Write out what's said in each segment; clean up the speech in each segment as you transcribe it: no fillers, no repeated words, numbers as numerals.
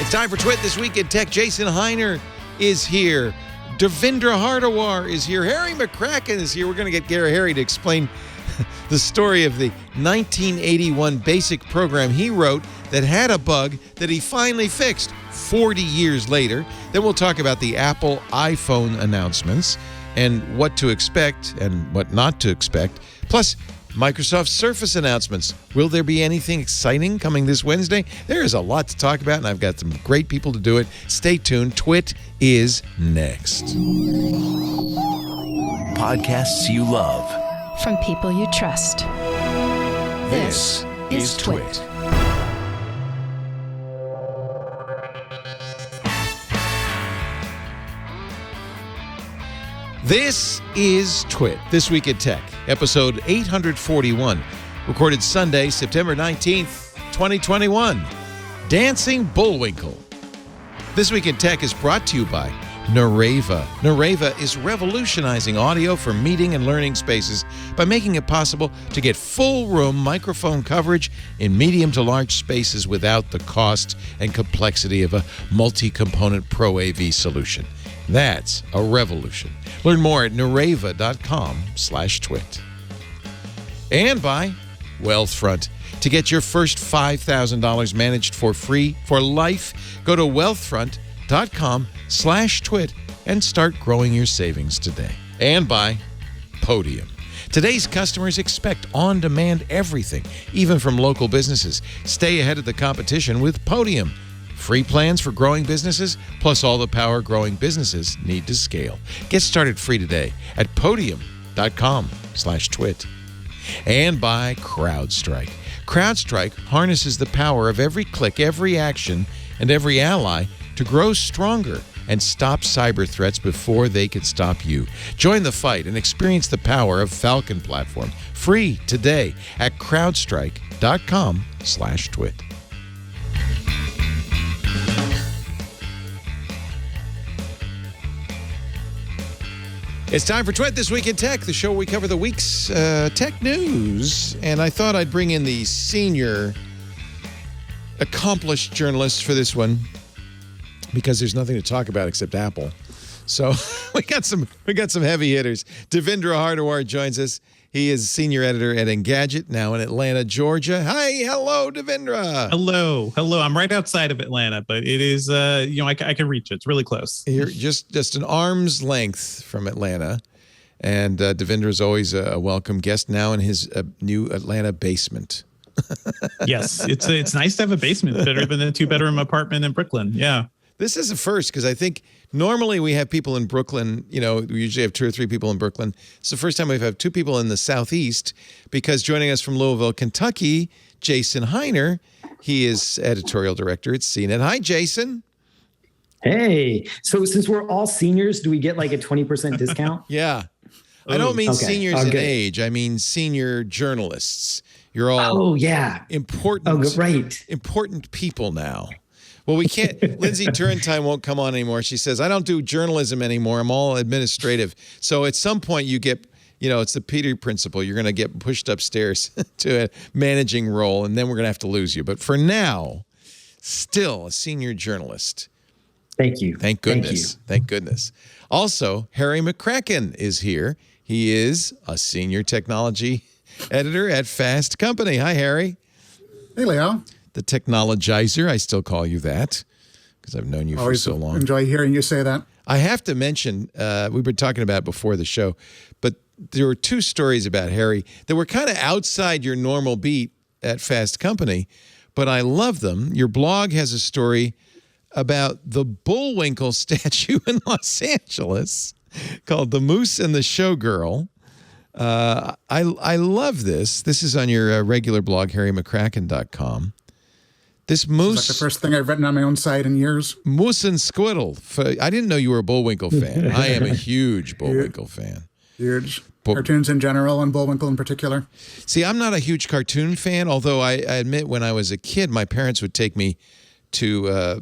It's time for Twit This Week in Tech. Jason Heiner is here. Devendra Hardawar is here. Harry McCracken is here. We're going to get Harry to explain the story of the 1981 basic program he wrote that had a bug that he finally fixed 40 years later. Then we'll talk about the Apple iPhone announcements and what to expect and what not to expect. Plus, Microsoft Surface announcements. Will there be anything exciting coming this Wednesday? There is a lot to talk about, and I've got some great people to do it. Stay tuned. Twit is next. Podcasts you love. From people you trust. This is Twit. This is Twit, This Week in Tech, episode 841, recorded Sunday, September 19th, 2021. Dancing Bullwinkle. This Week in Tech is brought to you by Nareva. Nareva is revolutionizing audio for meeting and learning spaces by making it possible to get full room microphone coverage in medium to large spaces without the cost and complexity of a multi-component Pro AV solution. That's a revolution. Learn more at nareva.com/twit. And by Wealthfront. To get your first $5,000 managed for free for life, go to wealthfront.com/twit and start growing your savings today. And by Podium. Today's customers expect on-demand everything, even from local businesses. Stay ahead of the competition with Podium. Free plans for growing businesses, plus all the power growing businesses need to scale. Get started free today at podium.com/twit. And by CrowdStrike. CrowdStrike harnesses the power of every click, every action, and every ally to grow stronger and stop cyber threats before they can stop you. Join the fight and experience the power of Falcon Platform free today at crowdstrike.com/twit. It's time for Twit This Week in Tech, the show where we cover the week's tech news. And I thought I'd bring in the senior accomplished journalist for this one because there's nothing to talk about except Apple. So we got some heavy hitters. Devendra Hardawar joins us. He is senior editor at Engadget, now in Atlanta, Georgia. Hi, hello, Devendra. Hello. I'm right outside of Atlanta, but it is, I can reach it. It's really close. You're just an arm's length from Atlanta. And Devendra is always a welcome guest now in his new Atlanta basement. Yes, it's nice to have a basement. Better than a 2-bedroom apartment in Brooklyn. Yeah. This is a first because I think normally we have people in Brooklyn. We usually have 2 or 3 people in Brooklyn. It's the first time we've had 2 people in the Southeast because joining us from Louisville, Kentucky, Jason Heiner. He is editorial director at CNET. Hi, Jason. Hey. So since we're all seniors, do we get like a 20% discount? Yeah. I don't mean seniors in age. I mean senior journalists. You're all important people now. Well, we can't. Lindsay Turrentine won't come on anymore. She says, I don't do journalism anymore. I'm all administrative. So at some point you get, it's the Peter principle. You're going to get pushed upstairs to a managing role, and then we're going to have to lose you. But for now, still a senior journalist. Thank you. Thank goodness. Thank goodness. Also, Harry McCracken is here. He is a senior technology editor at Fast Company. Hi, Harry. Hey, Leo. The technologizer, I still call you that because I've known you for so long. Enjoy hearing you say that. I have to mention, we were talking about it before the show, but there were 2 stories about Harry that were kind of outside your normal beat at Fast Company, but I love them. Your blog has a story about the Bullwinkle statue in Los Angeles called The Moose and the Showgirl. I love this. This is on your regular blog, harrymccracken.com. This moose... It's like the first thing I've written on my own site in years. Moose and Squiddle. I didn't know you were a Bullwinkle fan. I am a huge Bullwinkle fan. Huge. Cartoons in general and Bullwinkle in particular. See, I'm not a huge cartoon fan, although I admit when I was a kid, my parents would take me to...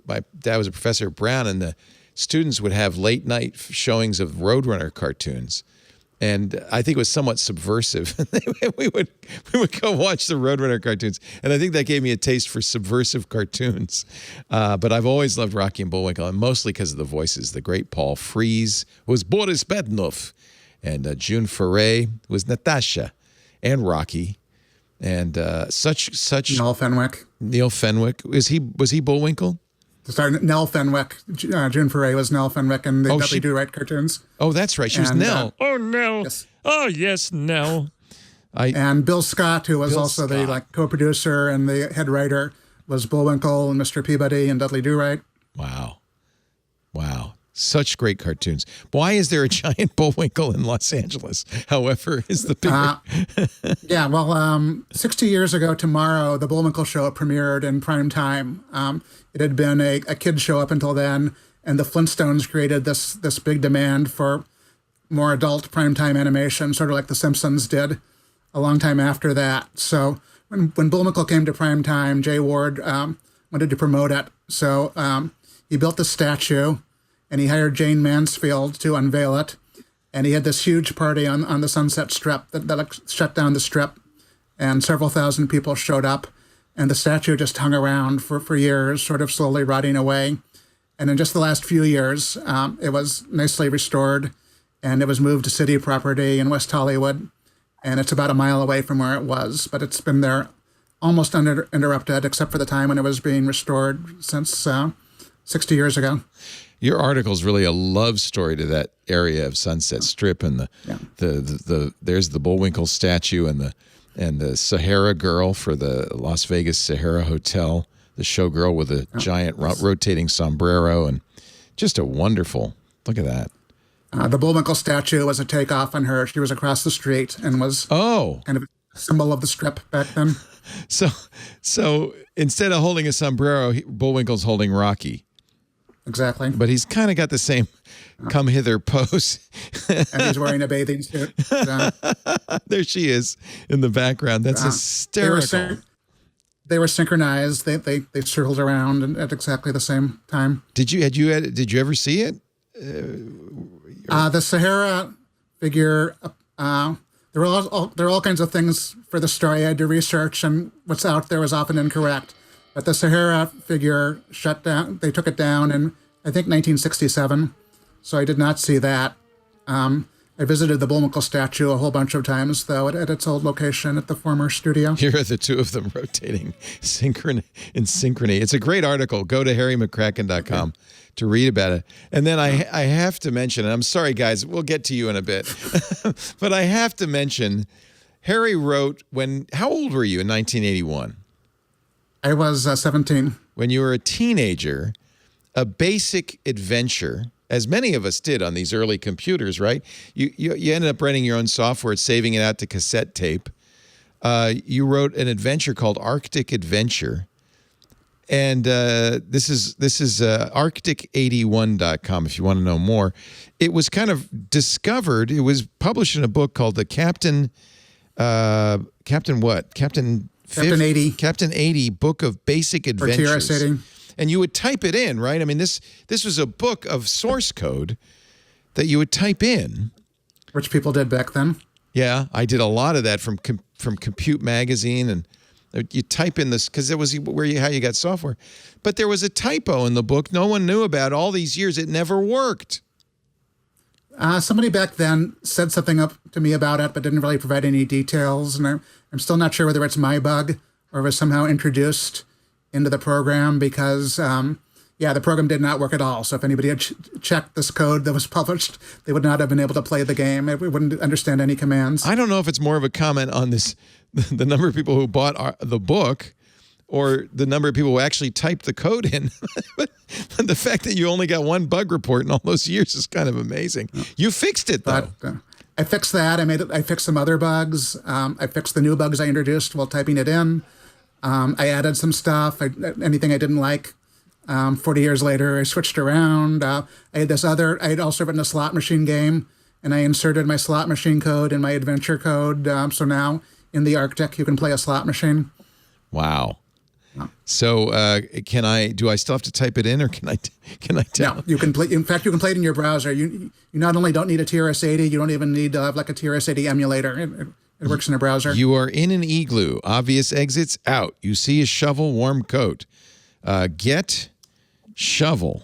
my dad was a professor at Brown, and the students would have late-night showings of Roadrunner cartoons. And I think it was somewhat subversive. we would go watch the Roadrunner cartoons, and I think that gave me a taste for subversive cartoons. But I've always loved Rocky and Bullwinkle, and mostly because of the voices. The great Paul Frees was Boris Bednoff, and June Foray was Natasha, and Rocky, and such Nell Fenwick. Neil Fenwick. Was he Bullwinkle? Sorry, Nell Fenwick. June Foray was Nell Fenwick in the Dudley Do-Right cartoons. Oh, that's right. She was Nell. Nell. Yes. Oh, yes, Nell. And Bill Scott, who was also the co-producer and the head writer, was Bullwinkle and Mr. Peabody and Dudley Do-Right. Wow. Such great cartoons. Why is there a giant Bullwinkle in Los Angeles? However, is the bigger... 60 years ago tomorrow, the Bullwinkle show premiered in prime time. It had been a kid's show up until then, and the Flintstones created this big demand for more adult primetime animation, sort of like The Simpsons did a long time after that. So when Bullwinkle came to primetime, Jay Ward wanted to promote it. So he built the statue, and he hired Jane Mansfield to unveil it. And he had this huge party on the Sunset Strip that shut down the strip, and several thousand people showed up. And the statue just hung around for years, sort of slowly rotting away. And in just the last few years, it was nicely restored, and it was moved to city property in West Hollywood. And it's about a mile away from where it was, but it's been there almost uninterrupted, except for the time when it was being restored since 60 years ago. Your article is really a love story to that area of Sunset Strip, and there's the Bullwinkle statue and the Sahara girl for the Las Vegas Sahara Hotel, the showgirl with a giant rotating sombrero, and just a wonderful, look at that. The Bullwinkle statue was a takeoff on her. She was across the street and was kind of a symbol of the strip back then. So instead of holding a sombrero, Bullwinkle's holding Rocky. Exactly. But he's kind of got the same come hither pose. And he's wearing a bathing suit. There she is in the background. That's hysterical. They were synchronized. They circled around at exactly the same time. Did you ever see it? The Sahara figure. There are all kinds of things for the story. I had to research, and what's out there was often incorrect. But the Sahara figure shut down. They took it down in, I think, 1967. So I did not see that. I visited the Bullwinkle statue a whole bunch of times, though, at its old location at the former studio. Here are the two of them rotating in synchrony. It's a great article. Go to harrymccracken.com to read about it. And then I have to mention, and I'm sorry, guys, we'll get to you in a bit, but I have to mention, Harry wrote how old were you in 1981? I was 17. When you were a teenager, a basic adventure, as many of us did on these early computers, right? You ended up writing your own software, saving it out to cassette tape. You wrote an adventure called Arctic Adventure. And this is arctic81.com if you want to know more. It was kind of discovered. It was published in a book called the Captain 80 Book of Basic Adventures. And you would type it in, right? I mean, this was a book of source code that you would type in. Which people did back then. Yeah, I did a lot of that from Compute Magazine, and you type in this because it was how you got software. But there was a typo in the book no one knew about all these years. It never worked. Somebody back then said something up to me about it, but didn't really provide any details. And I'm still not sure whether it's my bug or it was somehow introduced into the program because, the program did not work at all. So if anybody had checked this code that was published, they would not have been able to play the game. We wouldn't understand any commands. I don't know if it's more of a comment on the number of people who bought the book or the number of people who actually typed the code in. but the fact that you only got one bug report in all those years is kind of amazing. You fixed it, though. But, I fixed that. I fixed some other bugs. I fixed the new bugs I introduced while typing it in. I added some stuff, anything I didn't like. 40 years later, I switched around. I had also written a slot machine game, and I inserted my slot machine code in my adventure code. So now in the Arctic, you can play a slot machine. Wow. So do I still have to type it in, or can I tell? No, you can play. In fact, you can play it in your browser. You not only don't need a TRS-80, you don't even need like a TRS-80 emulator. It works in a browser. You are in an igloo. Obvious exits out. You see a shovel, warm coat. Get shovel.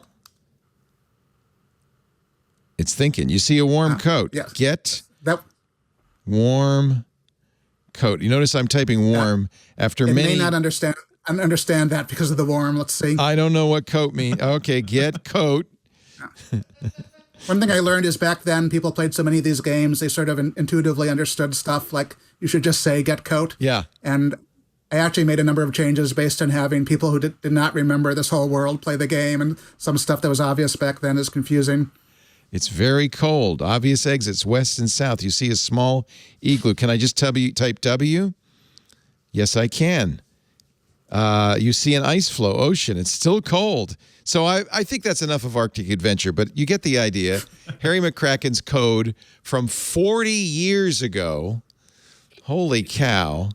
It's thinking. You see a warm coat. Yes. Get warm coat. You notice I'm typing warm after it many. May not understand that because of the warm. Let's see. I don't know what coat means. Okay, get coat. One thing I learned is back then people played so many of these games, they sort of intuitively understood stuff like you should just say get coat. Yeah. And I actually made a number of changes based on having people who did not remember this whole world play the game, and some stuff that was obvious back then is confusing. It's very cold. Obvious exits west and south. You see a small igloo. Can I just type W? Yes, I can. You see an ice floe, ocean. It's still cold. So I think that's enough of Arctic Adventure, but you get the idea. Harry McCracken's code from 40 years ago. Holy cow.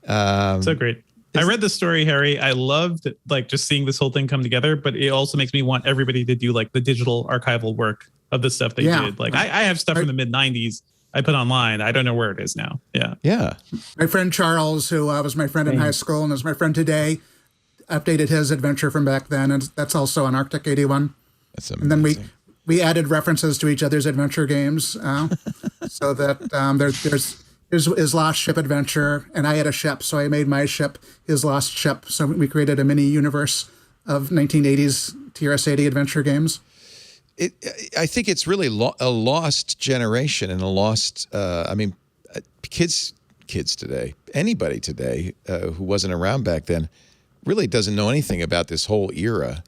So great. I read the story, Harry. I loved just seeing this whole thing come together, but it also makes me want everybody to do the digital archival work of the stuff they did. I have stuff from the mid 90s I put online. I don't know where it is now. Yeah. Yeah. My friend Charles, who was my friend in high school and is my friend today, updated his adventure from back then, and that's also on Arctic 81. That's amazing. And then we added references to each other's adventure games so that there's his Lost Ship adventure, and I had a ship, so I made my ship his Lost Ship. So we created a mini universe of 1980s TRS-80 adventure games. I think it's really a lost generation and a lost. Kids today, anybody today who wasn't around back then, really doesn't know anything about this whole era.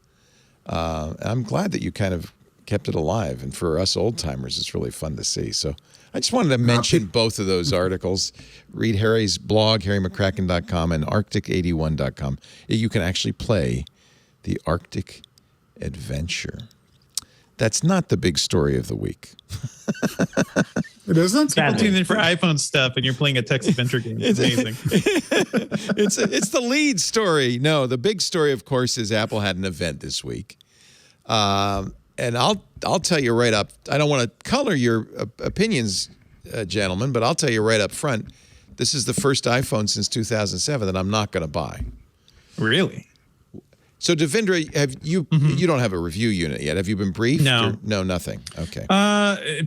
I'm glad that you kind of kept it alive, and for us old timers, it's really fun to see. So I just wanted to mention both of those articles. Read Harry's blog, harrymccracken.com, and arctic81.com. You can actually play the Arctic Adventure. That's not the big story of the week. It isn't? People tune in for iPhone stuff, and you're playing a text adventure game. It's amazing. It's the lead story. No, the big story, of course, is Apple had an event this week. And I'll tell you right up, I don't want to color your opinions, gentlemen, but I'll tell you right up front, this is the first iPhone since 2007 that I'm not going to buy. Really? So, Devendra, have you you don't have a review unit yet? Have you been briefed? No. No, nothing. Okay.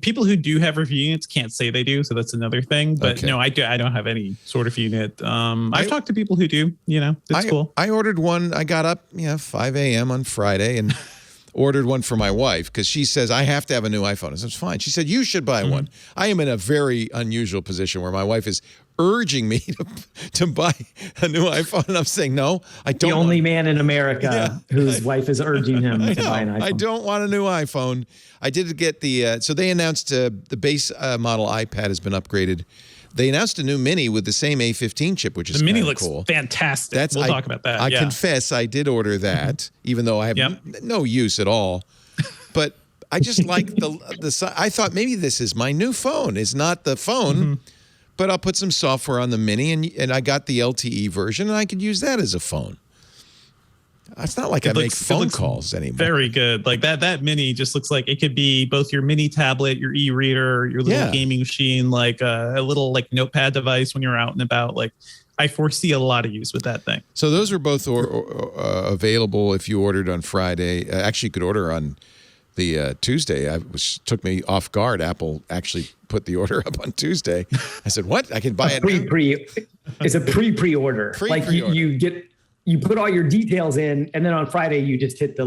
People who do have review units can't say they do, so that's another thing. But Okay. no, I don't have any sort of unit. I've talked to people who do. It's cool. I ordered one. I got up 5 a.m. on Friday and ordered one for my wife because she says, I have to have a new iPhone. I said, it's fine. She said, you should buy one. I am in a very unusual position where my wife is urging me to buy a new iPhone. And I'm saying, no, I don't. The only man in America whose wife is urging him to buy an iPhone. I don't want a new iPhone. I did get so they announced the base model iPad has been upgraded. They announced a new Mini with the same A15 chip, which is The Mini kinda looks cool. fantastic. We'll talk about that. I confess I did order that, even though I have no use at all. But I just like the. I thought maybe this is my new phone. It's not the phone, but I'll put some software on the Mini, and I got the LTE version, and I could use that as a phone. It's not like I make phone calls anymore. Very good. Like that Mini just looks like it could be both your mini tablet, your e-reader, your little gaming machine, like a little notepad device when you're out and about. Like I foresee a lot of use with that thing. So those are both available if you ordered on Friday. Actually, you could order on the Tuesday. Which took me off guard. Apple actually put the order up on Tuesday. I said, "What? I can buy it now?" It's a pre-order. Pre-order. You put all your details in, and then on Friday you just hit the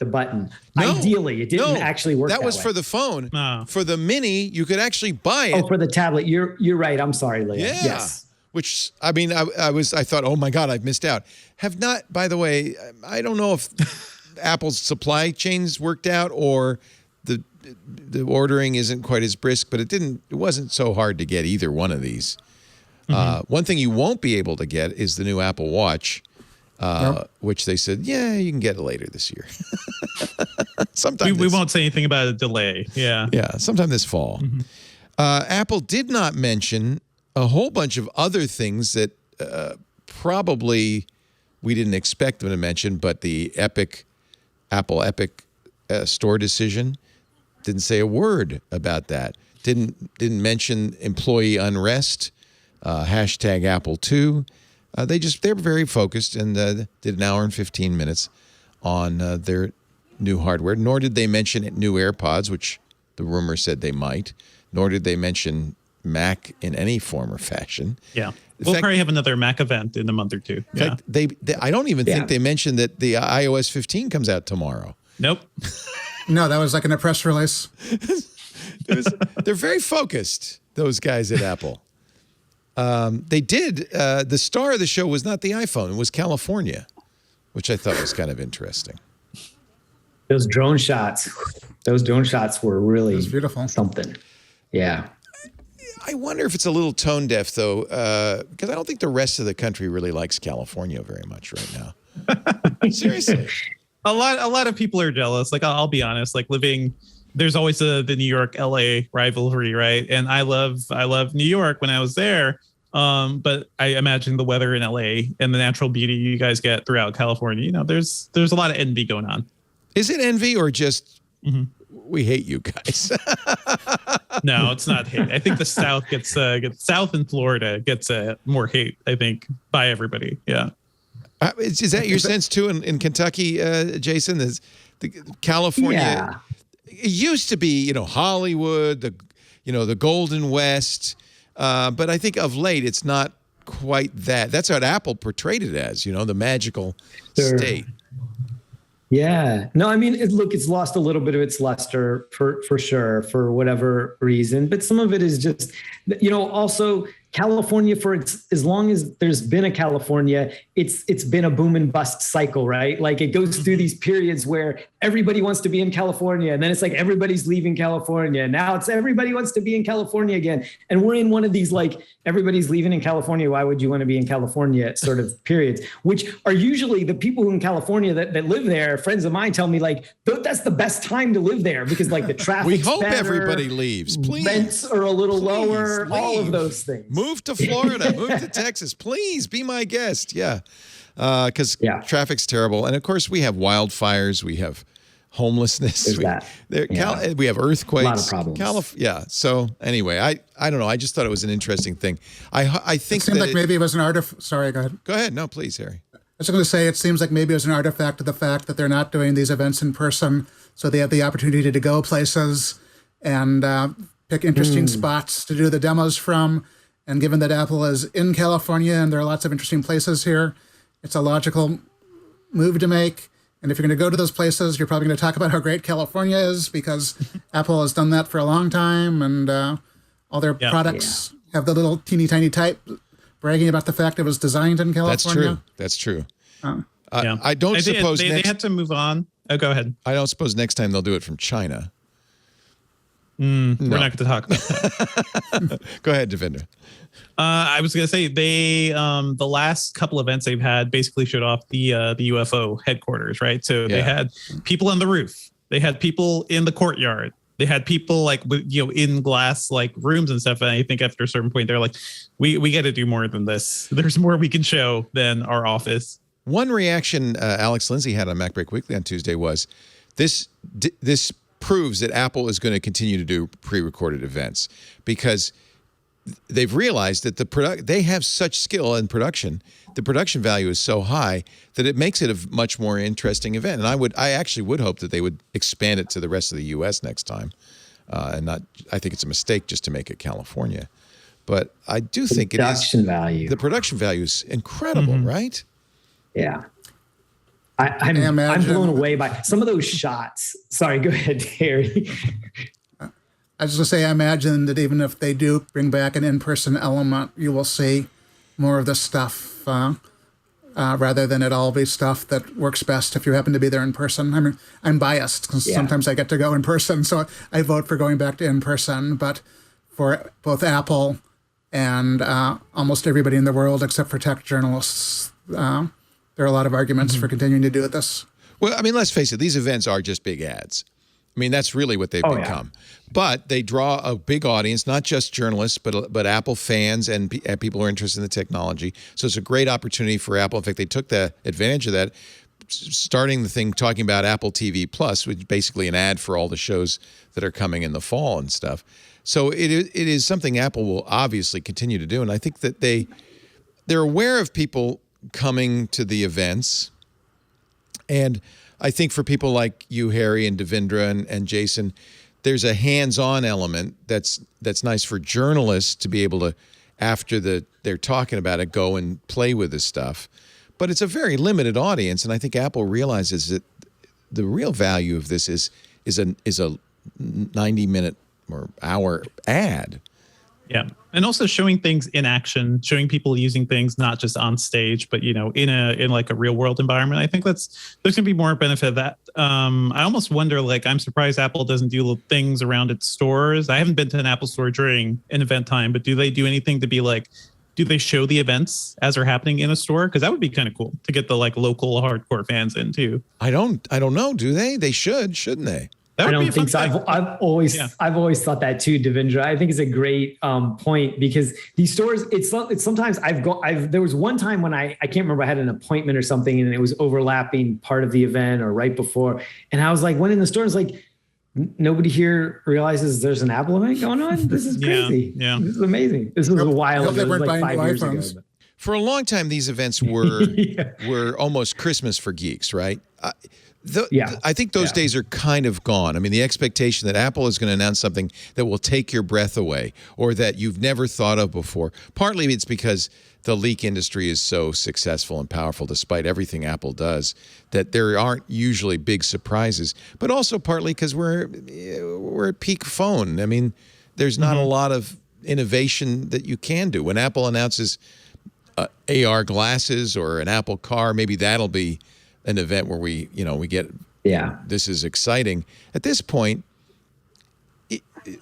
button. No, Ideally, it didn't actually work. That was way. for the phone. Oh. For the Mini, you could actually buy it. Oh, for the tablet. You're right. I'm sorry, Leah. Yeah. Yes. Which I thought, oh my God, I've missed out. Have not, by the way, I don't know if Apple's supply chains worked out or the ordering isn't quite as brisk, but it wasn't so hard to get either one of these. One thing you won't be able to get is the new Apple Watch. Which they said, you can get it later this year. Sometime we won't say anything about a delay. Yeah. Yeah, sometime this fall. Apple did not mention a whole bunch of other things that probably we didn't expect them to mention, but the Apple Epic store decision, didn't say a word about that. Didn't mention employee unrest, hashtag Apple 2. They're very focused and did an hour and 15 minutes on their new hardware. Nor did they mention new AirPods, which the rumor said they might. Nor did they mention Mac in any form or fashion. Yeah. We'll probably have another Mac event in a month or two. In fact, I don't even think they mentioned that the iOS 15 comes out tomorrow. Nope. No, that was like in a press release. They're very focused, those guys at Apple. They did. The star of the show was not the iPhone. It was California, which I thought was kind of interesting. Those drone shots were really beautiful. Something. Yeah. I wonder if it's a little tone deaf, though, because I don't think the rest of the country really likes California very much right now. Seriously. A lot of people are jealous. Like, I'll be honest, like there's always the New York LA rivalry, right? And I love New York when I was there. But I imagine the weather in LA and the natural beauty you guys get throughout California, there's a lot of envy going on. Is it envy or just we hate you guys? No, it's not hate. I think the South gets South and Florida gets more hate, I think, by everybody. Yeah. Is that your sense too in Kentucky, Jason? Is the California? Yeah. It used to be, Hollywood, the Golden West, but I think of late it's not quite that. That's what Apple portrayed it as, the magical state. Yeah. No, I mean, it's lost a little bit of its luster for sure, for whatever reason. But some of it is just, also California, as long as there's been a California, it's been a boom and bust cycle, right? Like it goes through these periods where everybody wants to be in California, and then it's like everybody's leaving California. Now it's everybody wants to be in California again. And we're in one of these, like, everybody's leaving in California. Why would you want to be in California sort of periods, which are usually the people who in California that live there, friends of mine tell me, like, that's the best time to live there because, like, the traffic. We hope everybody leaves. Please. Rents are a little lower. Leave. All of those things. Move to Florida, move to Texas, please be my guest. Yeah. Because traffic's terrible. And of course we have wildfires, we have homelessness, we have earthquakes. A lot of problems. So anyway, I don't know. I just thought it was an interesting thing. I think it seemed like maybe it was an artifact. Sorry, go ahead. Go ahead. No, please, Harry. I was going to say, it seems like maybe it was an artifact of the fact that they're not doing these events in person. So they have the opportunity to go places and pick interesting spots to do the demos from. And given that Apple is in California and there are lots of interesting places here, it's a logical move to make. And if you're going to go to those places, you're probably going to talk about how great California is because Apple has done that for a long time. And all their products have the little teeny tiny type bragging about the fact it was designed in California. That's true. I suppose they had to move on. Oh, go ahead. I don't suppose next time they'll do it from China. We're not going to talk about that. Go ahead, Devendra. I was going to say the last couple events they've had basically showed off the UFO headquarters, right? So they had people on the roof, they had people in the courtyard, they had people like in glass like rooms and stuff. And I think after a certain point, they're like, we got to do more than this. There's more we can show than our office. One reaction Alex Lindsay had on MacBreak Weekly on Tuesday was this proves that Apple is going to continue to do pre-recorded events because they've realized that they have such skill in production. The production value is so high that it makes it a much more interesting event. And I actually would hope that they would expand it to the rest of the U.S. next time, and not. I think it's a mistake just to make it California, but I do think it is the production value is incredible, right? Yeah. I'm blown away by some of those shots. Sorry, go ahead, Harry. I was going to say, I imagine that even if they do bring back an in-person element, you will see more of this stuff rather than it all be stuff that works best if you happen to be there in person. I mean, I'm biased because sometimes I get to go in person, so I vote for going back to in-person. But for both Apple and almost everybody in the world except for tech journalists, there are a lot of arguments for continuing to do this. Well, I mean, let's face it, these events are just big ads. I mean, that's really what they've become. Yeah. But they draw a big audience, not just journalists, but Apple fans and people who are interested in the technology. So it's a great opportunity for Apple. In fact, they took the advantage of that, starting the thing talking about Apple TV Plus, which is basically an ad for all the shows that are coming in the fall and stuff. So it is something Apple will obviously continue to do. And I think that they're aware of people coming to the events. And I think for people like you, Harry, and Devindra and Jason, there's a hands-on element that's nice for journalists to be able to, after they're talking about it, go and play with this stuff. But it's a very limited audience, and I think Apple realizes that the real value of this is a 90-minute or hour ad. Yeah. And also showing things in action, showing people using things not just on stage, but in like a real world environment. I think there's gonna be more benefit of that. I almost wonder, like, I'm surprised Apple doesn't do little things around its stores. I haven't been to an Apple store during an event time, but do they do anything to be like, do they show the events as they're happening in a store? Because that would be kind of cool to get the like local hardcore fans in too. I don't know. Do they? They shouldn't they? I don't think so. I've always thought that too, Devindra. I think it's a great point, because these stores, it's sometimes there was one time when I can't remember, I had an appointment or something and it was overlapping part of the event or right before. And I was like, went in the store, I was like, nobody here realizes there's an Apple event going on. This is crazy. Yeah. This is amazing. This was a while ago. It was like 5 years ago. For a long time, these events were almost Christmas for geeks, right? I think those days are kind of gone. I mean, the expectation that Apple is going to announce something that will take your breath away or that you've never thought of before. Partly it's because the leak industry is so successful and powerful despite everything Apple does that there aren't usually big surprises. But also partly because we're at peak phone. I mean, there's not a lot of innovation that you can do. When Apple announces AR glasses or an Apple car, maybe that'll be an event where we get, this is exciting. At this point,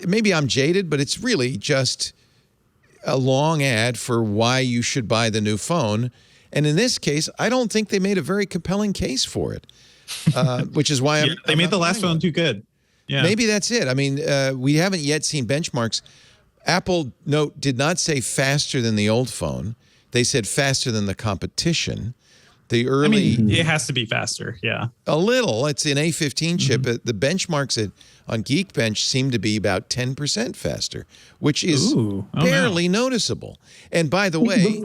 maybe I'm jaded, but it's really just a long ad for why you should buy the new phone. And in this case, I don't think they made a very compelling case for it, which is why they made the last phone too good. Yeah, maybe that's it. I mean, we haven't yet seen benchmarks. Apple did not say faster than the old phone. They said faster than the competition. It has to be faster. Yeah, a little. It's an A15 chip. The benchmarks on Geekbench seem to be about 10% faster, which is barely noticeable. And by the way,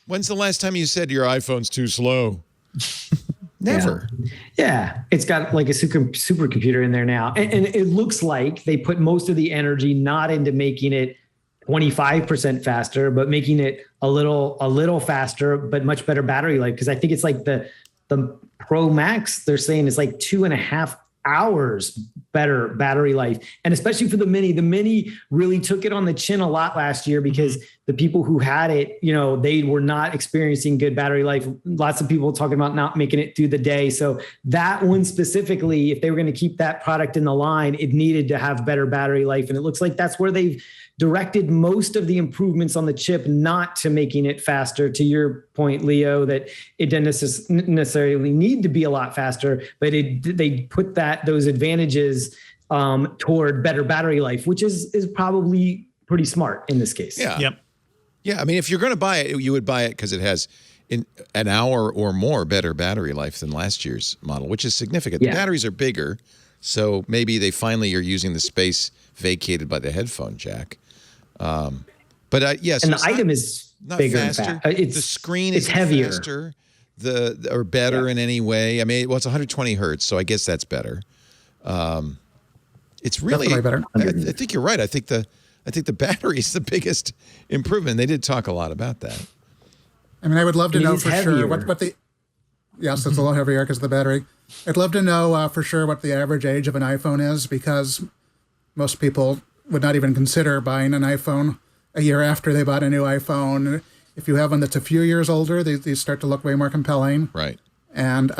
when's the last time you said your iPhone's too slow? Never. Yeah. It's got like a supercomputer in there now. And it looks like they put most of the energy not into making it 25% faster, but making it a little faster, but much better battery life. Because I think it's like the Pro Max, they're saying it's like 2.5 hours better battery life. And especially for the Mini really took it on the chin a lot last year because the people who had it, they were not experiencing good battery life. Lots of people talking about not making it through the day. So that one specifically, if they were going to keep that product in the line, it needed to have better battery life. And it looks like that's where they've directed most of the improvements on the chip, not to making it faster. To your point, Leo, that it didn't necessarily need to be a lot faster, but they put those advantages toward better battery life, which is probably pretty smart in this case. Yeah. Yep. Yeah. I mean, if you're going to buy it, you would buy it because it has an hour or more better battery life than last year's model, which is significant. Yeah. The batteries are bigger, so maybe they finally are using the space vacated by the headphone jack. But yes, and the item is bigger. Faster. The screen is heavier, faster, or better in any way. I mean, it's 120 hertz, so I guess that's better. It's really better. I think you're right. I think the battery is the biggest improvement. They did talk a lot about that. I mean, I would love to know for sure what the. Yes, it's a little heavier because of the battery. I'd love to know for sure what the average age of an iPhone is, because most people would not even consider buying an iPhone a year after they bought a new iPhone. If you have one that's a few years older, these start to look way more compelling. Right. And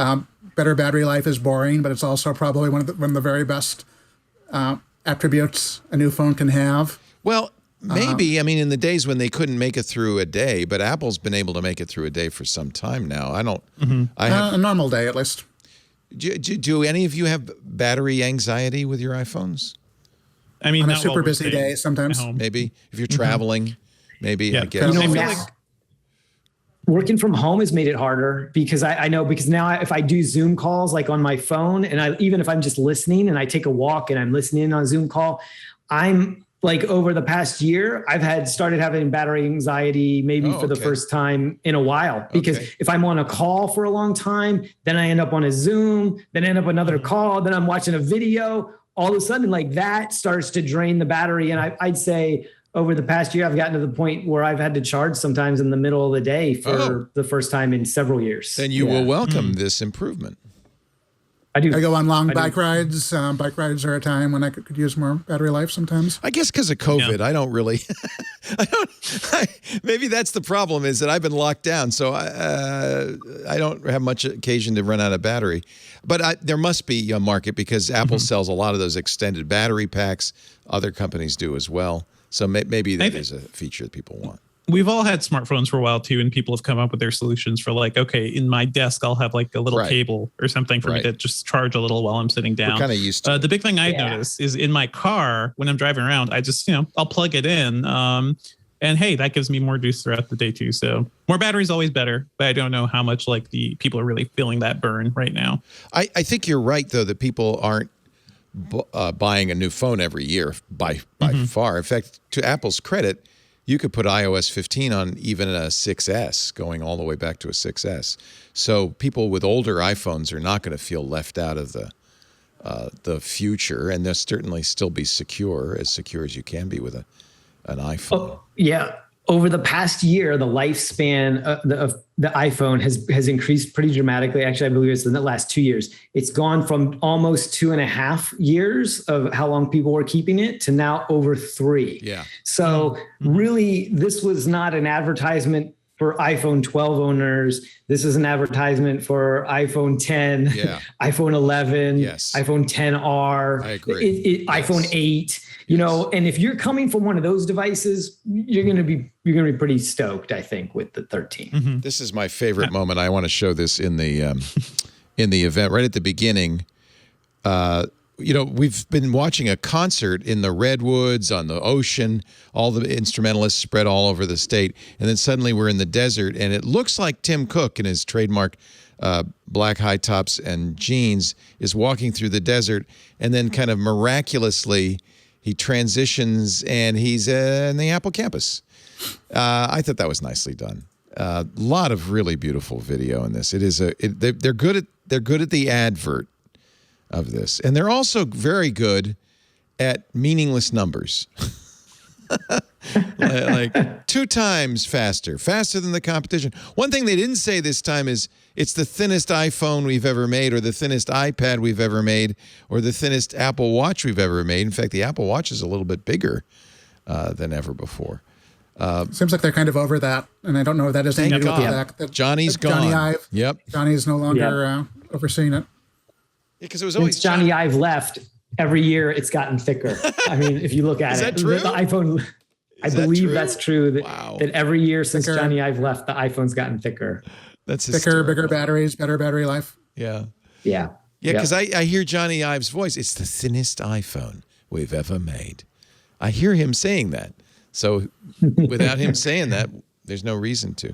better battery life is boring, but it's also probably one of the very best attributes a new phone can have. Well, maybe. I mean, in the days when they couldn't make it through a day, but Apple's been able to make it through a day for some time now. I don't. A normal day, at least. Do any of you have battery anxiety with your iPhones? I mean, on a not while super we're busy staying day, at sometimes. home. Maybe if you're traveling, maybe Yeah. I guess. You know, I feel now, like- working from home has made it harder because I know because now if I do Zoom calls like on my phone, and even if I'm just listening and I take a walk and I'm listening on a Zoom call, I'm like over the past year, I've started having battery anxiety maybe for the first time in a while, because if I'm on a call for a long time, then I end up on a Zoom, then I end up another call, then I'm watching a video. All of a sudden, like that starts to drain the battery. And I'd say over the past year, I've gotten to the point where I've had to charge sometimes in the middle of the day for the first time in several years. Then you will welcome this improvement. I do. I go on long bike rides. Bike rides are a time when I could use more battery life sometimes. I guess because of COVID, I don't really. Maybe that's the problem, is that I've been locked down, so I don't have much occasion to run out of battery. But there must be a market, because Apple sells a lot of those extended battery packs. Other companies do as well. So maybe that is a feature that people want. We've all had smartphones for a while too, and people have come up with their solutions for like, okay, in my desk, I'll have like a little cable or something for me to just charge a little while I'm sitting down. We're kind of used to the big thing I noticed is in my car, when I'm driving around, I just, I'll plug it in. And hey, that gives me more juice throughout the day too. So more battery is always better, but I don't know how much like the people are really feeling that burn right now. I think you're right, though, that people aren't buying a new phone every year by far. In fact, to Apple's credit, you could put iOS 15 on even a 6S, going all the way back to a 6S. So people with older iPhones are not going to feel left out of the future, and they'll certainly still be secure as you can be with an iPhone. Oh, yeah. Over the past year, the lifespan of the iPhone has increased pretty dramatically. Actually, I believe it's in the last 2 years. It's gone from almost 2.5 years of how long people were keeping it to now over 3. Yeah. So really, this was not an advertisement for iPhone 12 owners. This is an advertisement for iPhone 10, iPhone 11, iPhone 10R, I agree. iPhone 8. And if you're coming from one of those devices, you're going to be pretty stoked, I think, with the 13. This is my favorite moment. I want to show this in the event right at the beginning. We've been watching a concert in the redwoods, on the ocean, all the instrumentalists spread all over the state. And then suddenly we're in the desert, and it looks like Tim Cook in his trademark black high tops and jeans is walking through the desert, and then kind of miraculously he transitions and he's in the Apple campus. I thought that was nicely done. A lot of really beautiful video in this. They're good at the advert of this, and they're also very good at meaningless numbers. like 2 times faster than the competition. One thing they didn't say this time is it's the thinnest iPhone we've ever made, or the thinnest iPad we've ever made, or the thinnest Apple Watch we've ever made. In fact, the Apple Watch is a little bit bigger than ever before. Seems like they're kind of over that, and I don't know if that is to do with the fact that Johnny's gone. Johnny Ive, Johnny's no longer overseeing it. Because it was always Since Johnny Ive left, every year it's gotten thicker. I mean, if you look at Is it, that true? the iPhone, I believe that's true. That every year since Thicker. Johnny Ive left, the iPhone's gotten thicker. That's Thicker, hysterical. bigger batteries, better battery life. Yeah. Yeah. Yeah, because I hear Johnny Ive's voice. It's the thinnest iPhone we've ever made. I hear him saying that. So without him saying that, there's no reason to.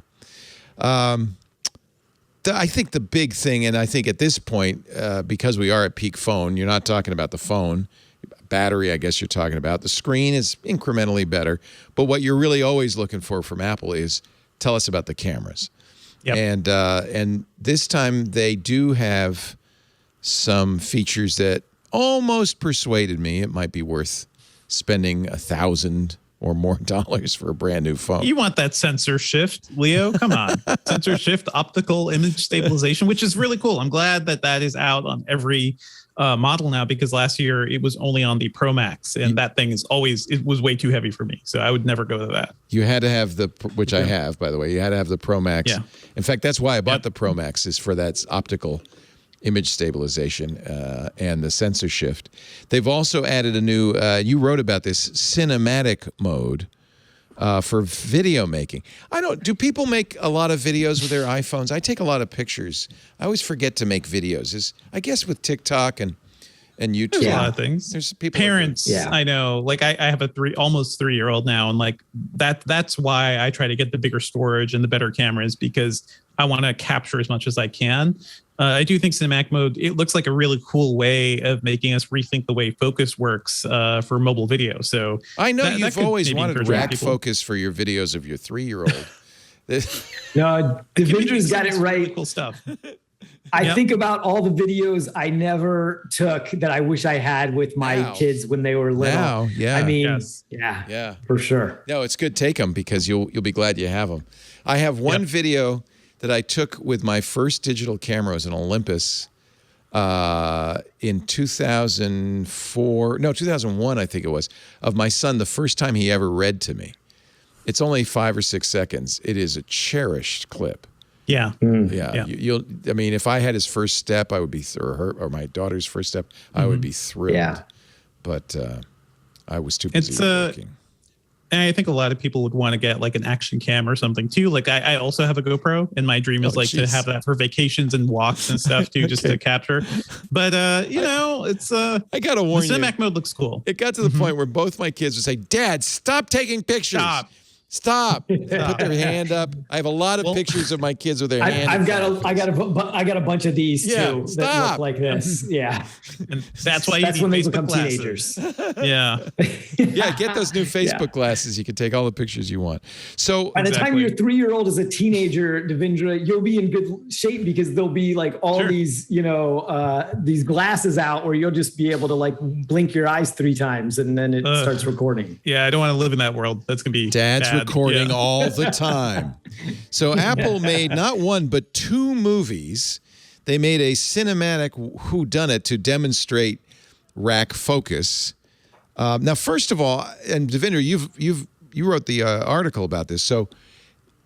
I think the big thing, and I think at this point, because we are at peak phone, you're not talking about the phone. Battery, I guess you're talking about. The screen is incrementally better. But what you're really always looking for from Apple is tell us about the cameras. Yep. And this time they do have some features that almost persuaded me it might be worth spending $1,000 or more for a brand new phone. You want that sensor shift, Leo? Come on. Sensor shift, optical image stabilization, which is really cool. I'm glad that is out on every model now, because last year it was only on the Pro Max, and that thing it was way too heavy for me. So I would never go to that. You had to have which I have, by the way, you had to have the Pro Max. Yeah. In fact, that's why I bought the Pro Max, is for that optical image stabilization and the sensor shift. They've also added a new, you wrote about this, cinematic mode, for video making. Do people make a lot of videos with their iPhones? I take a lot of pictures. I always forget to make videos. I guess with TikTok and YouTube. There's a lot of things. There's people. Parents, I know. Like I have a almost 3-year-old now, and like that's why I try to get the bigger storage and the better cameras, because I want to capture as much as I can. I do think cinematic mode, it looks like a really cool way of making us rethink the way focus works for mobile video. So I know you've always wanted rack focus for your videos of your 3-year-old. No, Devindra's got it right. Really cool stuff. I think about all the videos I never took that I wish I had with my kids when they were little. I mean, for sure. No, it's good. Take them, because you'll be glad you have them. I have one video that I took with my first digital camera. It was an Olympus in 2001, I think it was, of my son, the first time he ever read to me. It's only 5 or 6 seconds. It is a cherished clip. Yeah. I mean, if I had his first step, I would be, or my daughter's first step, I would be thrilled. Yeah. But I was too busy working. And I think a lot of people would want to get like an action cam or something too. Like I also have a GoPro, and my dream is to have that for vacations and walks and stuff too, just to capture. But it's I gotta warn you, cinematic mode looks cool. It got to the point where both my kids would say, "Dad, stop taking pictures. Stop. Put their hand up." I have a lot of pictures of my kids with their hand. I got a bunch of these too that look like this. Yeah. And that's when they become teenagers. Yeah. Get those new Facebook glasses. You can take all the pictures you want. So by the time your 3-year-old is a teenager, Devindra, you'll be in good shape, because there'll be like all these, these glasses out where you'll just be able to like blink your eyes 3 times and then it starts recording. Yeah, I don't want to live in that world. That's gonna be Dad's bad. Recording all the time. So Apple made not 1 but 2 movies. They made a cinematic whodunit to demonstrate rack focus. Now, first of all, and Devindra, you wrote the article about this. So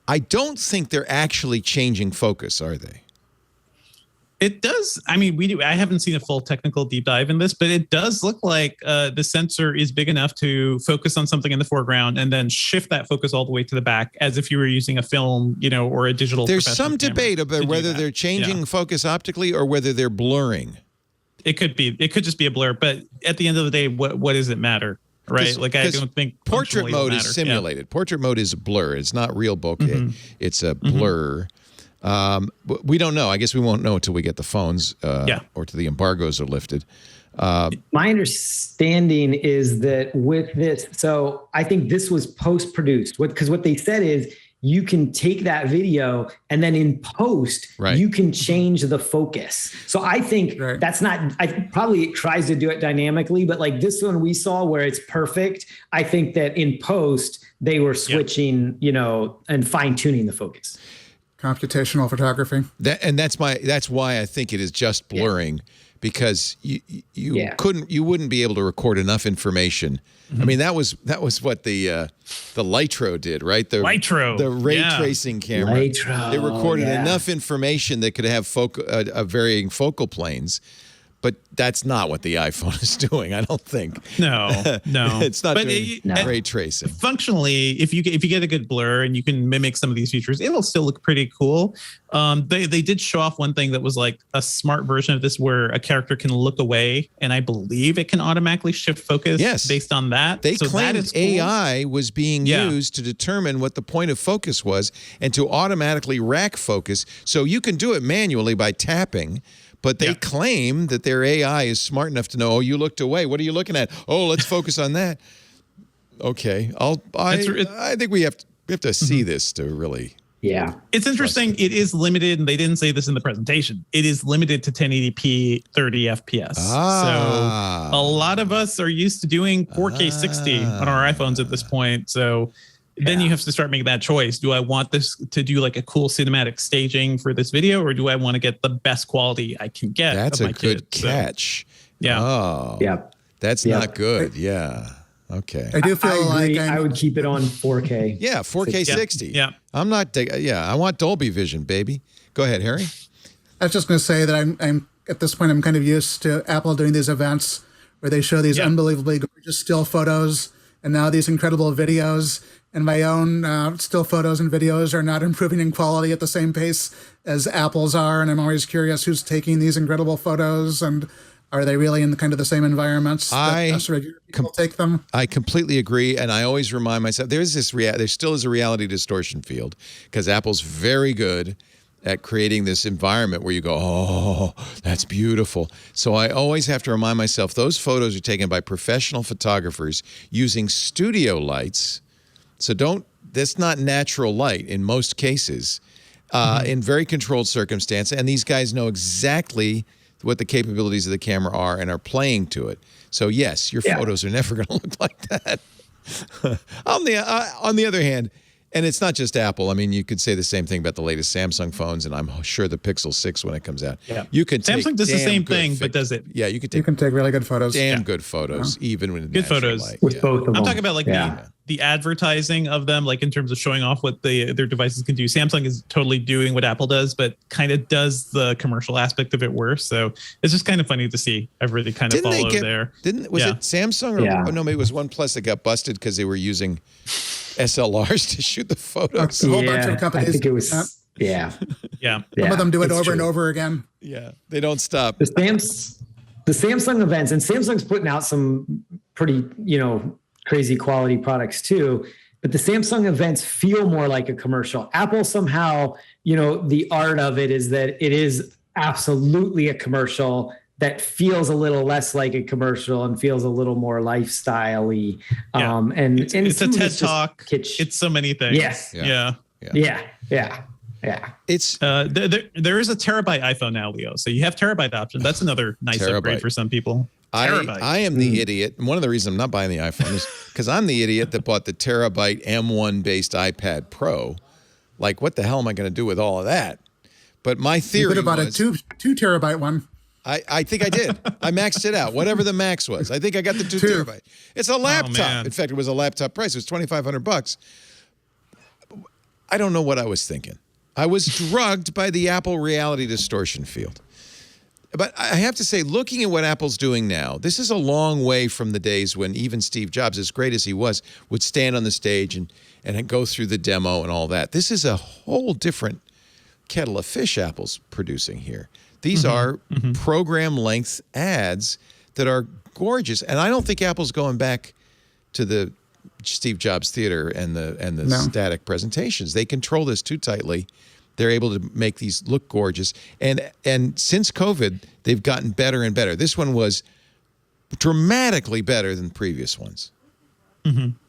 I don't think they're actually changing focus, are they? It does. I mean, I haven't seen a full technical deep dive in this, but it does look like the sensor is big enough to focus on something in the foreground and then shift that focus all the way to the back, as if you were using a film, or a digital. There's some debate about whether they're changing focus optically or whether they're blurring. It could be. It could just be a blur. But at the end of the day, what does it matter? Right? Like, I don't think portrait mode is simulated. Yeah. Portrait mode is a blur. It's not real bokeh. It's a blur. We don't know. I guess we won't know until we get the phones or till the embargoes are lifted. My understanding is that with this, so I think this was post-produced, because what they said is you can take that video and then in post, you can change the focus. So I think that's not, probably it tries to do it dynamically, but like this one we saw where it's perfect, I think that in post, they were switching, and fine tuning the focus. Computational photography. That's why I think it is just blurring, because you wouldn't be able to record enough information. I mean, that was what the Lytro did, right? The ray tracing camera. Lytro, it recorded enough information that could have varying focal planes. But that's not what the iPhone is doing, I don't think. No. It's not doing ray tracing. Functionally, if you get a good blur and you can mimic some of these features, it'll still look pretty cool. They did show off one thing that was like a smart version of this, where a character can look away, and I believe it can automatically shift focus based on that. They claimed AI was being used to determine what the point of focus was and to automatically rack focus. So you can do it manually by tapping. But they claim that their AI is smart enough to know, oh, you looked away. What are you looking at? Oh, let's focus on that. Okay. I think we have to see this to really. Yeah. It's interesting. It is limited, and they didn't say this in the presentation. It is limited to 1080p 30 FPS. So a lot of us are used to doing 4K 60 on our iPhones at this point. So then you have to start making that choice. Do I want this to do like a cool cinematic staging for this video, or do I want to get the best quality I can get? That's a good catch. So, Oh, that's not good. Yeah. Okay. I do feel I would keep it on 4K. Yeah, 4K 60. Yeah. I want Dolby Vision, baby. Go ahead, Harry. I was just going to say that I'm at this point, I'm kind of used to Apple doing these events where they show these unbelievably gorgeous still photos and now these incredible videos. And my own still photos and videos are not improving in quality at the same pace as Apple's are. And I'm always curious who's taking these incredible photos, and are they really in kind of the same environments that us regular people take them? I completely agree, and I always remind myself there still is a reality distortion field, because Apple's very good at creating this environment where you go, oh, that's beautiful. So I always have to remind myself those photos are taken by professional photographers using studio lights. So that's not natural light in most cases, in very controlled circumstance, and these guys know exactly what the capabilities of the camera are and are playing to it. So yes, your photos are never going to look like that. On the other hand, and it's not just Apple. I mean, you could say the same thing about the latest Samsung phones, and I'm sure the Pixel 6 when it comes out. Yeah. You can Samsung does the same thing, but does it? Yeah, you can take really good photos. Damn good photos, even when good photos light. With both of them. I'm talking about like the advertising of them, like in terms of showing off what their devices can do. Samsung is totally doing what Apple does, but kind of does the commercial aspect of it worse. So it's just kind of funny to see everybody kind of follow there. Was it Samsung or no? Maybe it was OnePlus that got busted because they were using SLRs to shoot the photos. A whole bunch of companies. I think it was. Yeah. Some of them do it over and over again. Yeah, they don't stop. The Samsung events, and Samsung's putting out some pretty, crazy quality products too. But the Samsung events feel more like a commercial. Apple somehow, the art of it is that it is absolutely a commercial that feels a little less like a commercial and feels a little more lifestyle-y. And it's a TED Talk. It's so many things. Yes. Yeah. It's there is a terabyte iPhone now, Leo. So you have terabyte option. That's another nice upgrade for some people. I am the idiot. And one of the reasons I'm not buying the iPhone is because I'm the idiot that bought the terabyte M1 based iPad Pro. Like, what the hell am I going to do with all of that? But my theory you could have bought a 2 terabyte one. I think I did. I maxed it out, whatever the max was. I think I got the 2 terabyte. It's a laptop. In fact, it was a laptop price. It was $2,500. I don't know what I was thinking. I was drugged by the Apple reality distortion field. But I have to say, looking at what Apple's doing now, this is a long way from the days when even Steve Jobs, as great as he was, would stand on the stage and go through the demo and all that. This is a whole different kettle of fish Apple's producing here. These are program-length ads that are gorgeous. And I don't think Apple's going back to the Steve Jobs theater and the static presentations. They control this too tightly. They're able to make these look gorgeous. And since COVID, they've gotten better and better. This one was dramatically better than previous ones.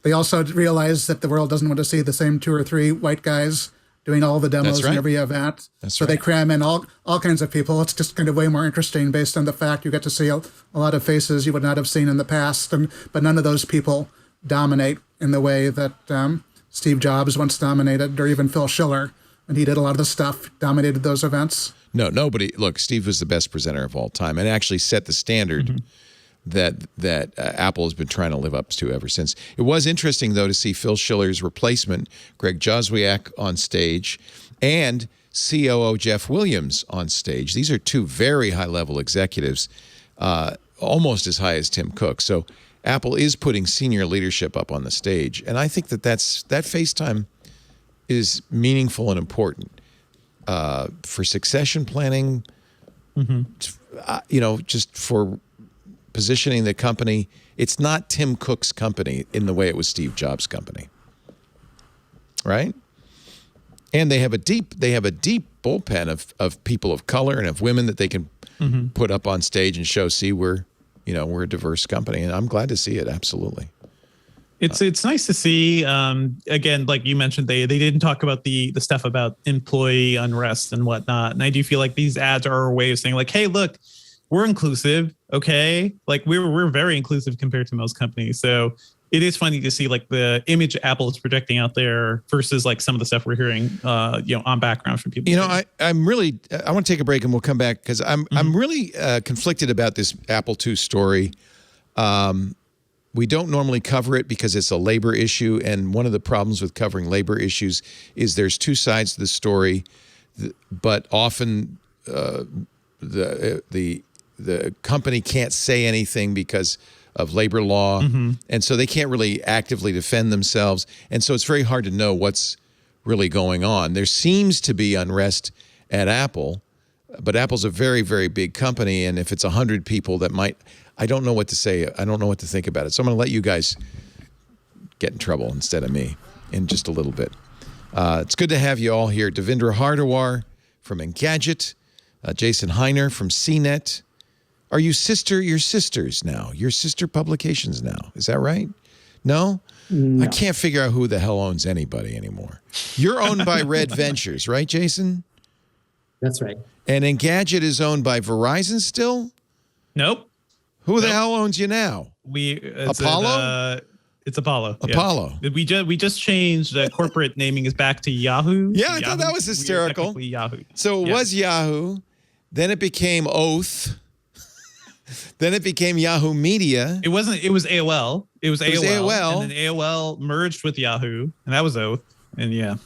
They also realize that the world doesn't want to see the same 2 or 3 white guys doing all the demos in every event. So they cram in all kinds of people. It's just kind of way more interesting based on the fact you get to see a lot of faces you would not have seen in the past. But none of those people dominate in the way that Steve Jobs once dominated, or even Phil Schiller. And he did a lot of the stuff, dominated those events. No, nobody. Look, Steve was the best presenter of all time and actually set the standard that Apple has been trying to live up to ever since. It was interesting, though, to see Phil Schiller's replacement, Greg Joswiak, on stage, and COO Jeff Williams on stage. These are 2 very high-level executives, almost as high as Tim Cook. So Apple is putting senior leadership up on the stage. And I think that FaceTime is meaningful and important for succession planning, just for positioning the company. It's not Tim Cook's company in the way it was Steve Jobs' company, right? And they have a deep bullpen of people of color and of women that they can put up on stage and show, see, we're a diverse company, and I'm glad to see it. Absolutely. It's nice to see. Again, like you mentioned, they didn't talk about the stuff about employee unrest and whatnot. And I do feel like these ads are a way of saying, like, hey, look, we're inclusive. Okay. Like we're very inclusive compared to most companies. So it is funny to see like the image Apple is projecting out there versus like some of the stuff we're hearing, on background from people. I want to take a break and we'll come back because I'm really conflicted about this Apple II story. We don't normally cover it because it's a labor issue, and one of the problems with covering labor issues is there's 2 sides to the story, but often the company can't say anything because of labor law. And so they can't really actively defend themselves. And so it's very hard to know what's really going on. There seems to be unrest at Apple, but Apple's a very, very big company. And if it's 100 people that might, I don't know what to say. I don't know what to think about it. So I'm going to let you guys get in trouble instead of me in just a little bit. It's good to have you all here. Devindra Hardawar from Engadget, Jason Heiner from CNET. Are you your sisters now? Your sister publications now. Is that right? No? I can't figure out who the hell owns anybody anymore. You're owned by Red Ventures, right, Jason? That's right. And Engadget is owned by Verizon still? Nope. Who the hell owns you now? Apollo? It's Apollo. Apollo. Yeah. We just changed. Corporate naming is back to Yahoo. Yeah, I thought that was hysterical. Yahoo. So it was Yahoo. Then it became Oath. Then it became Yahoo Media. It wasn't. It was AOL. It was AOL. And then AOL merged with Yahoo, and that was Oath. And yeah.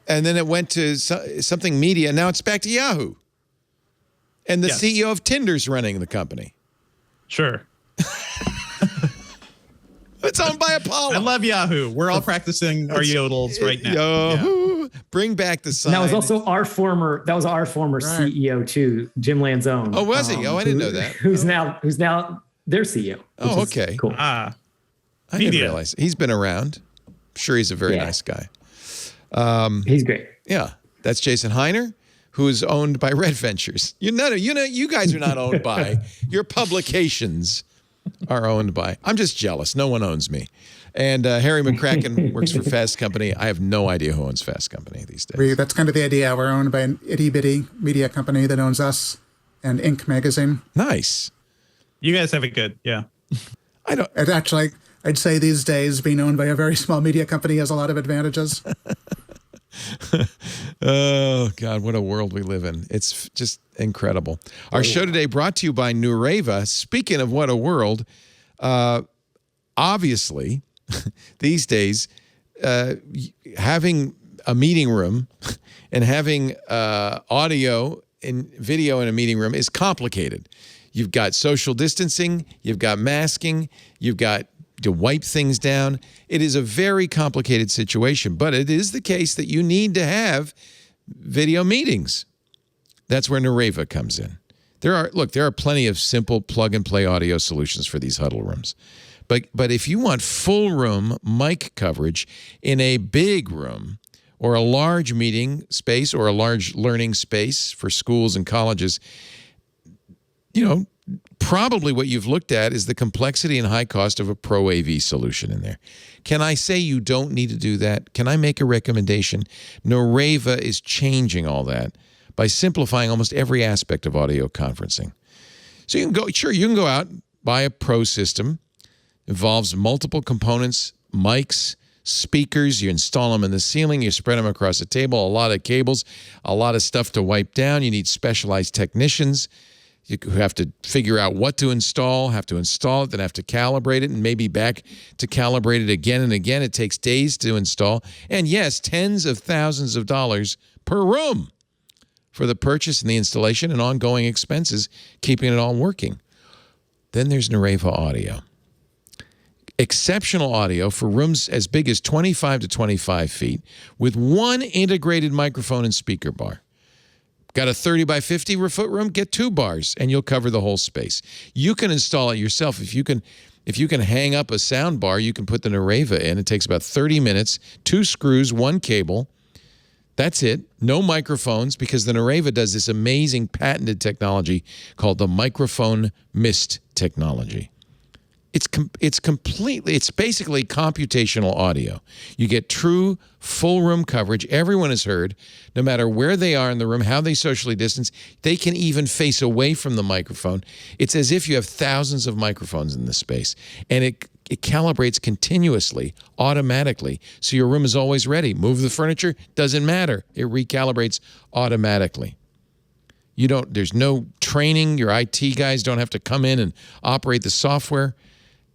And then it went to something Media. Now it's back to Yahoo. And the CEO of Tinder's running the company. Sure. It's owned by Apollo. I love Yahoo. We're all practicing our yodels right now. Yahoo. Yeah. Bring back the sign. That was also our former CEO too, Jim Lanzone. Oh, was he? I didn't know that. Who's now their CEO. Oh, okay. Cool. I didn't realize. He's been around. I'm sure he's a very nice guy. He's great. Yeah. That's Jason Heiner, who is owned by Red Ventures. You guys are not owned by. Your publications are owned by. I'm just jealous. No one owns me. And Harry McCracken works for Fast Company. I have no idea who owns Fast Company these days. That's kind of the idea. We're owned by an itty-bitty media company that owns us and Inc. magazine. Nice. You guys have it good. Yeah. I'd say these days being owned by a very small media company has a lot of advantages. Oh, God, what a world we live in. It's just incredible. Our show today brought to you by Nareva. Speaking of what a world, obviously, these days, having a meeting room and having audio and video in a meeting room is complicated. You've got social distancing, you've got masking, you've got to wipe things down. It is a very complicated situation, but it is the case that you need to have video meetings. That's where Nareva comes in. There are plenty of simple plug-and-play audio solutions for these huddle rooms. But if you want full room mic coverage in a big room or a large meeting space or a large learning space for schools and colleges, probably what you've looked at is the complexity and high cost of a Pro AV solution in there. Can I say you don't need to do that? Can I make a recommendation? Nareva is changing all that by simplifying almost every aspect of audio conferencing. So you can go out, buy a Pro system. Involves multiple components, mics, speakers. You install them in the ceiling. You spread them across the table. A lot of cables, a lot of stuff to wipe down. You need specialized technicians. You have to figure out what to install, have to install it, then have to calibrate it, and maybe back to calibrate it again and again. It takes days to install. And yes, tens of thousands of dollars per room for the purchase and the installation and ongoing expenses, keeping it all working. Then there's Nareva Audio. Exceptional audio for rooms as big as 25 to 25 feet with one integrated microphone and speaker bar. Got a 30 by 50 foot room? Get 2 bars and you'll cover the whole space. You can install it yourself. If you can hang up a sound bar, you can put the Nareva in. It takes about 30 minutes, 2 screws, 1 cable. That's it. No microphones, because the Nareva does this amazing patented technology called the microphone mist technology. It's basically computational audio. You get true full room coverage. Everyone is heard, no matter where they are in the room, how they socially distance. They can even face away from the microphone. It's as if you have thousands of microphones in this space. And it calibrates continuously, automatically, so your room is always ready. Move the furniture, doesn't matter. It recalibrates automatically. There's no training. Your IT guys don't have to come in and operate the software.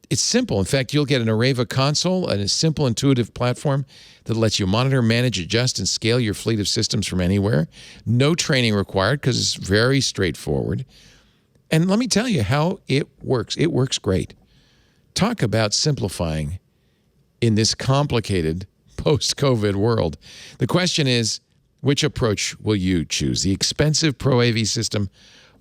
It's simple. In fact, you'll get an Nareva console and a simple, intuitive platform that lets you monitor, manage, adjust, and scale your fleet of systems from anywhere. No training required because it's very straightforward. And let me tell you how it works. It works great. talk about simplifying in this complicated post-COVID world. The question is, which approach will you choose? The expensive Pro AV system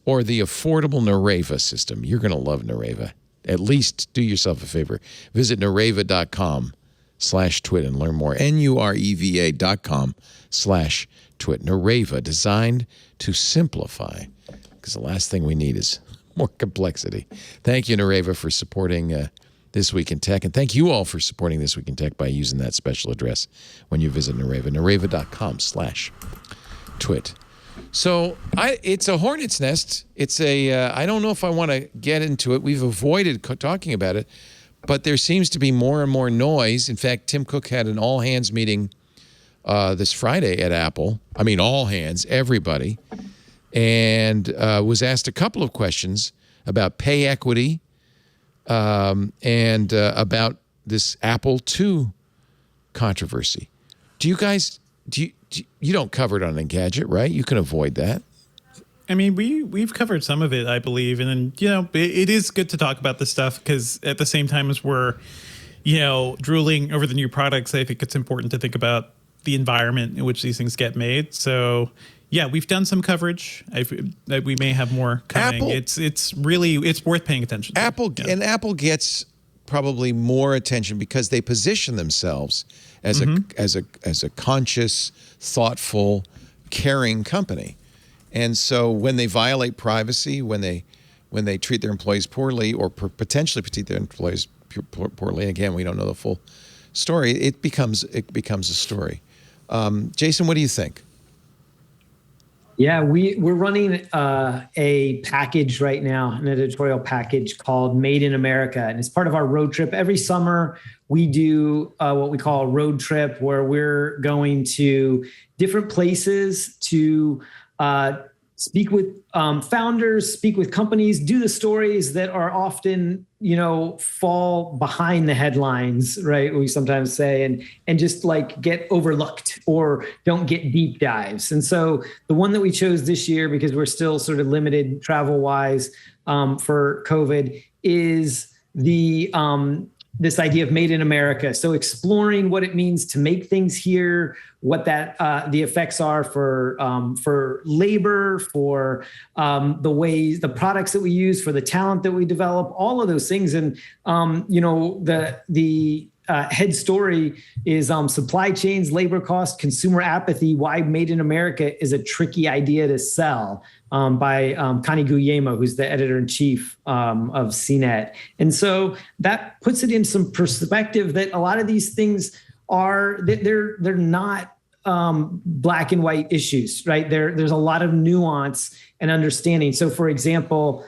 or the affordable Nareva system? You're going to love Nareva. At least do yourself a favor. Visit nareva.com/twit and learn more. NUREVA.com/twit. Nareva, designed to simplify, because the last thing we need is more complexity. Thank you, Nareva, for supporting This Week in Tech. And thank you all for supporting This Week in Tech by using that special address when you visit Nareva. Nareva.com/twit. So it's a hornet's nest. It's I don't know if I want to get into it. We've avoided talking about it, but there seems to be more and more noise. In fact, Tim Cook had an all-hands meeting this Friday at Apple. I mean, all hands, everybody, and was asked a couple of questions about pay equity and about this Apple II controversy. Do you guys... You don't cover it on Engadget, right? You can avoid that. I mean, we've covered some of it, I believe. And then, it is good to talk about this stuff because at the same time as we're, drooling over the new products, I think it's important to think about the environment in which these things get made. So, yeah, we've done some coverage. We may have more coming. Apple, it's worth paying attention to. Apple gets probably more attention because they position themselves as a conscious, thoughtful, caring company. And so when they violate privacy, when they treat their employees poorly or potentially treat their employees poorly, again, we don't know the full story, it becomes a story. Jason, what do you think? Yeah, we're running a package right now, an editorial package called Made in America. And it's part of our road trip. Every summer, we do what we call a road trip, where we're going to different places to speak with founders, speak with companies, do the stories that are often, fall behind the headlines, right? We sometimes say, and just like get overlooked or don't get deep dives. And so the one that we chose this year, because we're still sort of limited travel wise for COVID, is this idea of Made in America. So exploring what it means to make things here, what that the effects are for labor, for the products that we use, for the talent that we develop, all of those things. And the head story is supply chains, labor costs, consumer apathy, why Made in America is a tricky idea to sell, by Connie Guillermo, who's the editor-in-chief of CNET. And so that puts it in some perspective that a lot of these things they're not black and white issues, right? There's a lot of nuance and understanding. So for example,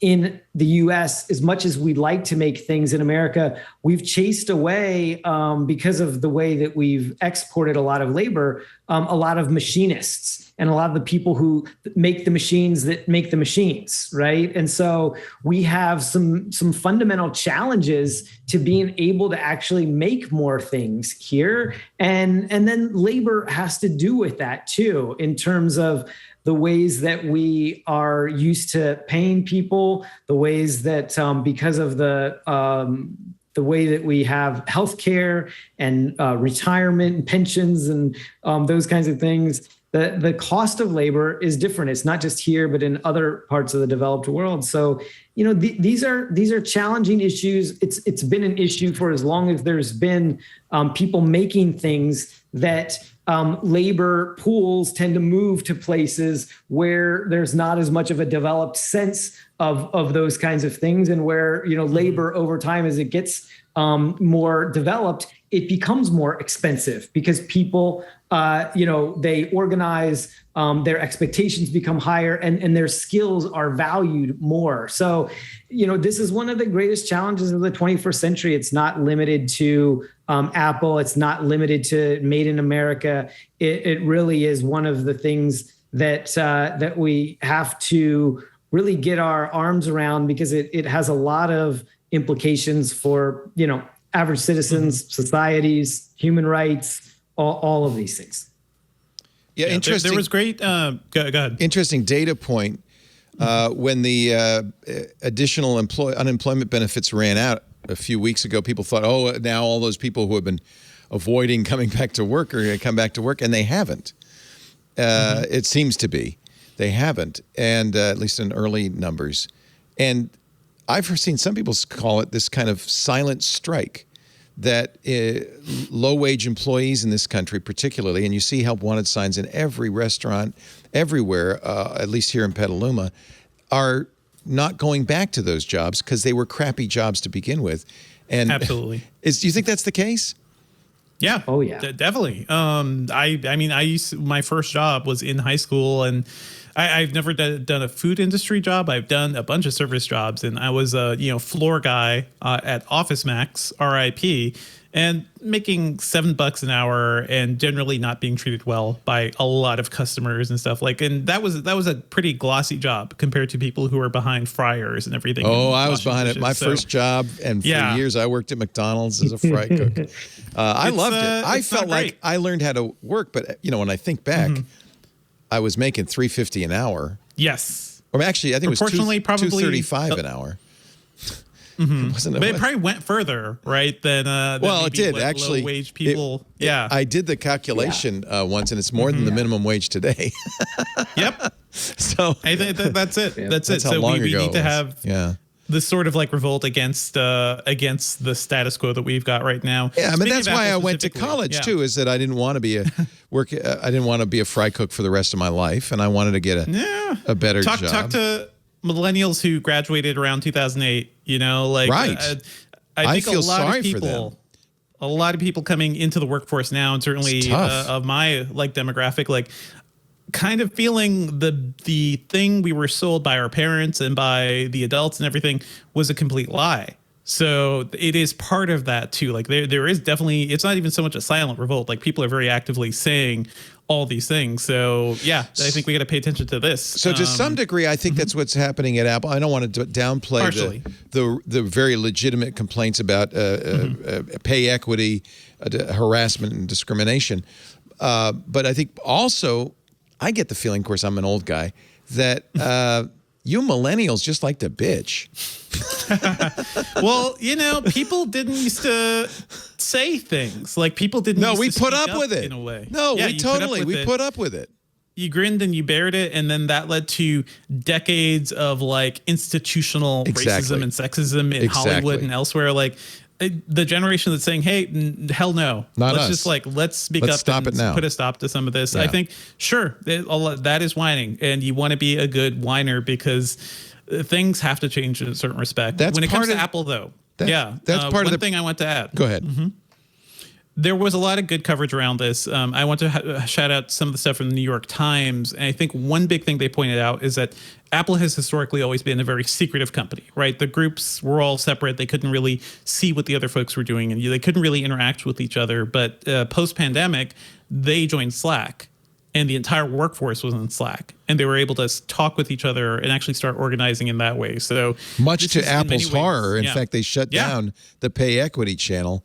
in the US, as much as we'd like to make things in America, we've chased away, because of the way that we've exported a lot of labor, a lot of machinists and a lot of the people who make the machines that make the machines, right? And so we have some fundamental challenges to being able to actually make more things here. And then labor has to do with that too, in terms of the ways that we are used to paying people, the ways that because of the way that we have healthcare and retirement and pensions and those kinds of things, the cost of labor is different. It's not just here, but in other parts of the developed world. So, these are challenging issues. It's been an issue for as long as there's been people making things that labor pools tend to move to places where there's not as much of a developed sense of those kinds of things, and where labor over time, as it gets more developed, it becomes more expensive because people they organize, their expectations become higher, and their skills are valued more. So this is one of the greatest challenges of the 21st century. It's not limited to Apple. It's not limited to Made in America. It really is one of the things that we have to really get our arms around, because it has a lot of implications for average citizens, societies, human rights, all of these things. Yeah, interesting. There was great. Go ahead. Interesting data point. When the additional unemployment benefits ran out a few weeks ago, people thought, oh, now all those people who have been avoiding coming back to work are going to come back to work, and they haven't. It seems to be. They haven't, and at least in early numbers. And I've seen some people call it this kind of silent strike, that low-wage employees in this country particularly, and you see help wanted signs in every restaurant, everywhere, at least here in Petaluma, are not going back to those jobs because they were crappy jobs to begin with. And absolutely. Do you think that's the case? Yeah. Oh yeah. Definitely. I mean, my first job was in high school, and I've never done a food industry job. I've done a bunch of service jobs, and I was a floor guy at Office Max, RIP, and making $7 an hour, and generally not being treated well by a lot of customers and stuff. And that was a pretty glossy job compared to people who are behind fryers and everything. Oh, I was behind it. My first job, and for years I worked at McDonald's as a fry cook. I loved it. I felt like I learned how to work, but when I think back, I was making $3.50 an hour. Yes. Or actually, I think it was probably $2.35 an hour. But it probably went further, right? Than well, it did actually. Low-wage people. I did the calculation once, and it's more than the minimum wage today. Yep. So that's it. Yeah. That's it. How So long we ago need to have this sort of reveult against the status quo that we've got right now. Yeah, I mean that's why I went to college too. Is that I didn't want to be I didn't want to be a fry cook for the rest of my life, and I wanted to get a better job. Talk to millennials who graduated around 2008. Right. I think feel a lot sorry of people, for them. A lot of people coming into the workforce now, and certainly of my demographic, kind of feeling the thing we were sold by our parents and by the adults and everything was a complete lie. So it is part of that too. There is definitely, it's not even so much a silent revolt. People are very actively saying all these things. So yeah, I think we got to pay attention to this. So to some degree, I think that's what's happening at Apple. I don't want to downplay the very legitimate complaints about pay equity, harassment, and discrimination. But I think also, I get the feeling, of course, I'm an old guy, that you millennials just like to bitch. Well, people didn't used to say things. People didn't. No, used we to put speak up with it. In a way. No, yeah, we put up with it. You grinned and you bared it, and then that led to decades of institutional racism and sexism in Hollywood and elsewhere. The generation that's saying, "Hey, hell no, let's just let's speak up stop and it now. Put a stop to some of this." Yeah. I think that is whining, and you want to be a good whiner because things have to change in a certain respect. That's when it comes part to of- Apple, though. That's part of one thing I want to add. Go ahead. There was a lot of good coverage around this. I want to shout out some of the stuff from the New York Times. And I think one big thing they pointed out is that Apple has historically always been a very secretive company, right? The groups were all separate. They couldn't really see what the other folks were doing, and they couldn't really interact with each other. But post-pandemic, they joined Slack, and the entire workforce was in Slack. And they were able to talk with each other and actually start organizing in that way. So much to Apple's horror, in fact, they shut down the pay equity channel.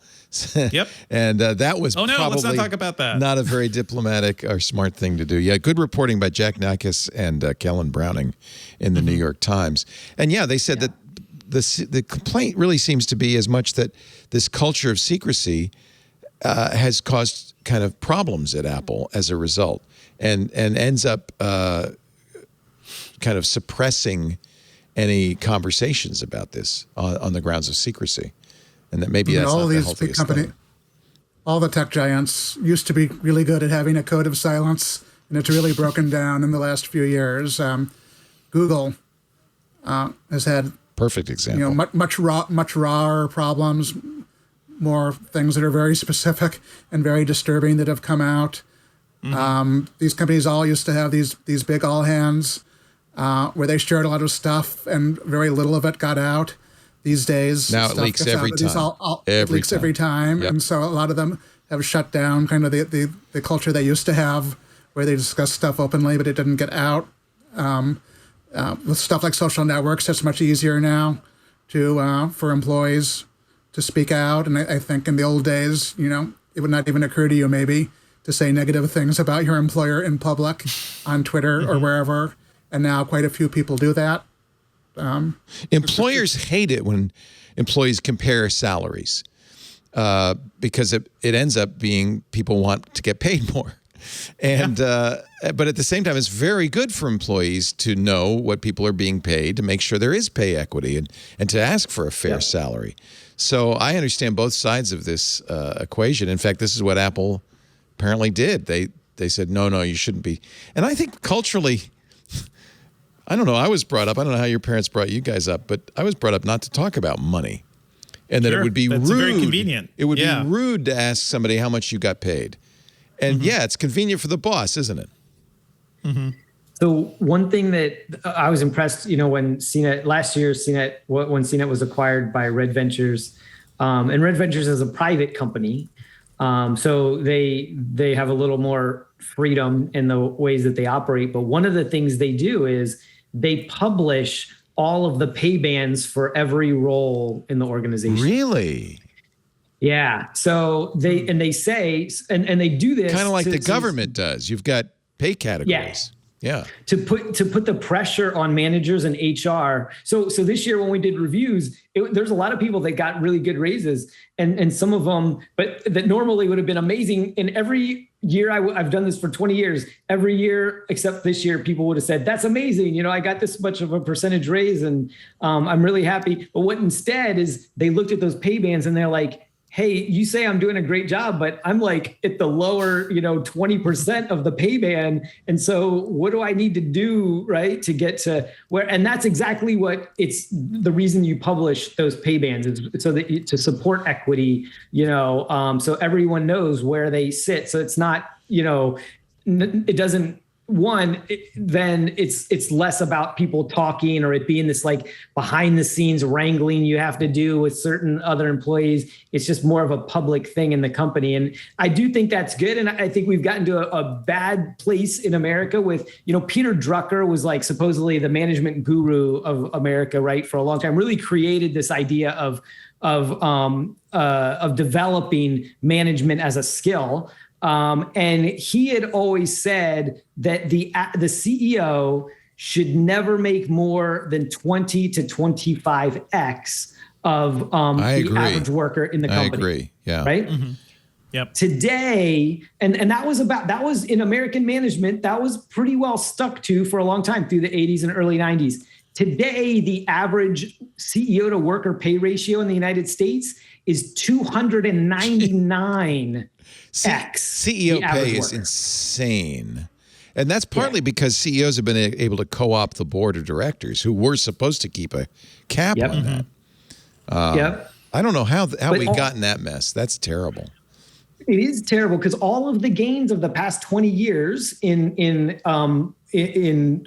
Yep. And that was probably let's not talk about that. Not a very diplomatic or smart thing to do. Yeah, good reporting by Jack Nackis and Kellen Browning in the New York Times. And they said that the complaint really seems to be as much that this culture of secrecy has caused kind of problems at Apple as a result, and ends up kind of suppressing any conversations about this on the grounds of secrecy. And that maybe that's all not of the these healthiest big companies, thing. all the tech giants used to be really good at having a code of silence, and it's really broken down in the last few years. Google has had perfect example. much rawer problems, more things that are very specific and very disturbing that have come out. These companies all used to have these big all hands where they shared a lot of stuff, and very little of it got out. These days, now it leaks every time. It leaks every time, Yep. and so a lot of them have shut down kind of the culture they used to have, where they discuss stuff openly, but it didn't get out. With stuff like social networks, it's much easier now for employees to speak out. And I think in the old days, it would not even occur to you maybe to say negative things about your employer in public on Twitter or wherever. and now quite a few people do that. Employers hate it when employees compare salaries because it ends up being people want to get paid more. And but at the same time, it's very good for employees to know what people are being paid, to make sure there is pay equity and to ask for a fair salary. So I understand both sides of this equation. In fact, this is what Apple apparently did. They said, no, you shouldn't be. And I think culturally, I don't know, I was brought up, I don't know how your parents brought you guys up, but I was brought up not to talk about money. And that it would be rude. Very convenient. It would be rude to ask somebody how much you got paid. And it's convenient for the boss, isn't it? Mm-hmm. So one thing that I was impressed, when CNET last year, when CNET was acquired by Red Ventures, and Red Ventures is a private company, so they have a little more freedom in the ways that they operate. But one of the things they do is they publish all of the pay bands for every role in the organization. Really? Yeah. So they say, and they do this kind of like the government does. You've got pay categories. Yeah. To put the pressure on managers and HR. So this year when we did reviews, there's a lot of people that got really good raises, and some of them, but that normally would have been amazing. In every year, I've done this for 20 years. Every year except this year, people would have said, "That's amazing. I got this much of a percentage raise, and I'm really happy." But what instead is they looked at those pay bands and they're like, "Hey, you say I'm doing a great job, but I'm like at the lower, 20% of the pay band. And so what do I need to do, right, to get to where?" And that's exactly what it's the reason you publish those pay bands is so that to support equity, so everyone knows where they sit. So it's not, it doesn't. Then it's less about people talking or it being this like behind the scenes wrangling you have to do with certain other employees. It's just more of a public thing in the company. And I do think that's good. And I think we've gotten to a bad place in America with, Peter Drucker was like supposedly the management guru of America, right? For a long time, really created this idea of developing management as a skill. And he had always said that the CEO should never make more than 20 to 25x of the average worker in the company. I agree. Yeah. Right. Mm-hmm. Yep. Today, and that was in American management, that was pretty well stuck to for a long time through the 80s and early 90s. Today, the average CEO to worker pay ratio in the United States is 299. CEO pay is insane. And that's partly because CEOs have been able to co-opt the board of directors who were supposed to keep a cap on that. I don't know how we got in that mess. That's terrible. It is terrible because all of the gains of the past 20 years in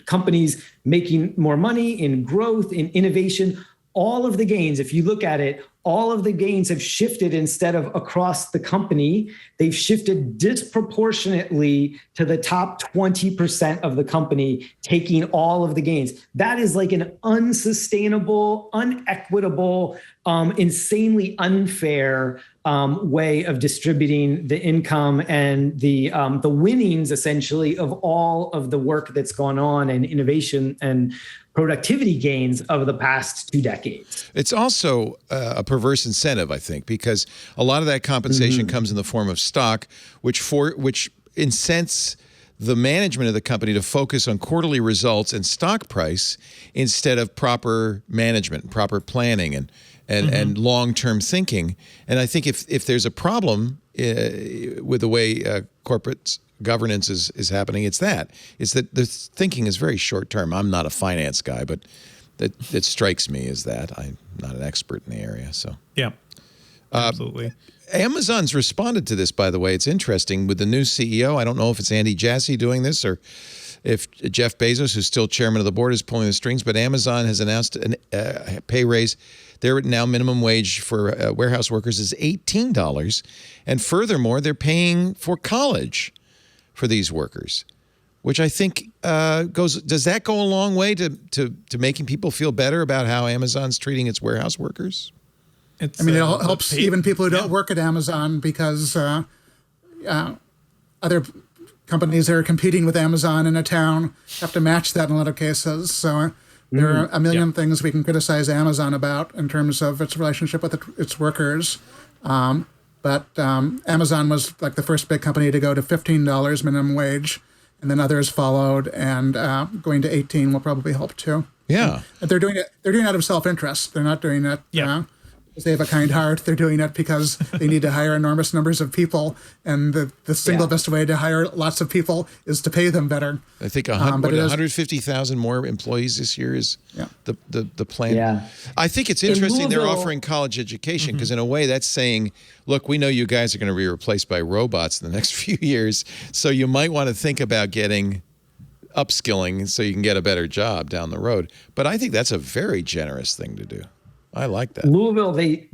companies making more money, in growth, in innovation, all of the gains, if you look at it, all of the gains have shifted instead of across the company. They've shifted disproportionately to the top 20% of the company, taking all of the gains. That is like an unsustainable, unequitable, insanely unfair way of distributing the income and the winnings, essentially, of all of the work that's gone on and innovation and productivity gains of the past 2 decades. It's also a perverse incentive, I think, because a lot of that compensation comes in the form of stock, which incents the management of the company to focus on quarterly results and stock price instead of proper management, proper planning, and long-term thinking. And I think if there's a problem with the way corporate governance is happening, it's that the thinking is very short-term. I'm not a finance guy, but that strikes me as that. I'm not an expert in the area, so. Yeah, absolutely. Amazon's responded to this, by the way. It's interesting with the new CEO. I don't know if it's Andy Jassy doing this or if Jeff Bezos, who's still chairman of the board, is pulling the strings, but Amazon has announced a pay raise. Their now minimum wage for warehouse workers is $18. And furthermore, they're paying for college for these workers, which I think does that go a long way to making people feel better about how Amazon's treating its warehouse workers? It helps even people who don't work at Amazon because other companies that are competing with Amazon in a town have to match that in a lot of cases. So there are a million things we can criticize Amazon about in terms of its relationship with its workers. But Amazon was like the first big company to go to $15 minimum wage, and then others followed, and going to 18 will probably help too. Yeah. And they're doing it out of self-interest. They're not doing it because they have a kind heart. They're doing it because they need to hire enormous numbers of people, and the single best way to hire lots of people is to pay them better. I think 150,000 more employees this year is the plan. Yeah. I think it's interesting they're offering college education because in a way that's saying, look, we know you guys are going to be replaced by robots in the next few years, so you might want to think about getting upskilling so you can get a better job down the road. But I think that's a very generous thing to do. I like that. Louisville, they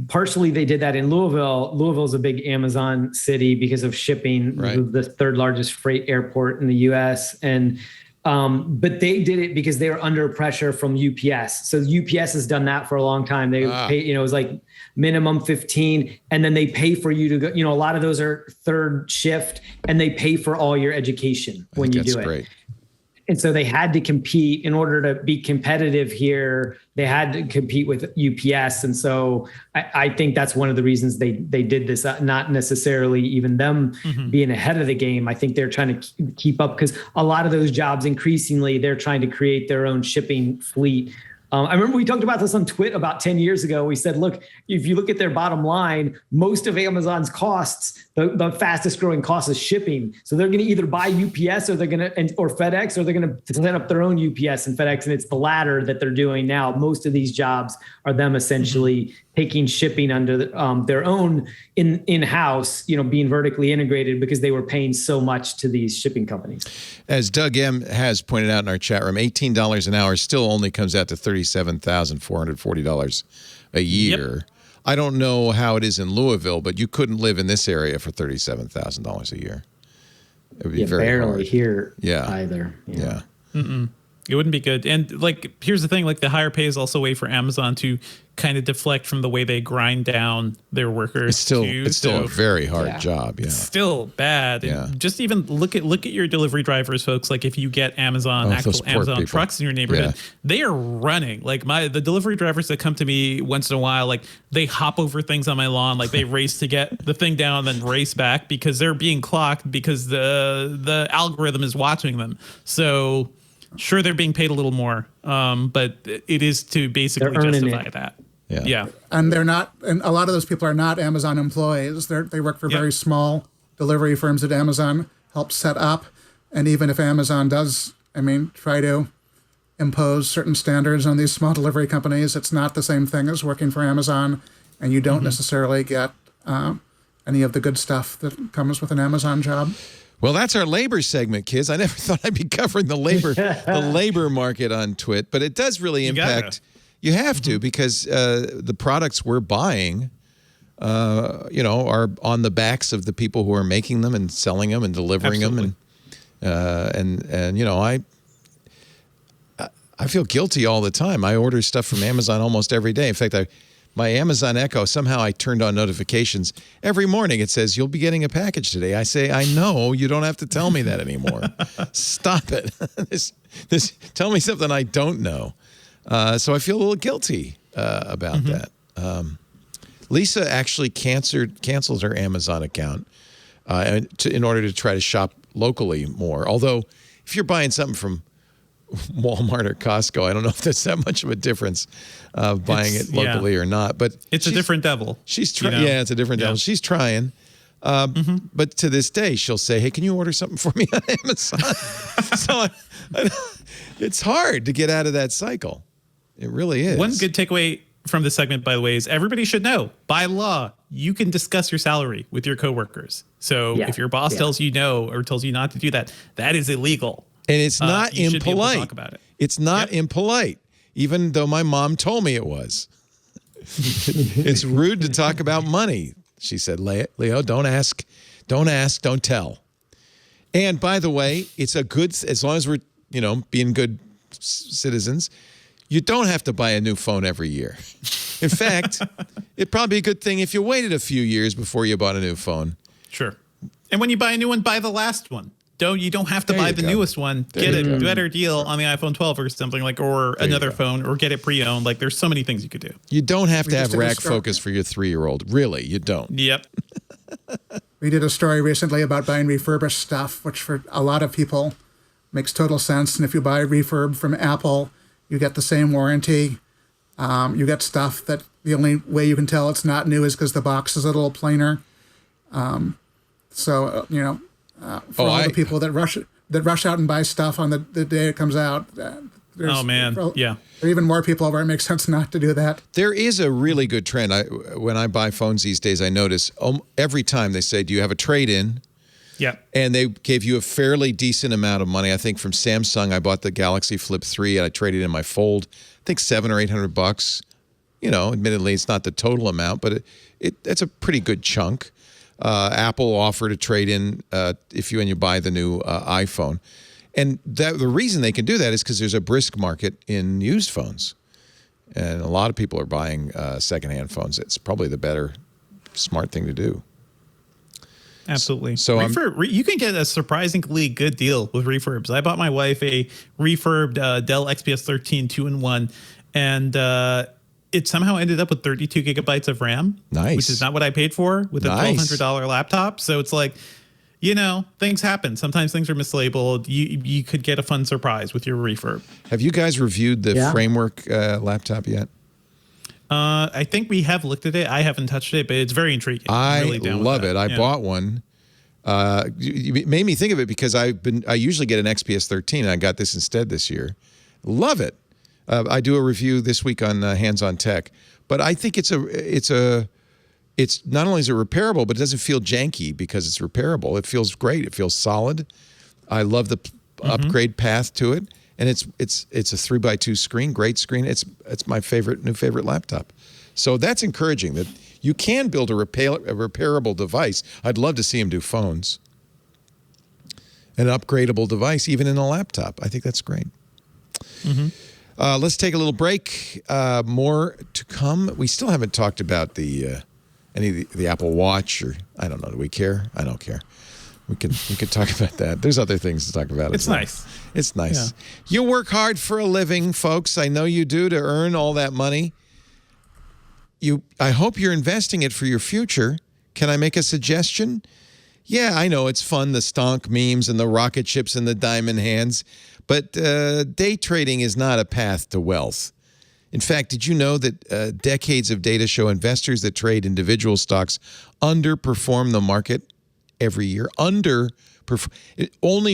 partially did that in Louisville. Louisville's a big Amazon city because of shipping, the third largest freight airport in the U.S. And but they did it because they were under pressure from UPS. So UPS has done that for a long time. They pay, it was like minimum 15, and then they pay for you to go. A lot of those are third shift, and they pay for all your education when you do it. Great. And so they had to compete in order to be competitive here. They had to compete with UPS. And so I think that's one of the reasons they did this, not necessarily even them being ahead of the game. I think they're trying to keep up because a lot of those jobs, increasingly, they're trying to create their own shipping fleet. I remember we talked about this on Twit about 10 years ago. We said, look, if you look at their bottom line, most of Amazon's costs, the fastest growing cost is shipping. So they're going to either buy UPS or or FedEx, or they're going to set up their own UPS and FedEx. And it's the latter that they're doing now. Most of these jobs are them essentially taking shipping under their own in-house, being vertically integrated because they were paying so much to these shipping companies. As Doug M. has pointed out in our chat room, $18 an hour still only comes out to $37,440 a year. Yep. I don't know how it is in Louisville, but you couldn't live in this area for $37,000 a year. It would be very barely hard. Here either. Yeah. It wouldn't be good. And here's the thing, the higher pay is also a way for Amazon to kind of deflect from the way they grind down their workers. It's still a very hard job. Yeah. It's still bad. Yeah. And just even look at your delivery drivers, folks. Like if you get Amazon trucks in your neighborhood, they are running. Like the delivery drivers that come to me once in a while, they hop over things on my lawn, they race to get the thing down and then race back because they're being clocked because the algorithm is watching them. So sure, they're being paid a little more, but it is to basically justify that. Yeah. And they're not, and a lot of those people are not Amazon employees. They work for very small delivery firms that Amazon helps set up. And even if Amazon does, try to impose certain standards on these small delivery companies, it's not the same thing as working for Amazon. And you don't necessarily get any of the good stuff that comes with an Amazon job. Well, that's our labor segment, kids. I never thought I'd be covering the labor market on Twit, but it does really impact. You have to because the products we're buying, are on the backs of the people who are making them and selling them and delivering them, and I feel guilty all the time. I order stuff from Amazon almost every day. In fact, my Amazon Echo, somehow I turned on notifications. Every morning it says, you'll be getting a package today. I say, I know, you don't have to tell me that anymore. Stop it. Tell me something I don't know. So I feel a little guilty about that. Lisa actually canceled her Amazon account in order to try to shop locally more. Although if you're buying something from Walmart or Costco, I don't know if there's that much of a difference buying it locally or not. But it's a different devil. She's trying. Yeah, it's a different devil. She's trying. But to this day, she'll say, hey, can you order something for me on Amazon? So it's hard to get out of that cycle. It really is. One good takeaway from this segment, by the way, is everybody should know, by law, you can discuss your salary with your coworkers. So if your boss tells you no or tells you not to do that, that is illegal. And it's not you impolite. Should be able to talk about it. It's not impolite, even though my mom told me it was. It's rude to talk about money. She said, Leo, don't ask, don't tell. And by the way, it's a good, as long as we're, being good citizens, you don't have to buy a new phone every year. In fact, it'd probably be a good thing if you waited a few years before you bought a new phone. Sure. And when you buy a new one, buy the last one. You don't have to buy the newest one. Get a better deal on the iPhone 12 or something or another phone, or get it pre-owned. Like, there's so many things you could do. You don't have to have rack focus for your 3-year-old. Really, you don't. Yep. We did a story recently about buying refurbished stuff, which for a lot of people makes total sense. And if you buy refurb from Apple, you get the same warranty. You get stuff that the only way you can tell it's not new is because the box is a little plainer. For all the people that rush out and buy stuff on the day it comes out. There are even more people where it makes sense not to do that. There is a really good trend. When I buy phones these days, I notice every time they say, do you have a trade-in? Yeah. And they gave you a fairly decent amount of money. I think from Samsung, I bought the Galaxy Flip 3 and I traded in my Fold. I think $700 or $800. Admittedly, it's not the total amount, but it's a pretty good chunk. Apple offered a trade-in if you buy the new iPhone. And the reason they can do that is because there's a brisk market in used phones. And a lot of people are buying secondhand phones. It's probably the better, smart thing to do. Absolutely. So you can get a surprisingly good deal with refurbs. I bought my wife a refurbed Dell XPS 13 2-in-1, and it somehow ended up with 32 gigabytes of RAM. Nice. Which is not what I paid for with a $1,200 laptop. So it's like, things happen. Sometimes things are mislabeled. You could get a fun surprise with your refurb. Have you guys reviewed the Framework laptop yet? I think we have looked at it. I haven't touched it, but it's very intriguing. I really love it. I bought one. You made me think of it because I usually get an XPS 13, and I got this instead this year. Love it. I do a review this week on Hands on Tech, but I think it's not only is it repairable, but it doesn't feel janky because it's repairable. It feels great. It feels solid. I love the upgrade path to it, and it's a 3x2 screen, great screen. It's my new favorite laptop. So that's encouraging that you can build a repairable device. I'd love to see them do phones. An upgradable device, even in a laptop. I think that's great. Let's take a little break. More to come. We still haven't talked about the Apple Watch, or I don't know. Do we care? I don't care. We can talk about that. There's other things to talk about. It's nice. It's nice. Yeah. You work hard for a living, folks. I know you do, to earn all that money. I hope you're investing it for your future. Can I make a suggestion? Yeah, I know it's fun, the stonk memes and the rocket ships and the diamond hands, but day trading is not a path to wealth. In fact, did you know that decades of data show investors that trade individual stocks underperform the market every year? Only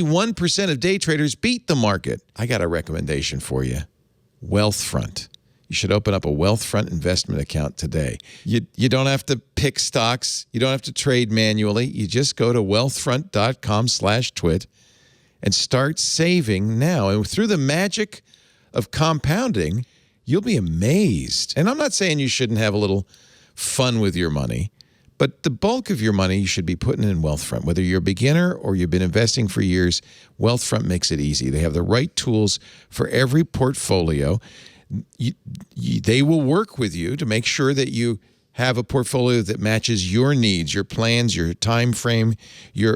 1% of day traders beat the market. I got a recommendation for you. Wealthfront. You should open up a Wealthfront investment account today. You don't have to pick stocks. You don't have to trade manually. You just go to wealthfront.com/twit and start saving now. And through the magic of compounding, you'll be amazed. And I'm not saying you shouldn't have a little fun with your money, but the bulk of your money you should be putting in Wealthfront. Whether you're a beginner or you've been investing for years, Wealthfront makes it easy. They have the right tools for every portfolio. They will work with you to make sure that you have a portfolio that matches your needs, your plans, your time frame,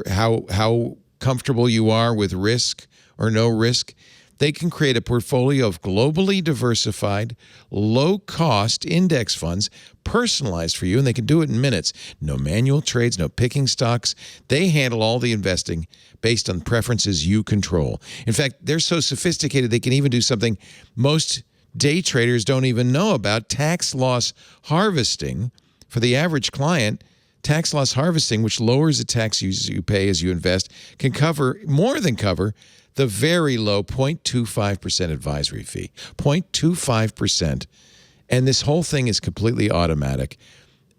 how comfortable you are with risk or no risk. They can create a portfolio of globally diversified, low-cost index funds personalized for you, and they can do it in minutes. No manual trades, no picking stocks. They handle all the investing based on preferences you control. In fact, they're so sophisticated they can even do something most day traders don't even know about: tax loss harvesting. For the average client, tax loss harvesting, which lowers the tax you pay as you invest, can more than cover the very low 0.25% advisory fee. 0.25%. And this whole thing is completely automatic.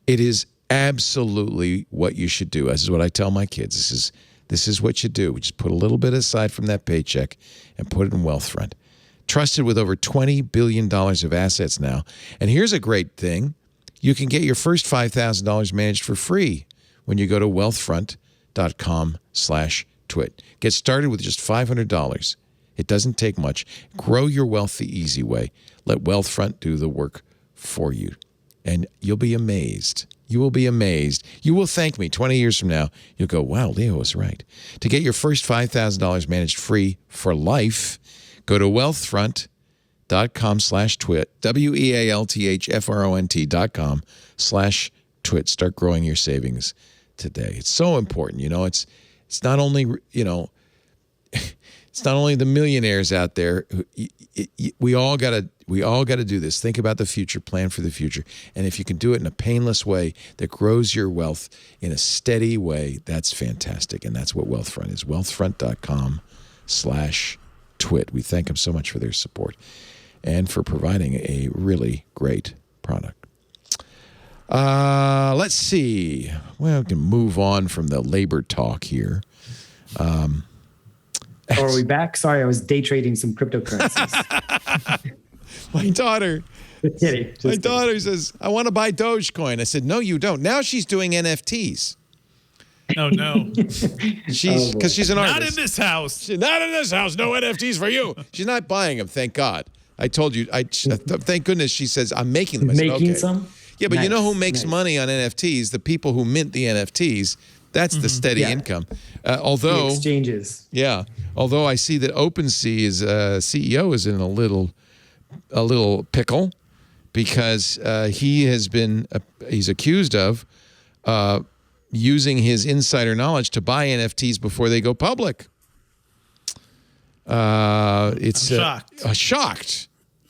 It is absolutely what you should do. This is what I tell my kids. This is what you do. We just put a little bit aside from that paycheck and put it in Wealthfront. Trusted with over $20 billion of assets now. And here's a great thing. You can get your first $5,000 managed for free when you go to wealthfront.com/twit. Get started with just $500. It doesn't take much. Grow your wealth the easy way. Let Wealthfront do the work for you. And you'll be amazed You will be amazed. You will thank me 20 years from now. You'll go, wow, Leo was right. To get your first $5,000 managed free for life, go to wealthfront.com/twit, wealthfront.com/twit. Start growing your savings today. It's so important. It's not only, it's not only the millionaires out there. We all got to do this. Think about the future, plan for the future. And if you can do it in a painless way that grows your wealth in a steady way, that's fantastic. And that's what Wealthfront is. Wealthfront.com/twit. We thank them so much for their support and for providing a really great product. Let's see. Well, we can move on from the labor talk here. Are we back? Sorry, I was day trading some cryptocurrencies. My daughter Just kidding. says, I want to buy Dogecoin. I said, no, you don't. Now she's doing NFTs. Oh, no. Because she's an artist. Not in this house. She's not in this house. No NFTs for you. She's not buying them, thank God. I told you. Thank goodness she says, I'm making them. I said, Making okay. some? Yeah, but Nice, you know who makes money on NFTs? The people who mint the NFTs. That's the steady income. Although The exchanges. Yeah. Although I see that OpenSea's CEO is in a little pickle because he's accused of using his insider knowledge to buy NFTs before they go public. I'm shocked.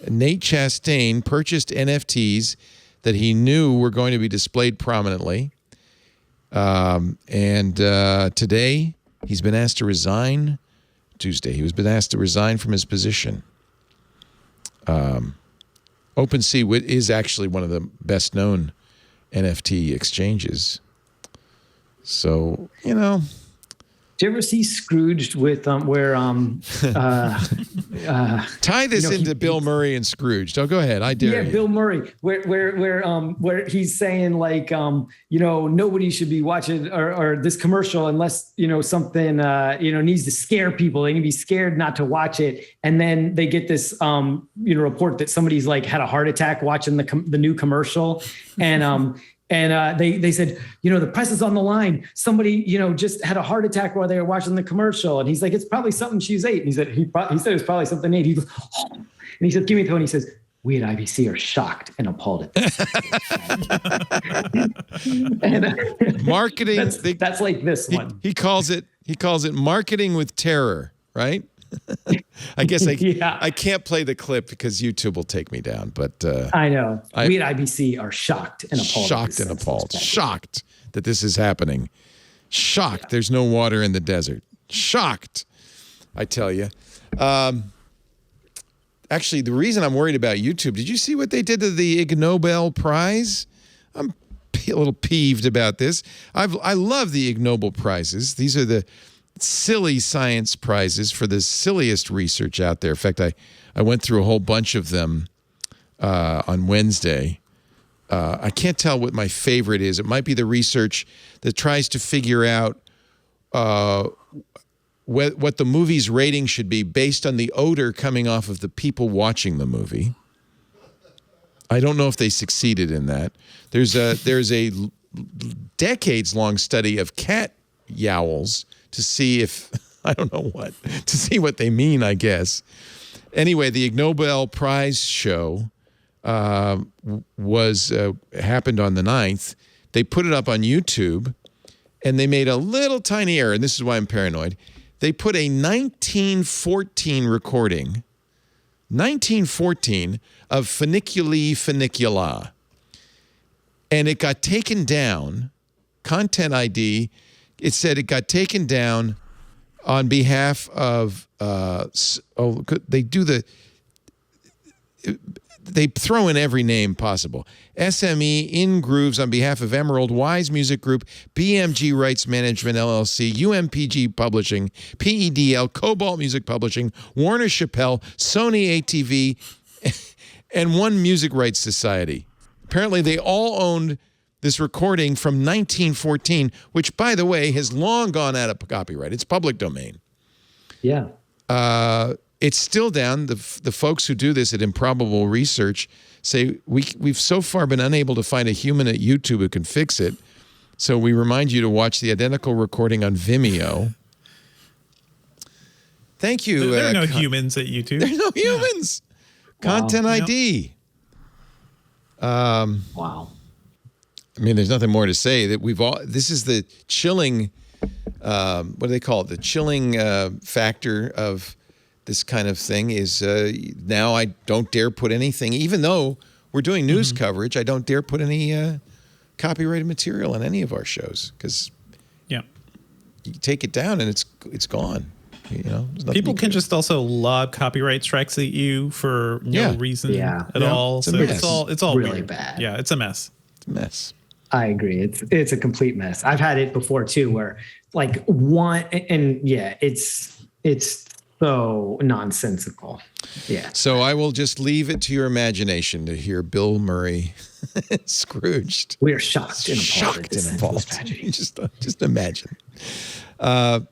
Nate Chastain purchased NFTs that he knew were going to be displayed prominently. And today he's been asked to resign. Tuesday, he was been asked to resign from his position. OpenSea is actually one of the best known NFT exchanges. So, Do you ever see Scrooged with where tie this into Bill Murray and Scrooge? Don't go ahead. I dare you. Bill Murray, where he's saying like nobody should be watching or this commercial unless something needs to scare people. They need to be scared not to watch it, and then they get this report that somebody's like had a heart attack watching the new commercial, and they said, the press is on the line. Somebody, just had a heart attack while they were watching the commercial. And he's like, it's probably something she's ate. And he said it was probably something they ate. He goes, oh. And he said, give me the phone. He says, we at IBC are shocked and appalled at this. Marketing. That's like this one. He calls it marketing with terror, right? I guess I can't play the clip because YouTube will take me down, but I know. We at IBC are shocked and appalled. Shocked that this is happening. Shocked there's no water in the desert. Shocked, I tell you. Actually, the reason I'm worried about YouTube, did you see what they did to the Ig Nobel Prize? I'm a little peeved about this. I love the Ig Nobel Prizes. These are the silly science prizes for the silliest research out there. In fact, I went through a whole bunch of them on Wednesday. I can't tell what my favorite is. It might be the research that tries to figure out what the movie's rating should be based on the odor coming off of the people watching the movie. I don't know if they succeeded in that. There's a decades-long study of cat yowls to see if, to see what they mean, I guess. Anyway, the Ig Nobel Prize show happened on the 9th. They put it up on YouTube, and they made a little tiny error, and this is why I'm paranoid. They put a 1914 recording, 1914, of Funiculi Funicula, and it got taken down, Content ID. It said it got taken down on behalf of, they throw in every name possible. SME In Grooves on behalf of Emerald, Wise Music Group, BMG Rights Management LLC, UMPG Publishing, PEDL, Cobalt Music Publishing, Warner Chappell, Sony ATV, and One Music Rights Society. Apparently they all owned this recording from 1914, which, by the way, has long gone out of copyright. It's public domain. Yeah. It's still down. The folks who do this at Improbable Research say we've so far been unable to find a human at YouTube who can fix it. So we remind you to watch the identical recording on Vimeo. Thank you. There are no humans at YouTube. There are no humans. Yeah. Content ID. Wow. I mean, there's nothing more to say. That this is the chilling. What do they call it? The chilling factor of this kind of thing is now I don't dare put anything, even though we're doing news coverage. I don't dare put any copyrighted material on any of our shows because you take it down and it's gone. You know, people can just also lob copyright strikes at you for no reason at all. It's a so mess. it's all really weird. bad. Yeah, it's a mess. It's a mess. I agree. It's a complete mess. I've had it before too, where like it's so nonsensical. Yeah. So I will just leave it to your imagination to hear Bill Murray Scrooged. We are shocked and appalled. Shocked and appalled. Just imagine.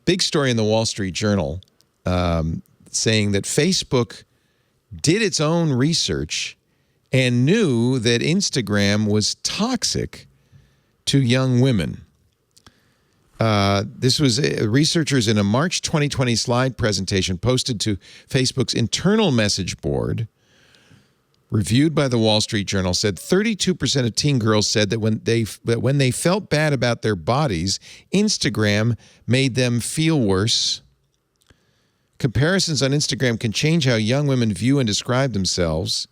Big story in the Wall Street Journal saying that Facebook did its own research and knew that Instagram was toxic to young women. This was researchers in a March 2020 slide presentation posted to Facebook's internal message board, reviewed by the Wall Street Journal, said 32% of teen girls said that when they felt bad about their bodies, Instagram made them feel worse. Comparisons on Instagram can change how young women view and describe themselves.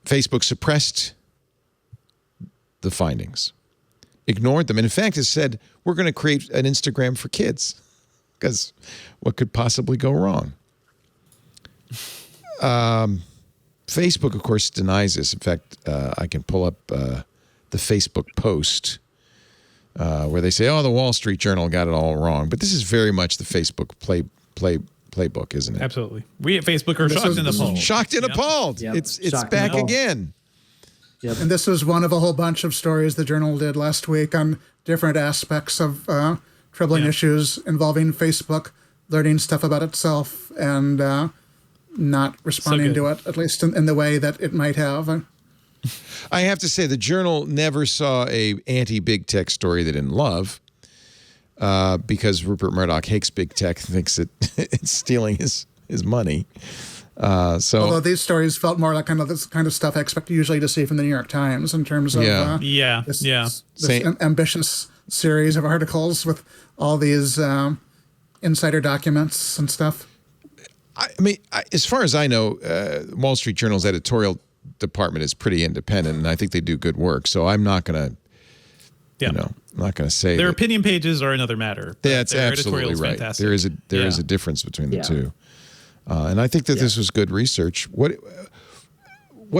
Facebook suppressed the findings, ignored them, and in fact has said, we're going to create an Instagram for kids because what could possibly go wrong? Facebook, of course, denies this. In fact, I can pull up the Facebook post where they say, the Wall Street Journal got it all wrong. But this is very much the Facebook playbook, isn't it? Absolutely. We at Facebook are shocked and appalled. Shocked and appalled. Yep. It's back again. Yep. And this was one of a whole bunch of stories the Journal did last week on different aspects of troubling issues involving Facebook learning stuff about itself and not responding to it, at least in the way that it might have. I have to say, the Journal never saw a anti-big tech story they didn't love because Rupert Murdoch hates big tech, thinks that it's stealing his money. Although these stories felt more like kind of this kind of stuff I expect usually to see from the New York Times in terms of this ambitious series of articles with all these insider documents and stuff. I mean, as far as I know, Wall Street Journal's editorial department is pretty independent, and I think they do good work. So I'm not going to, I'm not going to say their opinion pages are another matter. That's absolutely right. Fantastic. There is a difference between the two. And I think that this was good research. What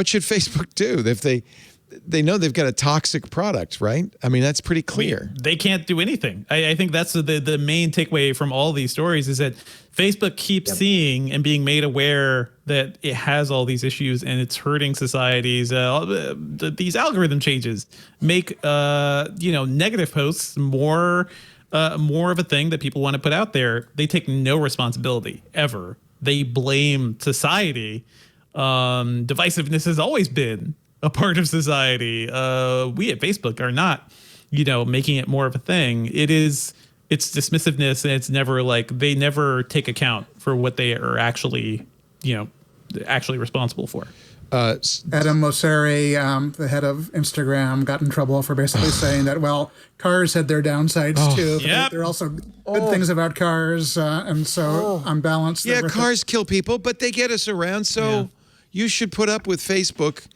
should Facebook do if they know they've got a toxic product, right? I mean, that's pretty clear. They can't do anything. I think that's the main takeaway from all these stories is that Facebook keeps seeing and being made aware that it has all these issues and it's hurting societies. These algorithm changes make negative posts more of a thing that people want to put out there. They take no responsibility ever. They blame society. Divisiveness has always been a part of society. We at Facebook are not, making it more of a thing. It's dismissiveness, and it's never they never take account for what they are actually responsible for. Adam Mosseri, the head of Instagram, got in trouble for basically saying that, cars had their downsides too. But there are also good things about cars, and so on balance. Yeah, cars kill people, but they get us around. So you should put up with Facebook.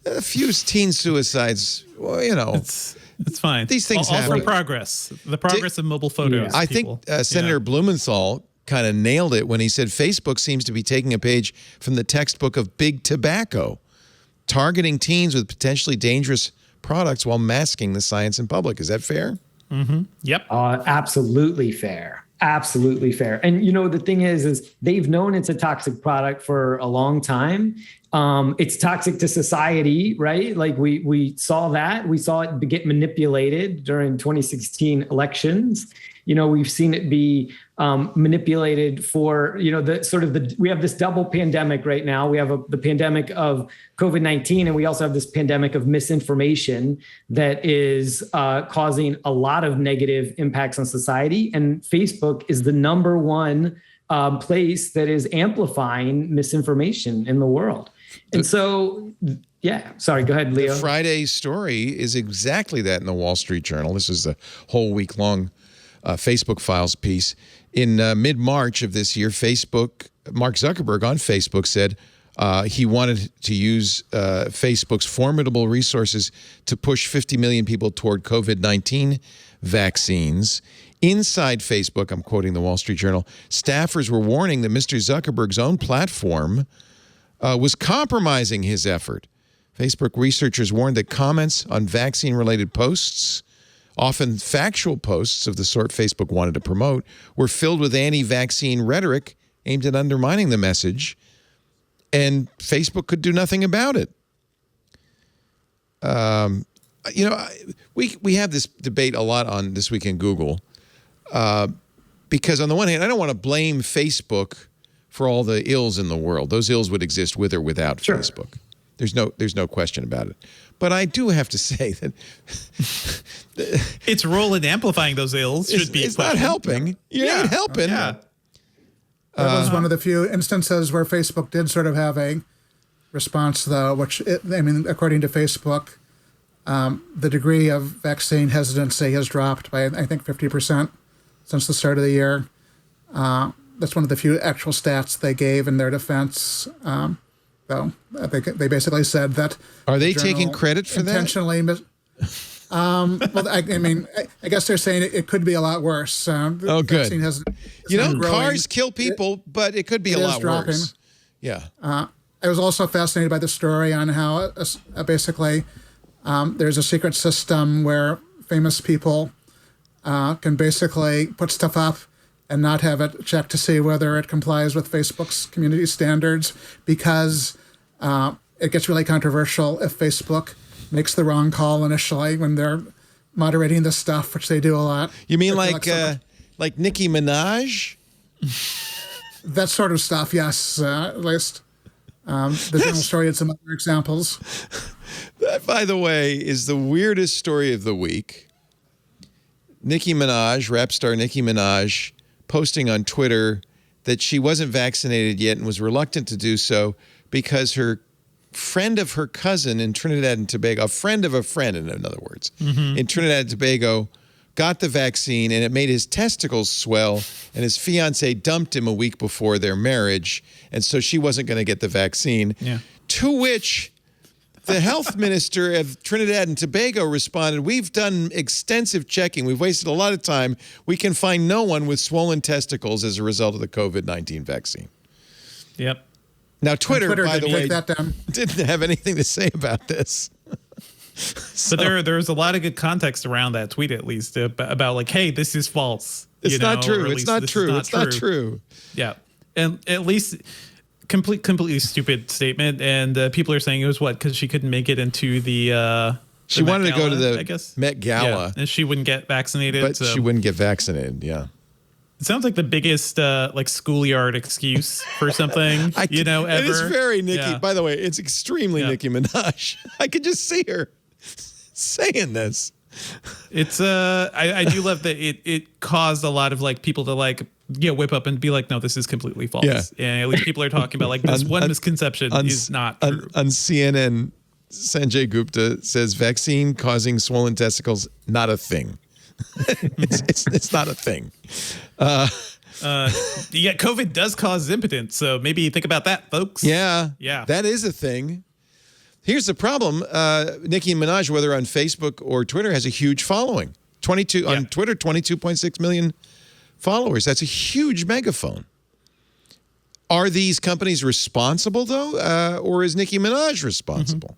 A few teen suicides. Well, it's fine. These things happen. All for progress. The progress of mobile photos. I think Senator Blumenthal kind of nailed it when he said Facebook seems to be taking a page from the textbook of big tobacco, targeting teens with potentially dangerous products while masking the science in public. Is that fair? Mm-hmm. Yep. Absolutely fair. Absolutely fair. And the thing is they've known it's a toxic product for a long time. It's toxic to society, right? Like we saw that. We saw it get manipulated during 2016 elections. We've seen it be manipulated for, we have this double pandemic right now. We have the pandemic of COVID-19, and we also have this pandemic of misinformation that is causing a lot of negative impacts on society. And Facebook is the number one place that is amplifying misinformation in the world. And so, yeah, sorry, go ahead, Leo. The Friday story is exactly that in the Wall Street Journal. This is the whole week-long Facebook Files piece. In mid-March of this year, Mark Zuckerberg on Facebook said he wanted to use Facebook's formidable resources to push 50 million people toward COVID-19 vaccines. Inside Facebook, I'm quoting the Wall Street Journal, staffers were warning that Mr. Zuckerberg's own platform was compromising his effort. Facebook researchers warned that comments on vaccine-related posts, often factual posts of the sort Facebook wanted to promote, were filled with anti-vaccine rhetoric aimed at undermining the message, and Facebook could do nothing about it. We have this debate a lot on This Week in Google, because on the one hand, I don't want to blame Facebook for all the ills in the world. Those ills would exist with or without Facebook. There's no question about it. But I do have to say that its role in amplifying those ills should be. It's not helping. You ain't helping. Yeah. That was one of the few instances where Facebook did sort of have a response, though, according to Facebook, the degree of vaccine hesitancy has dropped by, I think, 50% since the start of the year. That's one of the few actual stats they gave in their defense. Though they basically said that. Are they taking credit for intentionally that? Well, I guess they're saying it could be a lot worse. Good. Cars kill people, but it could be a lot worse. Yeah. I was also fascinated by the story on how basically there's a secret system where famous people can basically put stuff up and not have it checked to see whether it complies with Facebook's community standards, because it gets really controversial if Facebook makes the wrong call initially when they're moderating this stuff, which they do a lot. You mean like Nicki Minaj? That sort of stuff, yes, at least. The general story had some other examples. That, by the way, is the weirdest story of the week. Nicki Minaj, rap star Nicki Minaj, posting on Twitter that she wasn't vaccinated yet and was reluctant to do so because her friend of her cousin in Trinidad and Tobago, a friend of a friend, in other words, in Trinidad and Tobago, got the vaccine and it made his testicles swell, and his fiance dumped him a week before their marriage, and so she wasn't going to get the vaccine. Yeah. To which the health minister of Trinidad and Tobago responded, "We've done extensive checking. We've wasted a lot of time. We can find no one with swollen testicles as a result of the COVID-19 vaccine." Yep. Now, Twitter by the way, that didn't have anything to say about this. So there's a lot of good context around that tweet, at least, about like, hey, this is false. It's not true. It's not true. It's not true. Yeah. And at least completely stupid statement. And people are saying it was what? Because she couldn't make it into the she wanted to go to the I guess. Met Gala. Yeah. And she wouldn't get vaccinated. But she wouldn't get vaccinated, yeah. It sounds like the biggest like schoolyard excuse for something, ever. It is very Nicki. Yeah. By the way, it's extremely Nicki Minaj. I could just see her saying this. It's I do love that it caused a lot of like people to like whip up and be like, no, this is completely false. Yeah. And at least people are talking about like this one misconception is not true. On CNN, Sanjay Gupta says vaccine causing swollen testicles, not a thing. it's not a thing. COVID does cause impotence, so maybe think about that, folks. Yeah, that is a thing. Here's the problem: Nicki Minaj, whether on Facebook or Twitter, has a huge following. On Twitter, 22.6 million followers. That's a huge megaphone. Are these companies responsible though, or is Nicki Minaj responsible?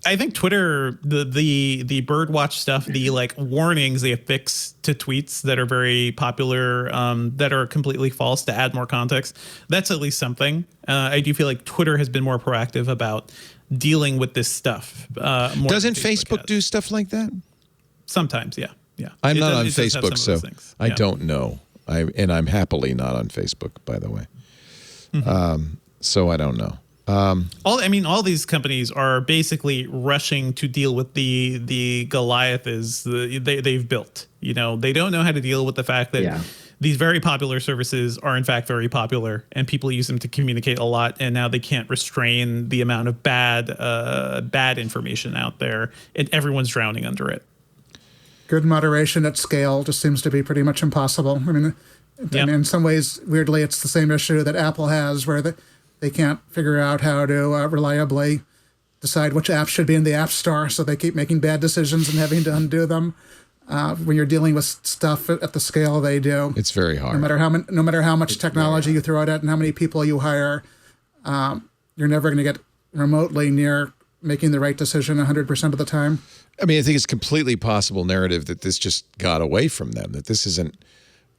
I think Twitter, the birdwatch stuff, the like warnings they affix to tweets that are very popular, that are completely false to add more context. That's at least something. I do feel like Twitter has been more proactive about dealing with this stuff. More Doesn't Facebook do stuff like that? Sometimes, yeah. I'm not on Facebook, so I don't know. I'm happily not on Facebook, by the way. So I don't know. All these companies are basically rushing to deal with the Goliath they've built. You know, they don't know how to deal with the fact that these very popular services are in fact very popular, and people use them to communicate a lot. And now they can't restrain the amount of bad information out there, and everyone's drowning under it. Good moderation at scale just seems to be pretty much impossible. I mean, in some ways, weirdly, it's the same issue that Apple has, where they can't figure out how to reliably decide which apps should be in the App Store, so they keep making bad decisions and having to undo them. When you're dealing with stuff at the scale they do, it's very hard. No matter how much technology you throw at it and how many people you hire, you're never going to get remotely near making the right decision 100% of the time. I mean, I think it's completely possible narrative that this just got away from them, that this isn't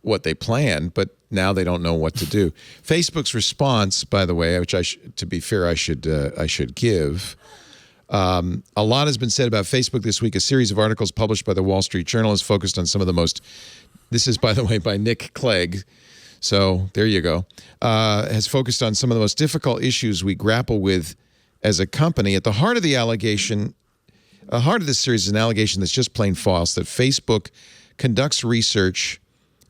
what they planned, but now they don't know what to do. Facebook's response, by the way, which to be fair, I should give. A lot has been said about Facebook this week. A series of articles published by the Wall Street Journal has focused on some of the most. This is, by the way, by Nick Clegg. So there you go. Has focused on some of the most difficult issues we grapple with as a company. At the heart of the allegation, the heart of this series is an allegation that's just plain false, that Facebook conducts research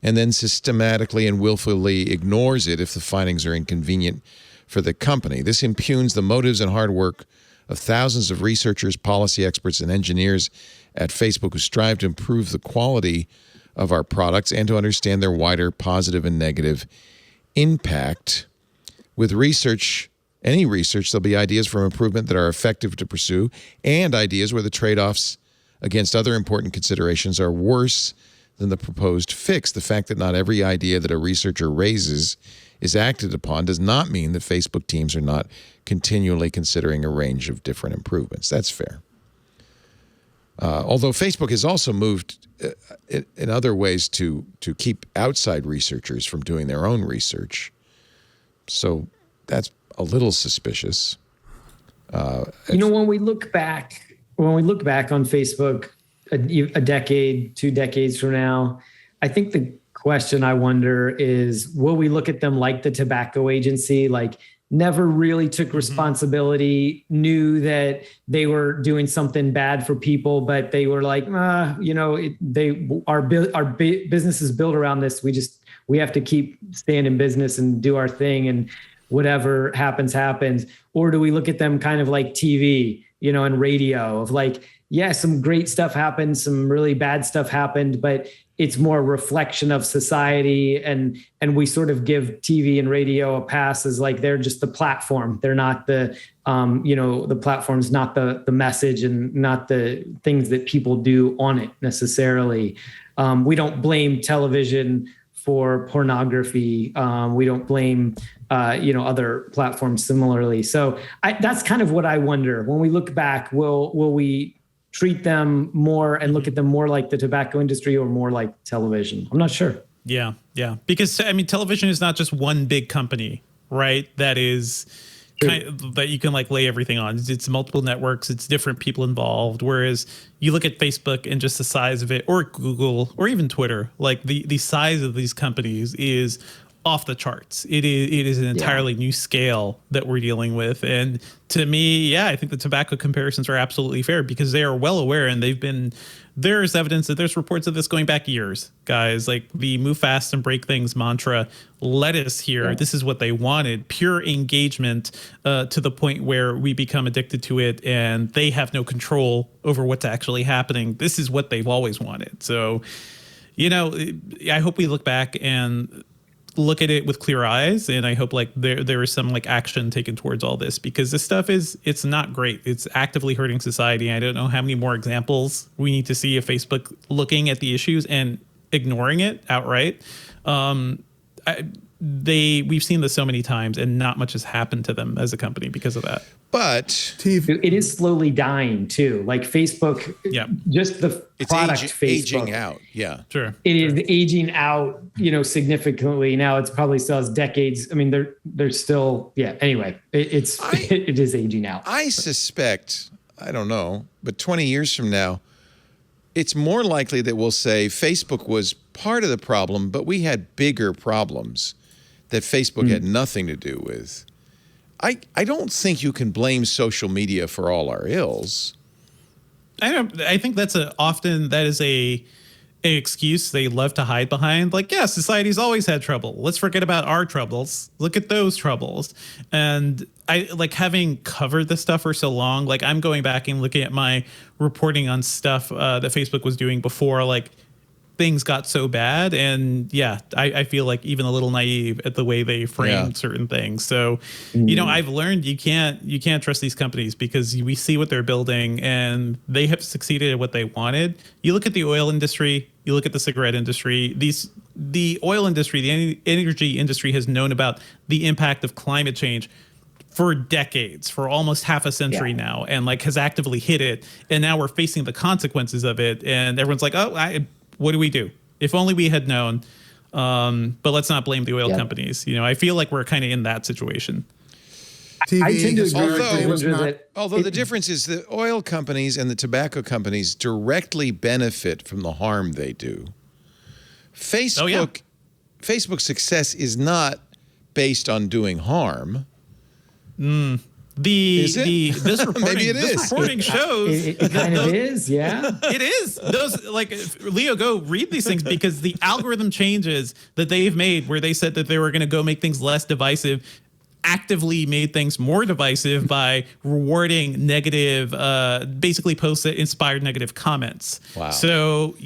and then systematically and willfully ignores it if the findings are inconvenient for the company. This impugns the motives and hard work of thousands of researchers, policy experts, and engineers at Facebook who strive to improve the quality of our products and to understand their wider positive and negative impact. With research, any research, there'll be ideas for improvement that are effective to pursue and ideas where the trade-offs against other important considerations are worse than the proposed fix. The fact that not every idea that a researcher raises is acted upon does not mean that Facebook teams are not continually considering a range of different improvements. That's fair. Although Facebook has also moved in other ways to keep outside researchers from doing their own research. So that's a little suspicious. When we look back on Facebook a decade, 2 decades from now, I think the question I wonder is, will we look at them like the tobacco agency, like never really took responsibility, knew that they were doing something bad for people, but they were like, our business is built around this. We have to keep staying in business and do our thing, and whatever happens. Or do we look at them kind of like TV, and radio, of like, yeah, some great stuff happened, some really bad stuff happened, but it's more a reflection of society, and we sort of give TV and radio a pass as like they're just the platform. They're not the the platform's not the message and not the things that people do on it necessarily. We don't blame television for pornography. We don't blame other platforms similarly. So that's kind of what I wonder. When we look back, will we treat them more and look at them more like the tobacco industry or more like television? I'm not sure. Yeah. Because television is not just one big company, right? That is that you can like lay everything on. It's multiple networks. It's different people involved. Whereas you look at Facebook and just the size of it, or Google, or even Twitter, like the size of these companies is off the charts. It is an entirely new scale that we're dealing with. And to me, I think the tobacco comparisons are absolutely fair, because they are well aware, and there's evidence that there's reports of this going back years, guys. Like the move fast and break things mantra led us here. Yeah. This is what they wanted, pure engagement to the point where we become addicted to it and they have no control over what's actually happening. This is what they've always wanted. So, I hope we look back and look at it with clear eyes, and I hope like there is some like action taken towards all this, because this stuff it's not great. It's actively hurting society. I don't know how many more examples we need to see of Facebook looking at the issues and ignoring it outright. we've seen this so many times, and not much has happened to them as a company because of that. But it is slowly dying too. Like Facebook, just the product Facebook, aging out. Yeah, sure. It is aging out, significantly. Now it's probably still has decades. I mean, they're still, Anyway, it is aging out. I suspect, I don't know, but 20 years from now, it's more likely that we'll say Facebook was part of the problem, but we had bigger problems that Facebook had nothing to do with. I don't think you can blame social media for all our ills. I think that is a excuse they love to hide behind. Like, yeah, society's always had trouble. Let's forget about our troubles. Look at those troubles. And I like having covered this stuff for so long. Like, I'm going back and looking at my reporting on stuff that Facebook was doing before, like, things got so bad. And I feel like even a little naive at the way they framed certain things. So, I've learned you can't trust these companies because we see what they're building and they have succeeded at what they wanted. You look at the oil industry, you look at the cigarette industry, the oil industry, the energy industry has known about the impact of climate change for decades, for almost half a century now, and like has actively hit it. And now we're facing the consequences of it. And everyone's like, what do we do? If only we had known. But let's not blame the oil companies. I feel like we're kind of in that situation. I tend to agree although the difference is the oil companies and the tobacco companies directly benefit from the harm they do. Facebook's success is not based on doing harm. This reporting, maybe it is. This reporting shows it kind of is, it is. Those, like, Leo, go read these things because the algorithm changes that they've made, where they said that they were going to go make things less divisive, actively made things more divisive by rewarding negative, basically posts that inspired negative comments. Wow. So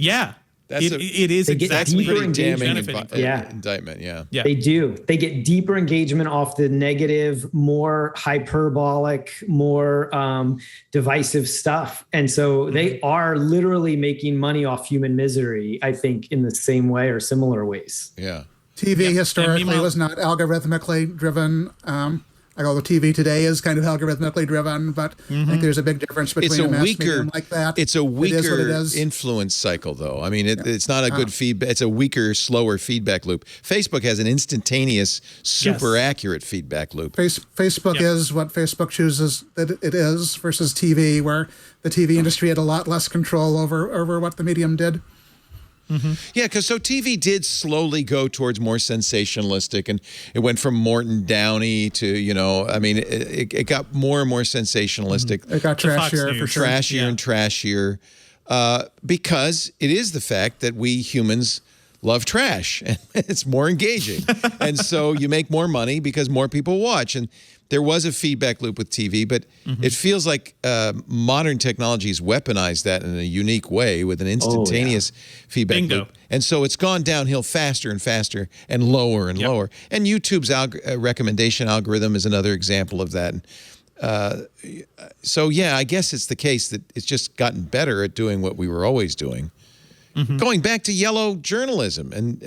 it is exactly pretty damning indictment. Yeah, they do. They get deeper engagement off the negative, more hyperbolic, more divisive stuff, and so they are literally making money off human misery. I think in the same way or similar ways. Yeah, TV historically was not algorithmically driven. Although TV today is kind of algorithmically driven, but I think there's a big difference between a mass medium like that. It's a weaker influence cycle, though. I mean, it's not a good feedback. It's a weaker, slower feedback loop. Facebook has an instantaneous, super accurate feedback loop. Facebook is what Facebook chooses that it is versus TV, where the TV industry had a lot less control over what the medium did. Mm-hmm. Yeah, because so TV did slowly go towards more sensationalistic, and it went from Morton Downey to, it got more and more sensationalistic. Mm-hmm. It got trashier for sure. Trashier and trashier, because it is the fact that we humans love trash, and it's more engaging. And so you make more money because more people watch. And there was a feedback loop with TV, but it feels like modern technologies weaponized that in a unique way with an instantaneous feedback loop. And so it's gone downhill faster and faster and lower and lower. And YouTube's recommendation algorithm is another example of that. I guess it's the case that it's just gotten better at doing what we were always doing. Going back to yellow journalism and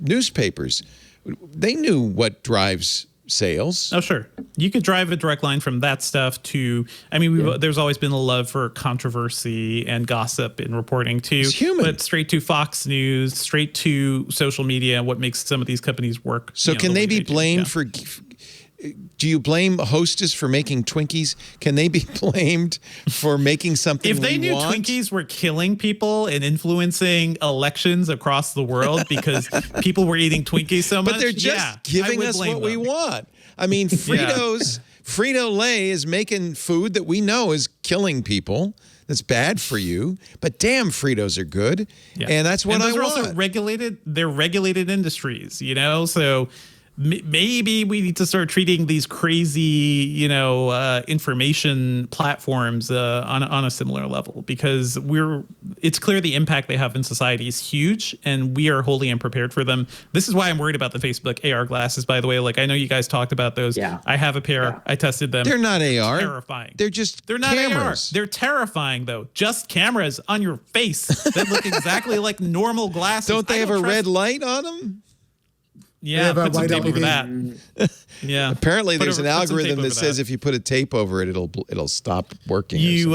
newspapers, they knew what drives sales. Oh, sure. You could drive a direct line from that stuff to, there's always been a love for controversy and gossip in reporting too. It's human. But straight to Fox News, straight to social media, what makes some of these companies work. So can they be blamed for... Do you blame Hostess for making Twinkies? Can they be blamed for making something if they knew Twinkies were killing people and influencing elections across the world because people were eating Twinkies so much? But they're just giving us what we want. I mean, Frito-Lay is making food that we know is killing people. That's bad for you, but damn, Fritos are good, and that's what I want. Those are also regulated. They're regulated industries, so maybe we need to start treating these crazy, information platforms on a similar level, because it's clear the impact they have in society is huge, and we are wholly unprepared for them. This is why I'm worried about the Facebook AR glasses, by the way. Like, I know you guys talked about those. Yeah. I have a pair. Yeah. I tested them. They're not AR. Terrifying. They're not cameras. AR. They're terrifying, though. Just cameras on your face that look exactly like normal glasses. Don't they have a red light on them? Yeah, They have put some white tape over LED. that. Yeah. Apparently, there's an put some tape algorithm over that says if you put a tape over it, it'll stop working. you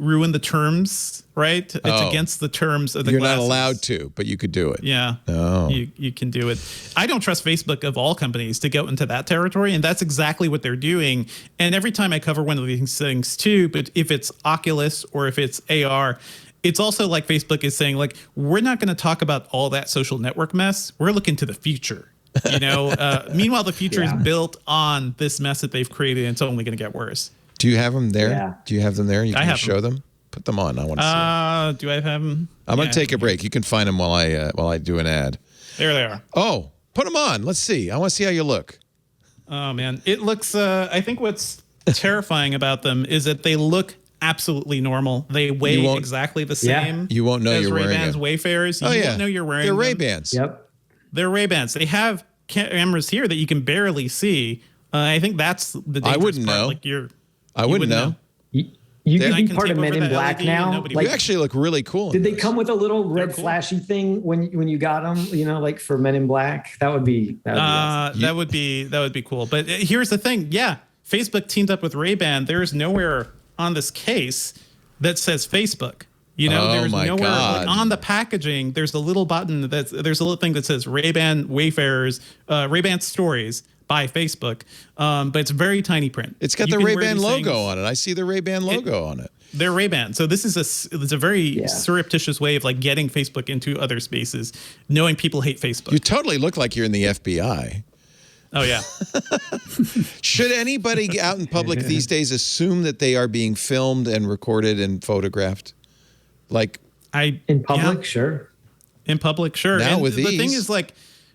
ruin the terms, right? It's against the terms of the You're glasses. not allowed to, but you could do it. Yeah. Oh. You can do it. I don't trust Facebook of all companies to go into that territory, and that's exactly what they're doing. And every time I cover one of these things too, but if it's Oculus or if it's AR, it's also like Facebook is saying, like, we're not going to talk about all that social network mess. We're looking to the future. Meanwhile, the future is built on this mess that they've created, and it's only going to get worse. Do you have them there? Yeah. Do you have them there? You can have show them. Put them on. I want to see them. Do I have them? I'm going to take a break. You can find them while I do an ad. There they are. Oh, put them on. Let's see. I want to see how you look. Oh, man. It looks, I think what's terrifying about them is that they look absolutely normal. They weigh exactly the same. You won't know as you're wearing Ray-Bans them. Wayfarers. Oh, You yeah. won't know you're wearing They're them. Ray-Bans. Yep. They're Ray-Bans. They have cameras here that you can barely see. I think that's the dangerous wouldn't part. know. Like I wouldn't know. You They- can I be can part tape of Men over in the Black LED, now. nobody- You actually look really cool. Did they come with a little red flashy thing when you got them? Like for Men in Black, that would be awesome. that would be cool. But here's the thing. Yeah, Facebook teamed up with Ray-Ban. There's nowhere on this case that says Facebook. There's my nowhere God. like, on the packaging. There's a little button there's a little thing that says Ray-Ban Wayfarers, Ray-Ban Stories by Facebook. But it's very tiny print. It's got You the can wear Ray-Ban these logo things. on it. I see the Ray-Ban logo on it. They're Ray-Ban. So this is it's a very surreptitious way of like getting Facebook into other spaces, knowing people hate Facebook. You totally look like you're in the FBI. Oh yeah. Should anybody out in public these days assume that they are being filmed and recorded and photographed? Like In public, sure. In public, sure. Now And with the thing these- is, like,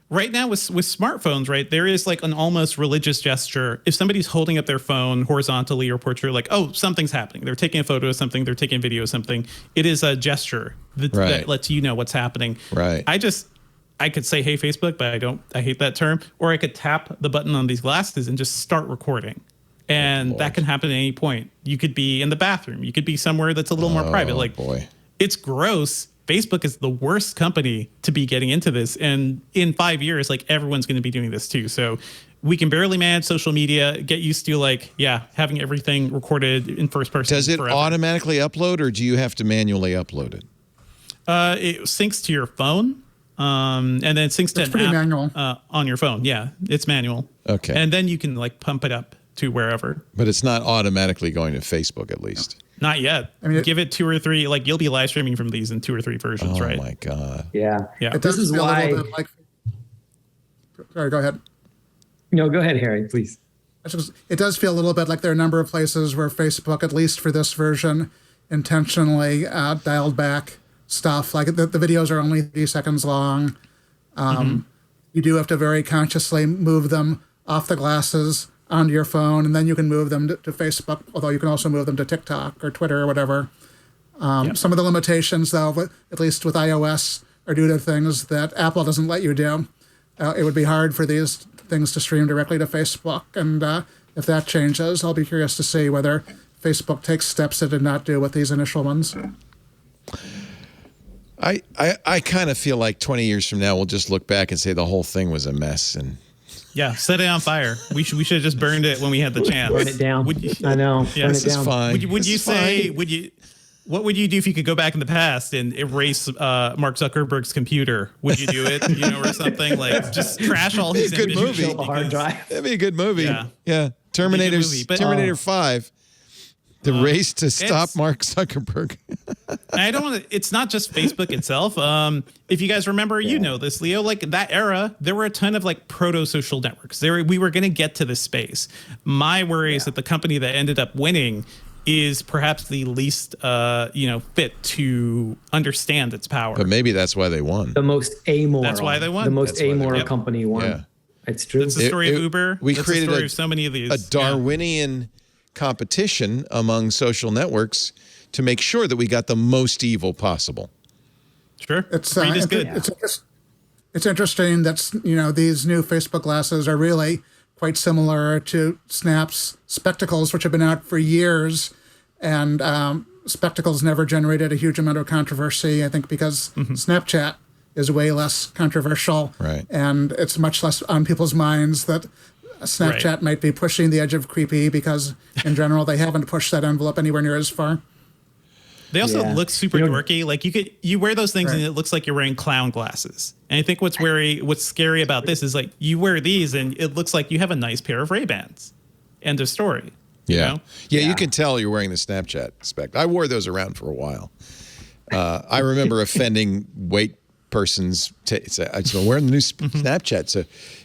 right now with smartphones, right, there is like an almost religious gesture. If somebody's holding up their phone horizontally or portrait, like, oh, something's happening. They're taking a photo of something. They're taking a video of something. It is a gesture that lets you know what's happening. Right. I could say, hey, Facebook, but I hate that term. Or I could tap the button on these glasses and just start recording. And that can happen at any point. You could be in the bathroom. You could be somewhere that's a little more private. Like, boy. It's gross. Facebook is the worst company to be getting into this. And in 5 years, like everyone's going to be doing this too. So we can barely manage social media, get used to having everything recorded in first person. Does it forever. automatically upload or do you have to manually upload it? It syncs to your phone. And then it syncs to pretty an app manual. on your phone. Yeah, it's manual. Okay. And then you can like pump it up to wherever. But it's not automatically going to Facebook at least. Not yet. Give it 2 or 3. Like you'll be live streaming from these in 2 or 3 versions, right? Oh my God. Yeah. Yeah. It does This is feel a why- little bit like. Sorry, go ahead. No, go ahead, Harry, please. It does feel a little bit like there are a number of places where Facebook, at least for this version, intentionally dialed back stuff. Like the videos are only 30 seconds long. You do have to very consciously move them off the glasses onto your phone, and then you can move them to Facebook, although you can also move them to TikTok or Twitter or whatever. Some of the limitations, though, at least with iOS, are due to things that Apple doesn't let you do. It would be hard for these things to stream directly to Facebook, and if that changes, I'll be curious to see whether Facebook takes steps it did not do with these initial ones. I kind of feel like 20 years from now, we'll just look back and say the whole thing was a mess. And Yeah, set it on fire. We should have just burned it when we had the chance. Burn it down. I know. Yeah, Burn this it is down. fine. Would you It's say fine. what would you do if you could go back in the past and erase Mark Zuckerberg's computer? Would you do it? Or something like just trash all his Good images movie. Kill the hard because- drive. that'd be a good movie. Yeah. Terminator movie, but- Terminator 5. The race to stop it's- Mark Zuckerberg. I don't want to. It's not just Facebook itself. If you guys remember, you know this, Leo. Like that era, there were a ton of like proto-social networks. We were going to get to this space. My worry is that the company that ended up winning is perhaps the least, fit to understand its power. But maybe that's why they won. The most amoral. That's why they won. The most That's why they- amoral Yep. company won. Yeah. It's true. That's the story of It- Uber. we That's created the story a- of so many of these. A Darwinian competition among social networks to make sure that we got the most evil possible. Sure. It's Greed is good. It's interesting that these new Facebook glasses are really quite similar to Snap's Spectacles, which have been out for years, and Spectacles never generated a huge amount of controversy. I think because Snapchat is way less controversial. Right. And it's much less on people's minds that Snapchat might be pushing the edge of creepy because, in general, they haven't pushed that envelope anywhere near as far. They also look super dorky. Like you wear those things and it looks like you're wearing clown glasses. And I think what's scary about this is like you wear these and it looks like you have a nice pair of Ray-Bans. End of story. Yeah. You know? Yeah, you can tell you're wearing the Snapchat spec. I wore those around for a while. I remember offending white persons. So wearing the new Snapchat. So,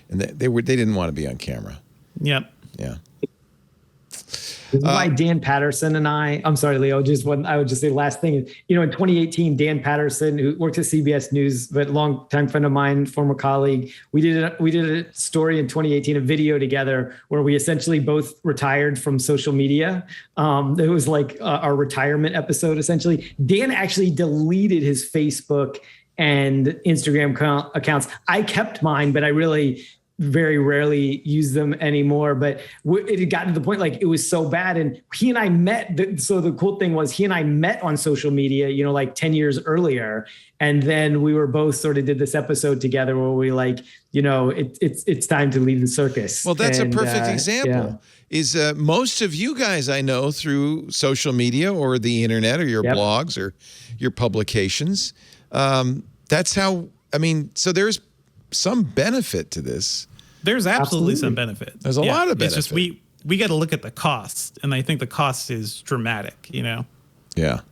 and they didn't want to be on camera. Yep. Yeah. This is why Dan Patterson and I'm sorry, Leo, I would just say last thing is, in 2018, Dan Patterson, who worked at CBS News, but longtime friend of mine, former colleague, we did a story in 2018, a video together where we essentially both retired from social media. It was like our retirement episode, essentially. Dan actually deleted his Facebook and Instagram accounts. I kept mine, but I really very rarely use them anymore, but it had gotten to the point like it was so bad. And he and I met. So the cool thing was he and I met on social media, like 10 years earlier. And then we were both sort of did this episode together where we it's time to leave the circus. Well, that's a perfect example. Is most of you guys I know through social media or the internet or your blogs or your publications. That's how, so there's some benefit to this. There's absolutely some benefit. There's a lot of benefit. It's just we got to look at the cost, and I think the cost is dramatic. Yeah.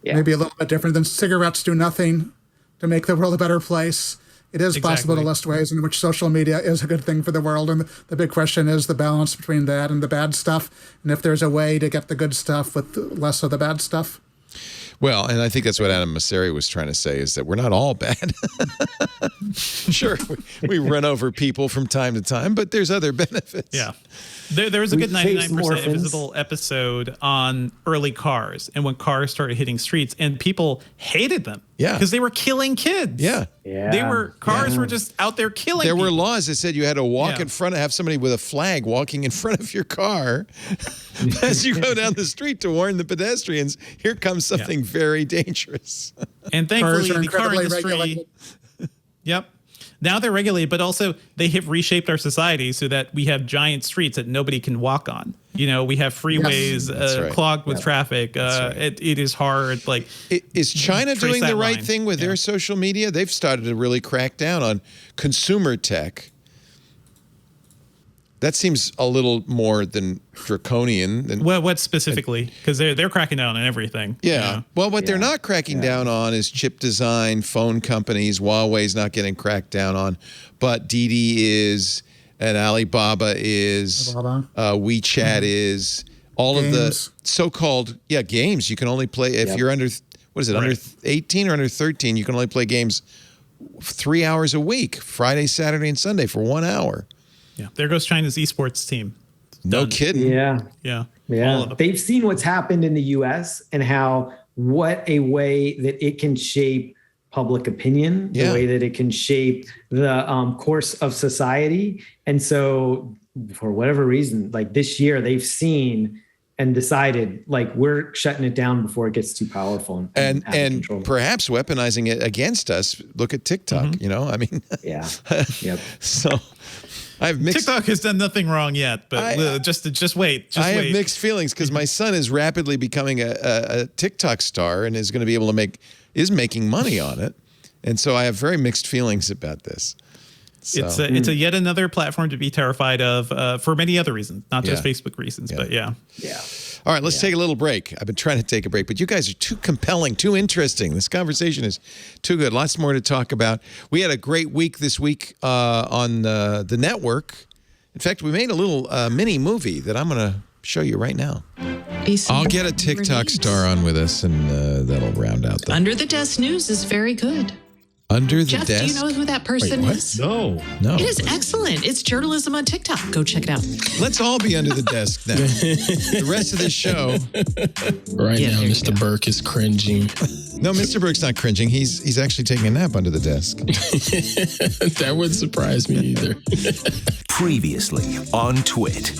Maybe a little bit different than cigarettes do nothing to make the world a better place. It is possible to list ways in which social media is a good thing for the world, and the big question is the balance between that and the bad stuff, and if there's a way to get the good stuff with less of the bad stuff. Well, and I think that's what Adam Mosseri was trying to say, is that we're not all bad. Sure, we run over people from time to time, but there's other benefits. Yeah. There was a good 99% Invisible episode on early cars and when cars started hitting streets and people hated them. Yeah. Because they were killing kids. Yeah. Cars were just out there killing There people. were laws that said you had to walk in front, have somebody with a flag walking in front of your car as you go down the street to warn the pedestrians, here comes something very dangerous. And thankfully, the car industry... regulated. Yep. Now they're regulated, but also they have reshaped our society so that we have giant streets that nobody can walk on. We have freeways clogged with traffic. It is hard. Is China doing the right thing with their social media? They've started to really crack down on consumer tech. That seems a little more than draconian. Well, what specifically? Because they're cracking down on everything. Yeah. Well, what they're not cracking down on is chip design, phone companies. Huawei's not getting cracked down on, but Didi is, and Alibaba is, WeChat is, all games. Of the so-called games. You can only play if you're under under 18 or under 13. You can only play games 3 hours a week, Friday, Saturday, and Sunday for 1 hour. Yeah, there goes China's esports team. No kidding. Yeah. They've seen what's happened in the U.S. and what a way that it can shape public opinion, the way that it can shape the course of society. And so for whatever reason, this year they've seen and decided we're shutting it down before it gets too powerful and perhaps weaponizing it against us. Look at TikTok, So I have mixed. TikTok has done nothing wrong yet, but just wait. I have mixed feelings because my son is rapidly becoming a TikTok star and is going to be able to is making money on it, and so I have very mixed feelings about this. So. It's a yet another platform to be terrified of for many other reasons, not just Facebook reasons, but All right, let's take a little break. I've been trying to take a break, but you guys are too compelling, too interesting. This conversation is too good. Lots more to talk about. We had a great week this week on the network. In fact, we made a little mini movie that I'm going to show you right now. I'll get a TikTok star on with us, and that'll round out the... Under the Desk News is very good. Under the Jeff, desk? do you know who that person is? No. It is excellent. It's journalism on TikTok. Go check it out. Let's all be under the desk now. The rest of this show. Right now, Mr. Burke is cringing. No, Mr. Burke's not cringing. He's actually taking a nap under the desk. That wouldn't surprise me either. Previously on Twit.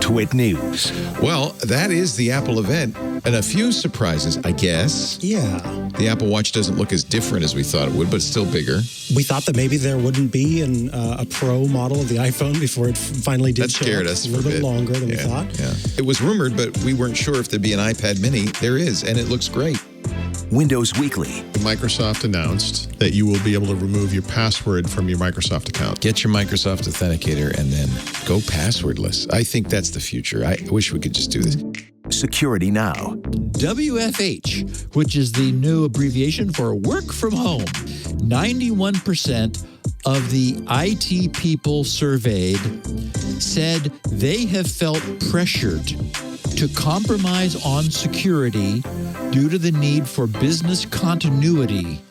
Twit News. Well, that is the Apple event. And a few surprises, I guess. Yeah. The Apple Watch doesn't look as different as we thought it would, but it's still bigger. We thought that maybe there wouldn't be a Pro model of the iPhone before it finally did. That scared us a little bit longer than we thought. Yeah. It was rumored, but we weren't sure if there'd be an iPad mini. There is, and it looks great. Windows Weekly. Microsoft announced that you will be able to remove your password from your Microsoft account. Get your Microsoft Authenticator and then go passwordless. I think that's the future. I wish we could just do this. Security Now. WFH, which is the new abbreviation for work from home. 91% of the IT people surveyed said they have felt pressured to compromise on security due to the need for business continuity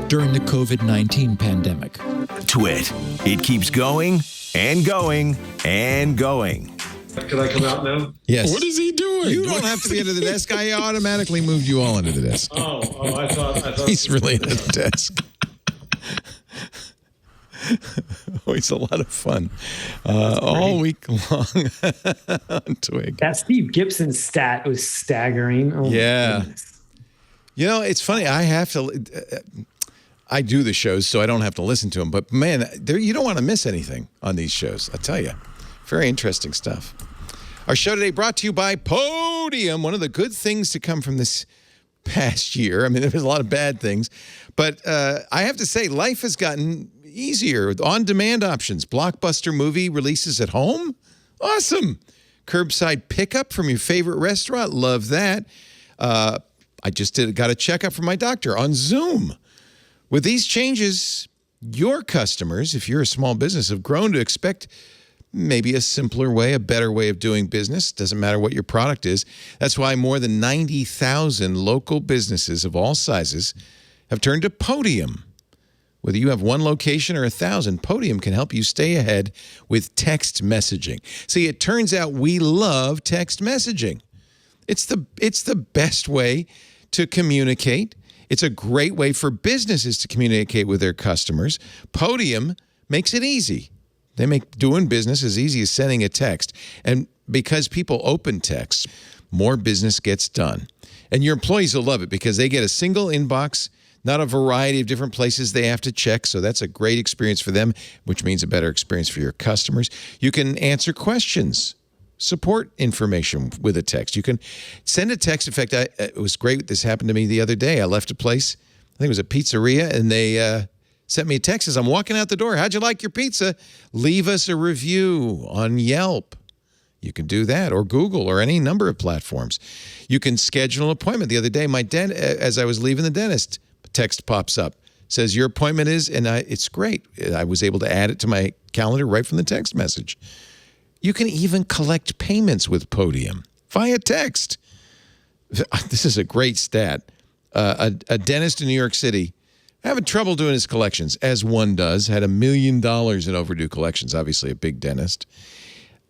during the COVID-19 pandemic. Twit. It keeps going and going and going. Can I come out now? Yes. What is he doing? You don't have to be under the desk. I automatically moved you all under the desk. I thought He's really under the desk. Oh, it's a lot of fun all week long on Twig. That Steve Gibson stat was staggering. Oh, yeah. You know, it's funny. I have to. I do the shows, so I don't have to listen to them. But man, you don't want to miss anything on these shows. I tell you, very interesting stuff. Our show today brought to you by Podium. One of the good things to come from this past year. I mean, there was a lot of bad things, but I have to say, life has gotten easier with on-demand options. Blockbuster movie releases at home. Awesome. Curbside pickup from your favorite restaurant. Love that. I just got a checkup from my doctor on Zoom. With these changes, your customers, if you're a small business, have grown to expect maybe a simpler way, a better way of doing business. Doesn't matter what your product is. That's why more than 90,000 local businesses of all sizes have turned to Podium. Whether you have one location or 1,000, Podium can help you stay ahead with text messaging. See, it turns out we love text messaging. It's the best way to communicate. It's a great way for businesses to communicate with their customers. Podium makes it easy. They make doing business as easy as sending a text. And because people open texts, more business gets done. And your employees will love it because they get a single inbox, not a variety of different places they have to check. So that's a great experience for them, which means a better experience for your customers. You can answer questions, support information with a text. You can send a text. In fact, it was great. This happened to me the other day. I left a place, I think it was a pizzeria, and they sent me a text as I'm walking out the door. How'd you like your pizza? Leave us a review on Yelp. You can do that, or Google, or any number of platforms. You can schedule an appointment. The other day, as I was leaving the dentist, a text pops up, says your appointment is, and it's great. I was able to add it to my calendar right from the text message. You can even collect payments with Podium via text. This is a great stat. A dentist in New York City having trouble doing his collections, as one does, had $1 million in overdue collections, obviously a big dentist.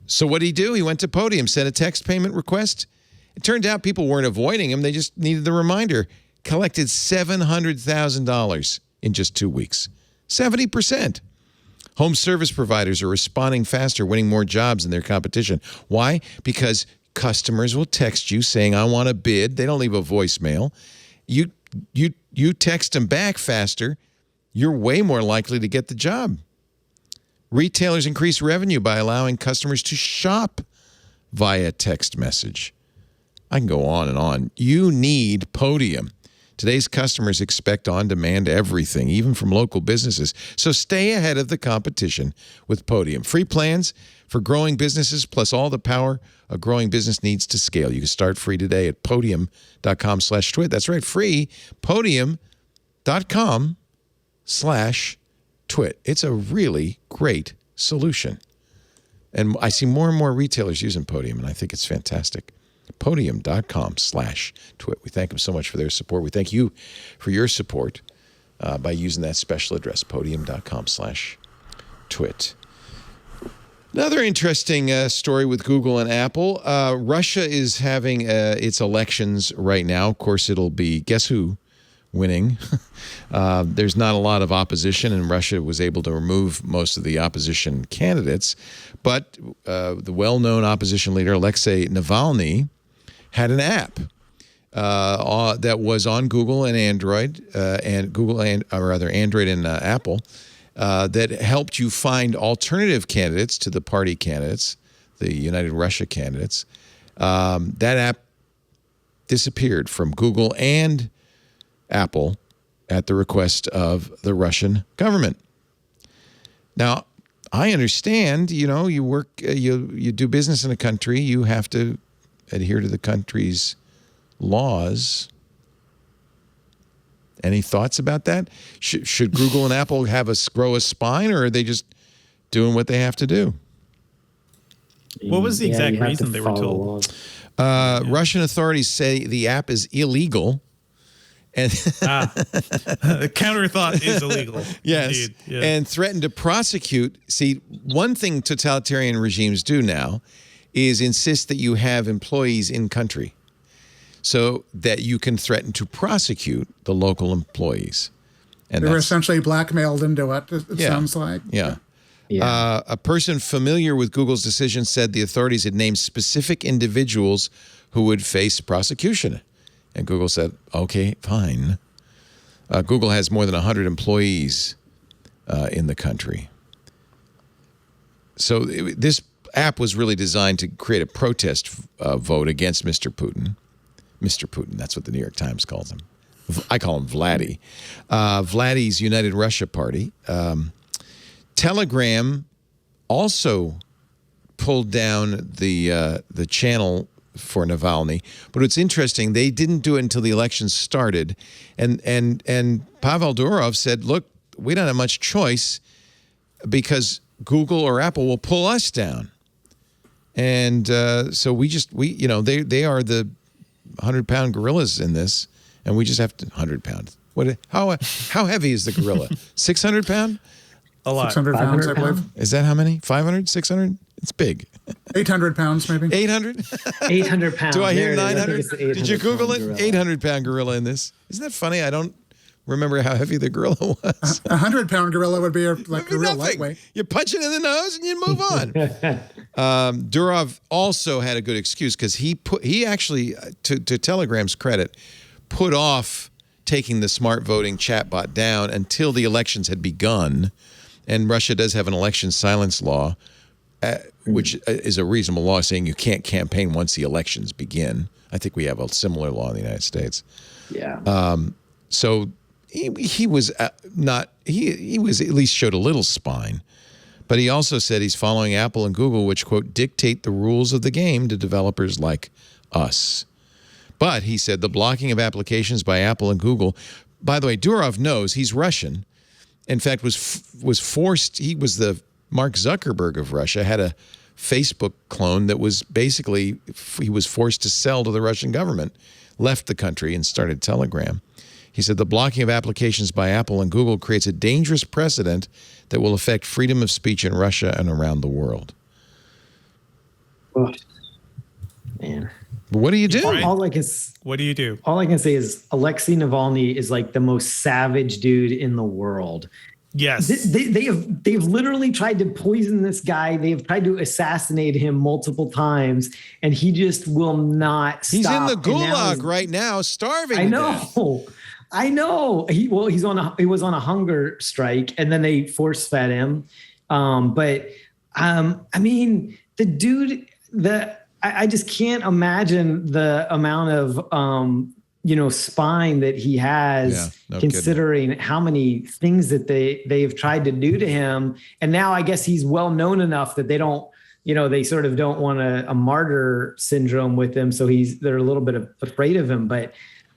So what did he do? He went to Podium, sent a text payment request. It turned out people weren't avoiding him. They just needed the reminder. Collected $700,000 in just 2 weeks. 70%. Home service providers are responding faster, winning more jobs than their competition. Why? Because customers will text you saying, I want a bid. They don't leave a voicemail. You text them back faster, you're way more likely to get the job. Retailers increase revenue by allowing customers to shop via text message. I can go on and on. You need Podium. Today's customers expect on-demand everything, even from local businesses. So stay ahead of the competition with Podium. Free plans for growing businesses, plus all the power a growing business needs to scale. You can start free today at podium.com/twit. That's right, free, podium.com/twit. It's a really great solution. And I see more and more retailers using Podium, and I think it's fantastic. Podium.com/twit. We thank them so much for their support. We thank you for your support by using that special address, podium.com/twit. Another interesting story with Google and Apple. Russia is having its elections right now. Of course, it'll be, guess who, winning. There's not a lot of opposition, and Russia was able to remove most of the opposition candidates. But the well-known opposition leader, Alexei Navalny, had an app. that was on Google and Android, Android and Apple, that helped you find alternative candidates to the party candidates, the United Russia candidates. That app disappeared from Google and Apple at the request of the Russian government. Now, I understand, you work, you do business in a country, you have to adhere to the country's laws. Any thoughts about that? Should Google and Apple grow a spine, or are they just doing what they have to do? What was the exact reason they were told? Russian authorities say the app is illegal. And the counter thought is illegal. Yes. Yeah. And threatened to prosecute. See, one thing totalitarian regimes do now is insist that you have employees in country so that you can threaten to prosecute the local employees. And they were essentially blackmailed into it, it sounds like. Yeah. A person familiar with Google's decision said the authorities had named specific individuals who would face prosecution. And Google said, okay, fine. Google has more than 100 employees in the country. So this app was really designed to create a protest vote against Mr. Putin. Mr. Putin, that's what the New York Times calls him. I call him Vladdy. Vladdy's United Russia Party. Telegram also pulled down the channel for Navalny, but it's interesting, they didn't do it until the election started, and Pavel Durov said, look, we don't have much choice because Google or Apple will pull us down, and so they are the 100-pound gorillas in this, and we just have to 100 pounds. How heavy is the gorilla? 600 pound? A lot. 600 pounds, I believe. Is that how many? 500? 600? It's big. 800 pounds, maybe. 800? 800 pounds. Do I hear 900? Did you Google it? 800-pound gorilla in this. Isn't that funny? I don't remember how heavy the gorilla was. A 100-pound gorilla would be like a real lightweight. You punch it in the nose and you move on. Durov also had a good excuse because he actually, to Telegram's credit, put off taking the smart voting chatbot down until the elections had begun. And Russia does have an election silence law, which is a reasonable law saying you can't campaign once the elections begin. I think we have a similar law in the United States. Yeah. So he was he was at least showed a little spine, but he also said he's following Apple and Google, which, quote, dictate the rules of the game to developers like us. But he said the blocking of applications by Apple and Google, by the way, Durov knows he's Russian. In fact, was forced, he was the Mark Zuckerberg of Russia, had a Facebook clone that was basically, he was forced to sell to the Russian government, left the country and started Telegram. He said the blocking of applications by Apple and Google creates a dangerous precedent that will affect freedom of speech in Russia and around the world. Oh, man. But what do you do? What do you do? All I can say is Alexei Navalny is like the most savage dude in the world. Yes. They've literally tried to poison this guy. They've tried to assassinate him multiple times, and he just will not stop. He's in the gulag right now, starving. I know. He was on a hunger strike, and then they force fed him. I mean, the dude, I just can't imagine the amount of spine that he has, considering how many things that they've tried to do to him. And now I guess he's well known enough that they don't, they sort of don't want a martyr syndrome with him. So they're a little bit afraid of him. But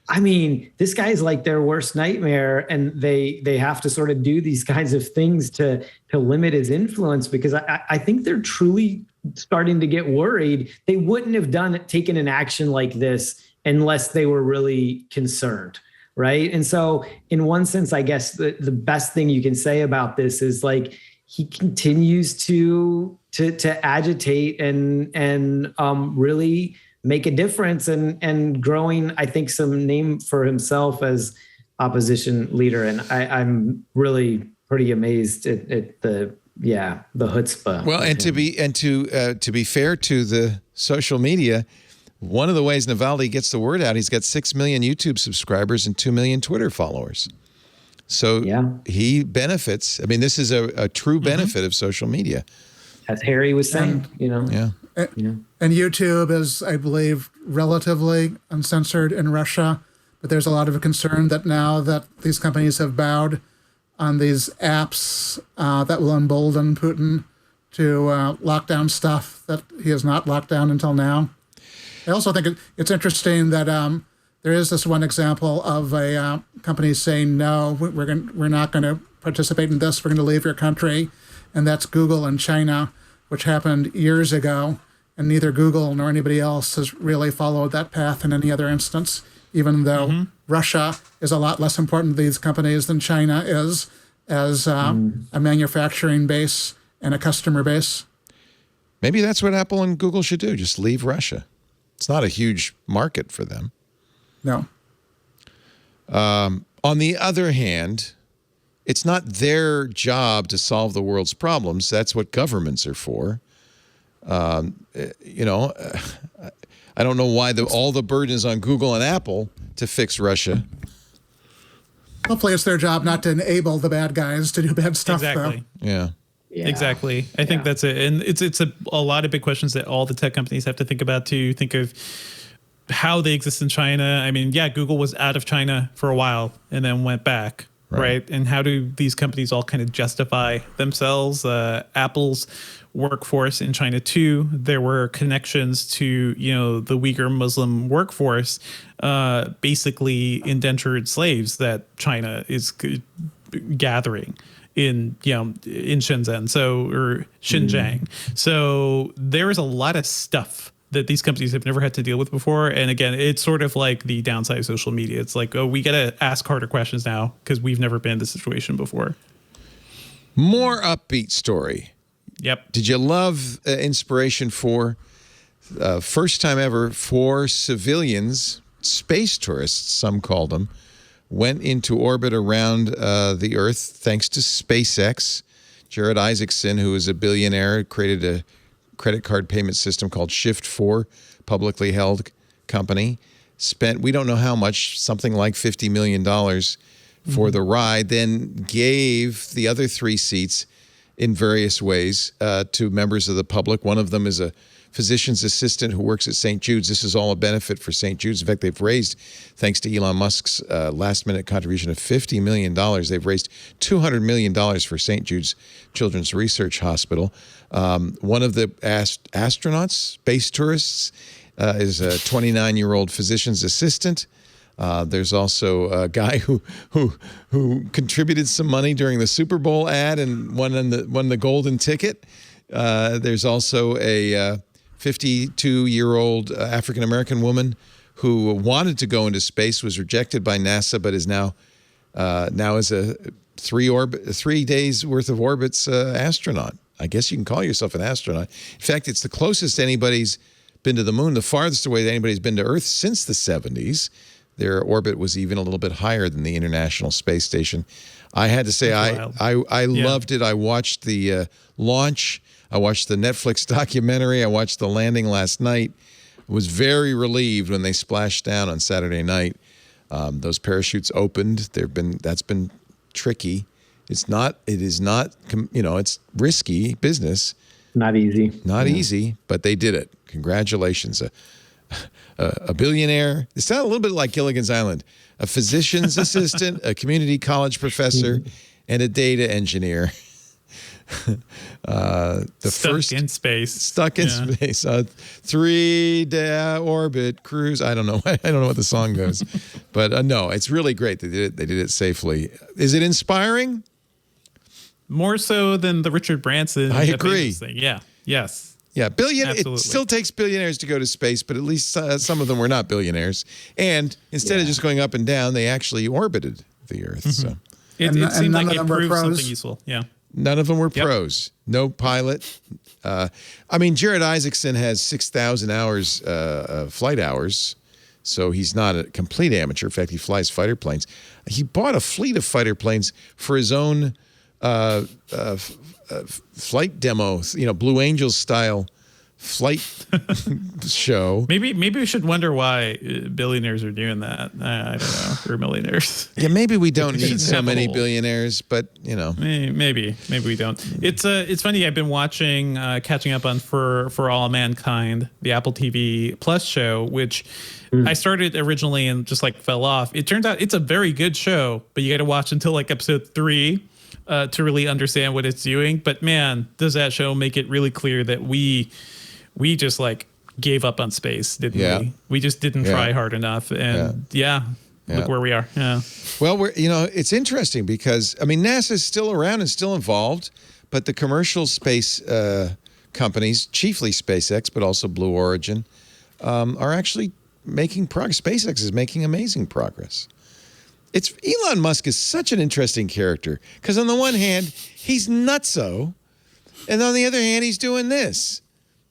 I mean, this guy's like their worst nightmare, and they have to sort of do these kinds of things to limit his influence, because I think they're truly starting to get worried. They wouldn't have taken an action like this unless they were really concerned, right? And so in one sense, I guess the best thing you can say about this is like he continues to agitate and really make a difference and growing, I think, some name for himself as opposition leader. And I'm really pretty amazed at the chutzpah. Well, and to be fair to the social media, one of the ways Navalny gets the word out, he's got 6 million YouTube subscribers and 2 million Twitter followers. So he benefits. I mean, this is a true benefit of social media. As Harry was saying, Yeah. And YouTube is, I believe, relatively uncensored in Russia. But there's a lot of concern that now that these companies have bowed on these apps that will embolden Putin to lock down stuff that he has not locked down until now. I also think it's interesting that there is this one example of a company saying, no, we're not going to participate in this. We're going to leave your country. And that's Google in China, which happened years ago. And neither Google nor anybody else has really followed that path in any other instance, even though Russia is a lot less important to these companies than China is as a manufacturing base and a customer base. Maybe that's what Apple and Google should do, just leave Russia. It's not a huge market for them. No. On the other hand, it's not their job to solve the world's problems. That's what governments are for. You know, I don't know why all the burden is on Google and Apple to fix Russia. Hopefully it's their job not to enable the bad guys to do bad stuff, Exactly. though. Yeah. Exactly. I think that's it. And it's a lot of big questions that all the tech companies have to think about to think of how they exist in China. I mean, yeah, Google was out of China for a while and then went back. Right. And how do these companies all kind of justify themselves? Apple's workforce in China, too. There were connections to, the Uyghur Muslim workforce, basically indentured slaves that China is gathering in Shenzhen, or Xinjiang. So there is a lot of stuff that these companies have never had to deal with before. And again, it's sort of like the downside of social media. It's like, we got to ask harder questions now because we've never been in this situation before. More upbeat story. Yep. Did you love Inspiration4? First time ever, 4 civilians, space tourists, some called them, went into orbit around the Earth thanks to SpaceX. Jared Isaacson, who is a billionaire, created a credit card payment system called Shift4, publicly held company, spent, we don't know how much, something like $50 million for the ride, then gave the other 3 seats in various ways to members of the public. One of them is a physician's assistant who works at St. Jude's. This is all a benefit for St. Jude's. In fact, they've raised, thanks to Elon Musk's last-minute contribution of $50 million, they've raised $200 million for St. Jude's Children's Research Hospital. One of the astronauts, space tourists, is a 29-year-old physician's assistant. There's also a guy who contributed some money during the Super Bowl ad and won the golden ticket. There's also a 52-year-old African-American woman who wanted to go into space, was rejected by NASA, but is now is a 3 days worth of orbits astronaut. I guess you can call yourself an astronaut. In fact, it's the closest anybody's been to the moon, the farthest away that anybody's been to Earth since the 70s. Their orbit was even a little bit higher than the International Space Station. I had to say, I loved it. I watched the launch. I watched the Netflix documentary. I watched the landing last night. I was very relieved when they splashed down on Saturday night. Those parachutes opened. That's been tricky. It is not, it's risky business. Not easy. Not easy, but they did it. Congratulations. A billionaire. It sounded a little bit like Gilligan's Island. A physician's assistant, a community college professor, and a data engineer. Stuck in space. 3-day orbit cruise. I don't know. I don't know what the song goes, but no, it's really great. They did it. They did it safely. Is it inspiring? More so than the Richard Branson. I agree. Thing. Yeah. Yes. Yeah, it still takes billionaires to go to space, but at least some of them were not billionaires. And instead of just going up and down, they actually orbited the Earth. So it seemed like it proved something useful. Yeah. None of them were pros. No pilot. Jared Isaacson has 6,000 hours flight hours, so he's not a complete amateur. In fact, he flies fighter planes. He bought a fleet of fighter planes for his own flight demo, Blue Angels style flight show. Maybe we should wonder why billionaires are doing that. I don't know, or millionaires. Yeah, maybe we don't need so many billionaires, but you know, maybe we don't. It's funny. I've been watching, catching up on For All Mankind, the Apple TV Plus show, which I started originally and just like fell off. It turns out it's a very good show, but you got to watch until like episode 3 to really understand what it's doing. But man, does that show make it really clear that we just like gave up on space, didn't we? We just didn't try hard enough. And look where we are. Yeah. Well, it's interesting because, I mean, NASA's still around and still involved, but the commercial space companies, chiefly SpaceX, but also Blue Origin, are actually making progress. SpaceX is making amazing progress. Elon Musk is such an interesting character because on the one hand, he's nutso, and on the other hand, he's doing this.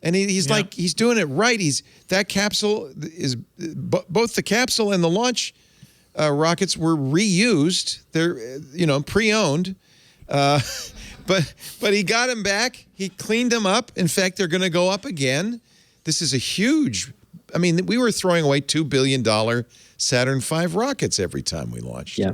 And he's like, he's doing it right. That capsule is both the capsule and the launch rockets were reused. They're, pre-owned. But he got them back. He cleaned them up. In fact, they're going to go up again. This is a huge, I mean, we were throwing away $2 billion Saturn V rockets every time we launched. Yeah.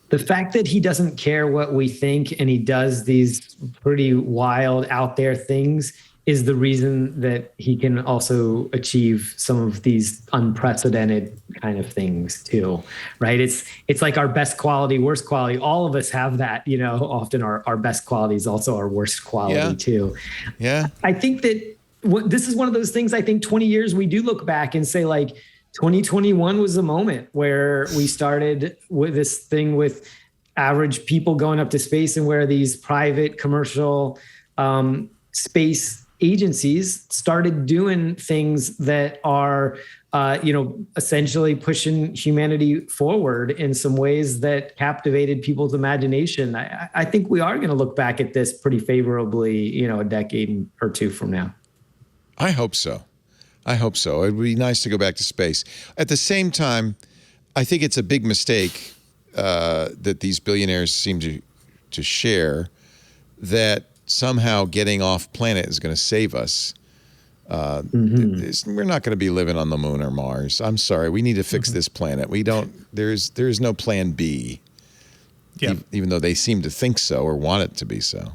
The fact that he doesn't care what we think and he does these pretty wild out there things is the reason that he can also achieve some of these unprecedented kind of things too, right? It's like our best quality, worst quality. All of us have that, often our best quality is also our worst quality too. Yeah. I think that this is one of those things, I think 20 years we do look back and say like 2021 was a moment where we started with this thing with average people going up to space and where these private commercial space agencies started doing things that are, essentially pushing humanity forward in some ways that captivated people's imagination. I think we are going to look back at this pretty favorably, a decade or two from now. I hope so. It would be nice to go back to space. At the same time, I think it's a big mistake that these billionaires seem to share that somehow getting off planet is going to save us. We're not going to be living on the moon or Mars. I'm sorry. We need to fix this planet. We don't. There's no plan B. Yeah. Even though they seem to think so or want it to be so.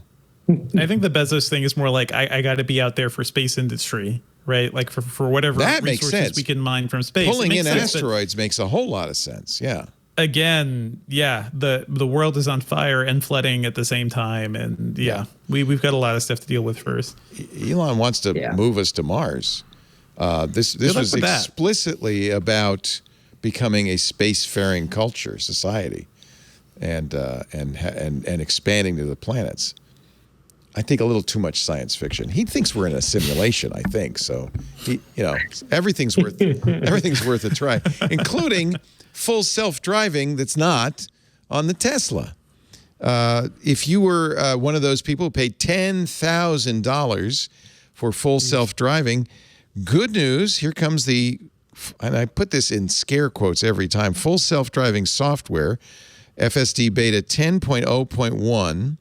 I think the Bezos thing is more like I got to be out there for space industry, right? Like for whatever that makes resources sense. we can mine from space. Pulling in asteroids makes a whole lot of sense. Yeah. Again, the world is on fire and flooding at the same time, and we've got a lot of stuff to deal with first. Elon wants to move us to Mars. This was explicitly about becoming a spacefaring culture, society, and expanding to the planets. I think a little too much science fiction. He thinks we're in a simulation, I think. So everything's worth a try, including full self-driving that's not on the Tesla. If you were one of those people who paid $10,000 for full self-driving, good news, here comes and I put this in scare quotes every time, full self-driving software, FSD beta 10.0.1.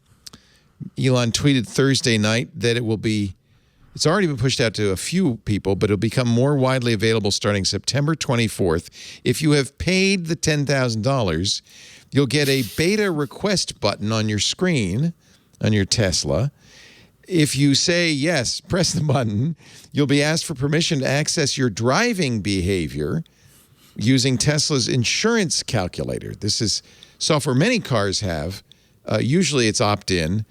Elon tweeted Thursday night that it's already been pushed out to a few people, but it'll become more widely available starting September 24th. If you have paid the $10,000, you'll get a beta request button on your screen on your Tesla. If you say yes, press the button, you'll be asked for permission to access your driving behavior using Tesla's insurance calculator. This is software many cars have. Usually it's opt-in.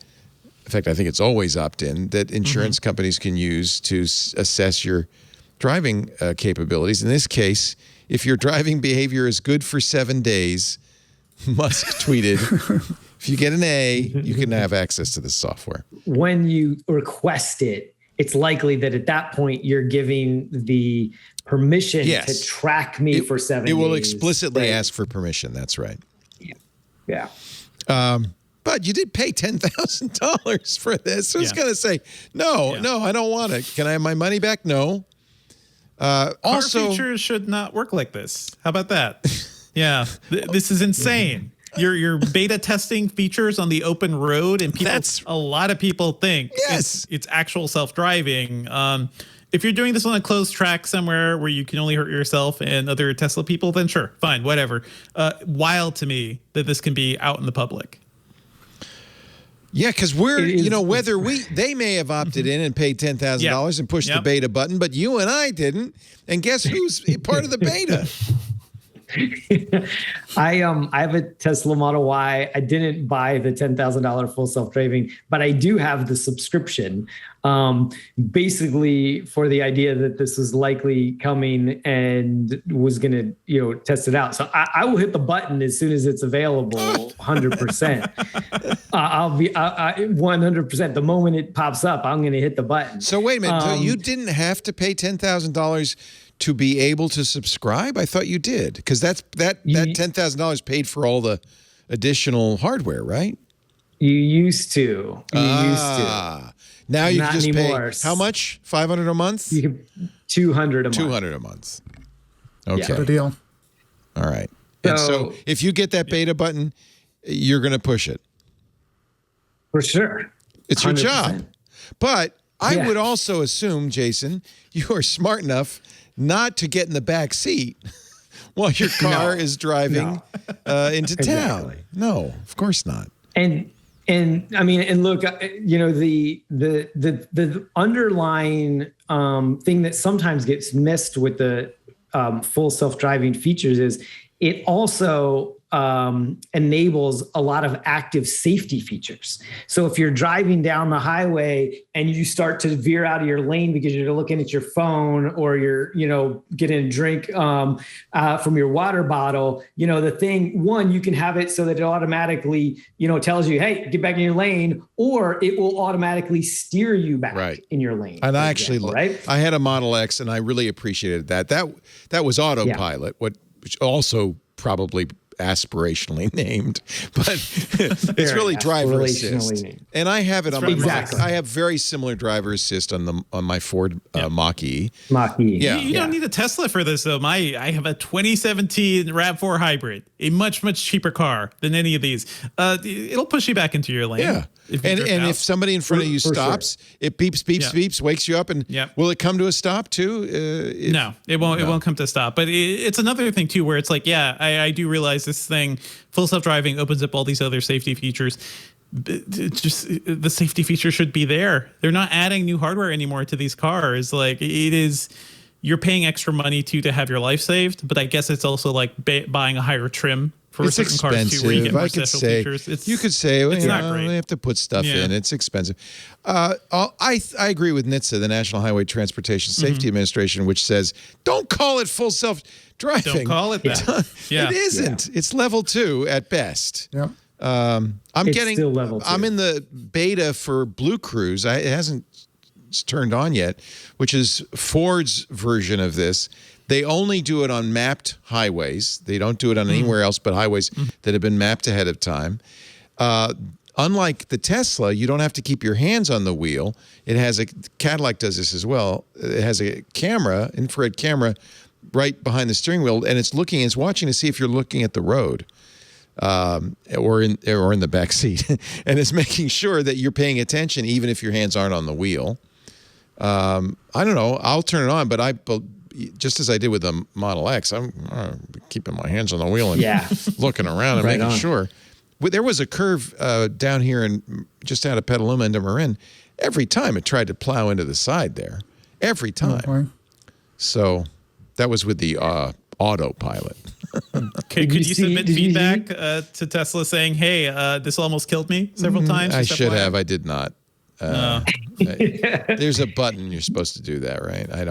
In fact, I think it's always opt-in that insurance companies can use to assess your driving capabilities. In this case, if your driving behavior is good for 7 days, Musk tweeted, if you get an A, you can have access to this software. When you request it, it's likely that at that point you're giving the permission to track me for 7 days. It will explicitly ask for permission. That's right. Yeah. But you did pay $10,000 for this. So it's going to say, no, I don't want it. Can I have my money back? No. Also, features should not work like this. How about that? This is insane. you're beta testing features on the open road, and a lot of people think it's actual self-driving. If you're doing this on a closed track somewhere where you can only hurt yourself and other Tesla people, then sure, fine, whatever. Wild to me that this can be out in the public. Yeah, because they may have opted in and paid $10,000 and pushed the beta button, but you and I didn't. And guess who's part of the beta? I have a Tesla Model Y. I didn't buy the $10,000 full self-driving, but I do have the subscription, basically for the idea that this was likely coming and was going to, test it out. So I will hit the button as soon as it's available, 100%. I'll be 100%. The moment it pops up, I'm going to hit the button. So wait a minute. So you didn't have to pay $10,000 to be able to subscribe? I thought you did, because that $10,000 paid for all the additional hardware, right? You used to. Now you Not can just anymore. pay how much? $500 a month? You can $200 a month. $200 a month. Okay. Good deal. All right. And so if you get that beta button, you're going to push it. For sure. It's your 100%. job. But I would also assume, Jason, you are smart enough not to get in the back seat while your car is driving into town. No, of course not. And I mean, and look, the underlying thing that sometimes gets missed with the full self-driving features is it also enables a lot of active safety features. So if you're driving down the highway and you start to veer out of your lane because you're looking at your phone or you're, getting a drink from your water bottle, the thing, one, you can have it so that it automatically, tells you, hey, get back in your lane, or it will automatically steer you back in your lane. And I had a Model X and I really appreciated that. That was autopilot, which also probably aspirationally named, but it's really driver assist. And I have it on my I have very similar driver assist on my Ford Mach-E. Yeah. You don't need a Tesla for this though. I have a 2017 RAV4 hybrid, a much cheaper car than any of these. It'll push you back into your lane. Yeah. If somebody in front of you stops, it beeps, wakes you up, and will it come to a stop too? No, it won't. It won't come to a stop. But it's another thing too, where it's like, I do realize this thing, full self-driving, opens up all these other safety features. The safety feature should be there. They're not adding new hardware anymore to these cars. Like it is. You're paying extra money to have your life saved, but I guess it's also like buying a higher trim for certain cars too, where you get more special features. You could say, it's not great. They have to put stuff in. It's expensive. I agree with NHTSA, the National Highway Transportation Safety Administration, which says, don't call it full self-driving. Don't call it that. It isn't. It's level 2 at best. Yeah. Still level 2. I'm in the beta for Blue Cruise. It hasn't turned on yet, which is Ford's version of this. They only do it on mapped highways. They don't do it on anywhere else but highways that have been mapped ahead of time. Unlike the Tesla, you don't have to keep your hands on the wheel. Cadillac does this as well. It has a infrared camera right behind the steering wheel, and it's watching to see if you're looking at the road. Or in the back seat, and it's making sure that you're paying attention even if your hands aren't on the wheel. I don't know. I'll turn it on, but just as I did with the Model X, I'm keeping my hands on the wheel and looking around and making sure. There was a curve down here just out of Petaluma into Marin. Every time it tried to plow into the side there. Every time. Okay. So that was with the autopilot. Could you submit feedback to Tesla saying, hey, this almost killed me several times? I should have. I did not. There's a button you're supposed to do that, right? I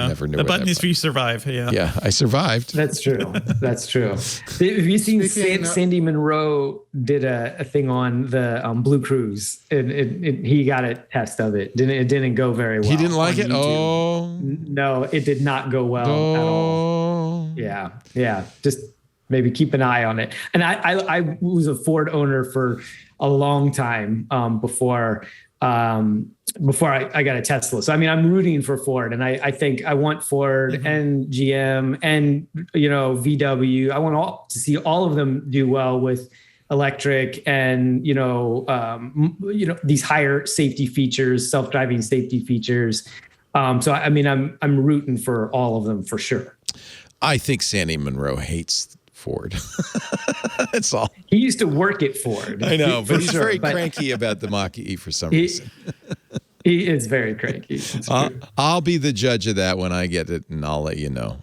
never knew. The button is for you survive. Yeah, I survived. That's true. That's true. Have you seen Sandy Monroe did a thing on the Blue Cruise? He got a test of it. It didn't go very well. He didn't like it? YouTube. Oh. No, it did not go well at all. Yeah. Just maybe keep an eye on it. And I was a Ford owner for a long time before I got a Tesla. So, I mean, I'm rooting for Ford, and I think I want Ford and GM and, VW. I want to see all of them do well with electric and, these higher safety features, self-driving safety features. So, I mean, I'm rooting for all of them for sure. I think Sandy Munro hates Ford. That's all. He used to work at Ford. I know, but he's very cranky about the Mach-E for some reason. He is very cranky. I'll be the judge of that when I get it, and I'll let you know.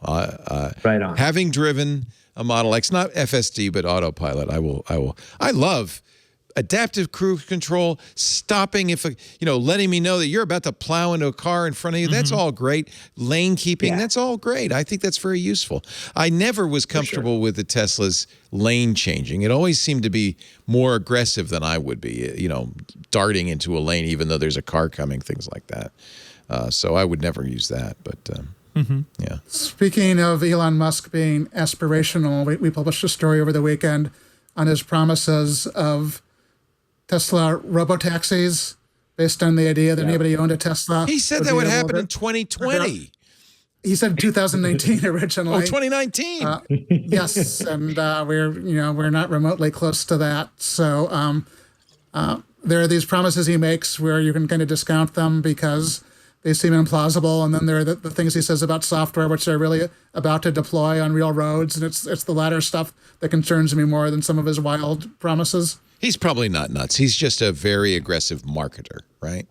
Right on. Having driven a Model X, not FSD, but autopilot, I will. I love adaptive cruise control, stopping letting me know that you're about to plow into a car in front of you. That's all great. Lane keeping, that's all great. I think that's very useful. I never was comfortable with the Tesla's lane changing. It always seemed to be more aggressive than I would be, darting into a lane even though there's a car coming, things like that. So I would never use that, but yeah. Speaking of Elon Musk being aspirational, we published a story over the weekend on his promises of Tesla robotaxis based on the idea that anybody owned a Tesla. He said that would happen in 2020. He said 2019 originally. Oh, 2019. Yes, and we're not remotely close to that. So there are these promises he makes where you can kind of discount them because they seem implausible, and then there are the things he says about software which are really about to deploy on real roads, and it's the latter stuff that concerns me more than some of his wild promises. He's probably not nuts. He's just a very aggressive marketer, right?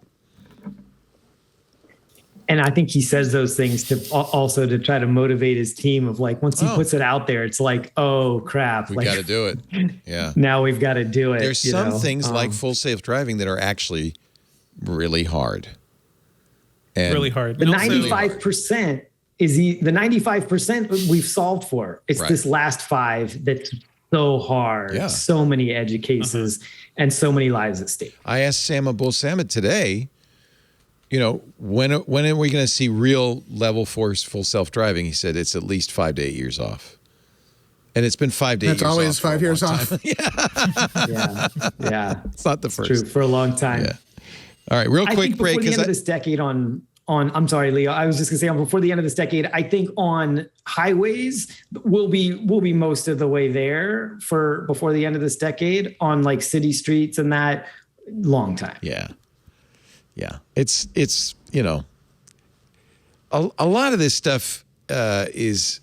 And I think he says those things to try to motivate his team of like, once he puts it out there, it's like, oh crap. We got to do it. Yeah. Now we've got to do it. There's some things like full safe driving that are actually really hard. And really hard. The 95% the 95% we've solved for. It's this last 5 that's so hard. Yeah. So many edge cases and so many lives at stake. I asked Sam Abul-Samad today, when are we going to see real level 4 full self-driving? He said it's at least 5 to 8 years off. And it's been 5 to 8 years off. It's always 5 years off. Yeah. It's not the first. True, for a long time. Yeah. All right, real quick break. Before the end of this decade I'm sorry, Leo. I was just gonna say before the end of this decade, I think on highways we'll be most of the way there before the end of this decade on like city streets and that long time. Yeah. It's a lot of this stuff is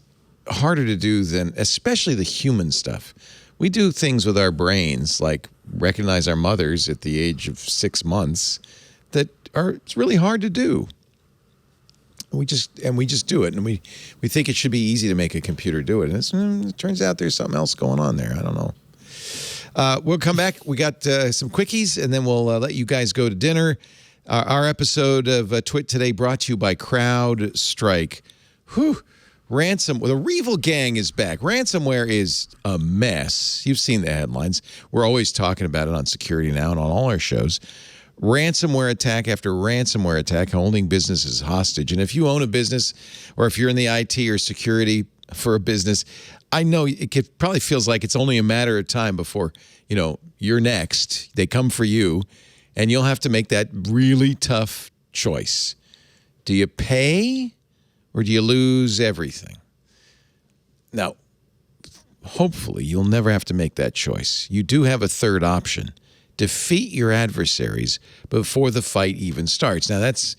harder to do than especially the human stuff. We do things with our brains like recognize our mothers at the age of 6 months it's really hard to do. We just do it, and we think it should be easy to make a computer do it, and it turns out there's something else going on there. I don't know. We'll come back. We got some quickies, and then we'll let you guys go to dinner. Our episode of Twit today brought to you by CrowdStrike. Ransom. Well, the Revel gang is back. Ransomware is a mess. You've seen the headlines. We're always talking about it on Security Now and on all our shows. Ransomware attack after ransomware attack, holding businesses hostage. And if you own a business or if you're in the IT or security for a business, I know it probably feels like it's only a matter of time before, you're next. They come for you, and you'll have to make that really tough choice. Do you pay or do you lose everything? Now, hopefully you'll never have to make that choice. You do have a third option. Defeat your adversaries before the fight even starts. Now, that's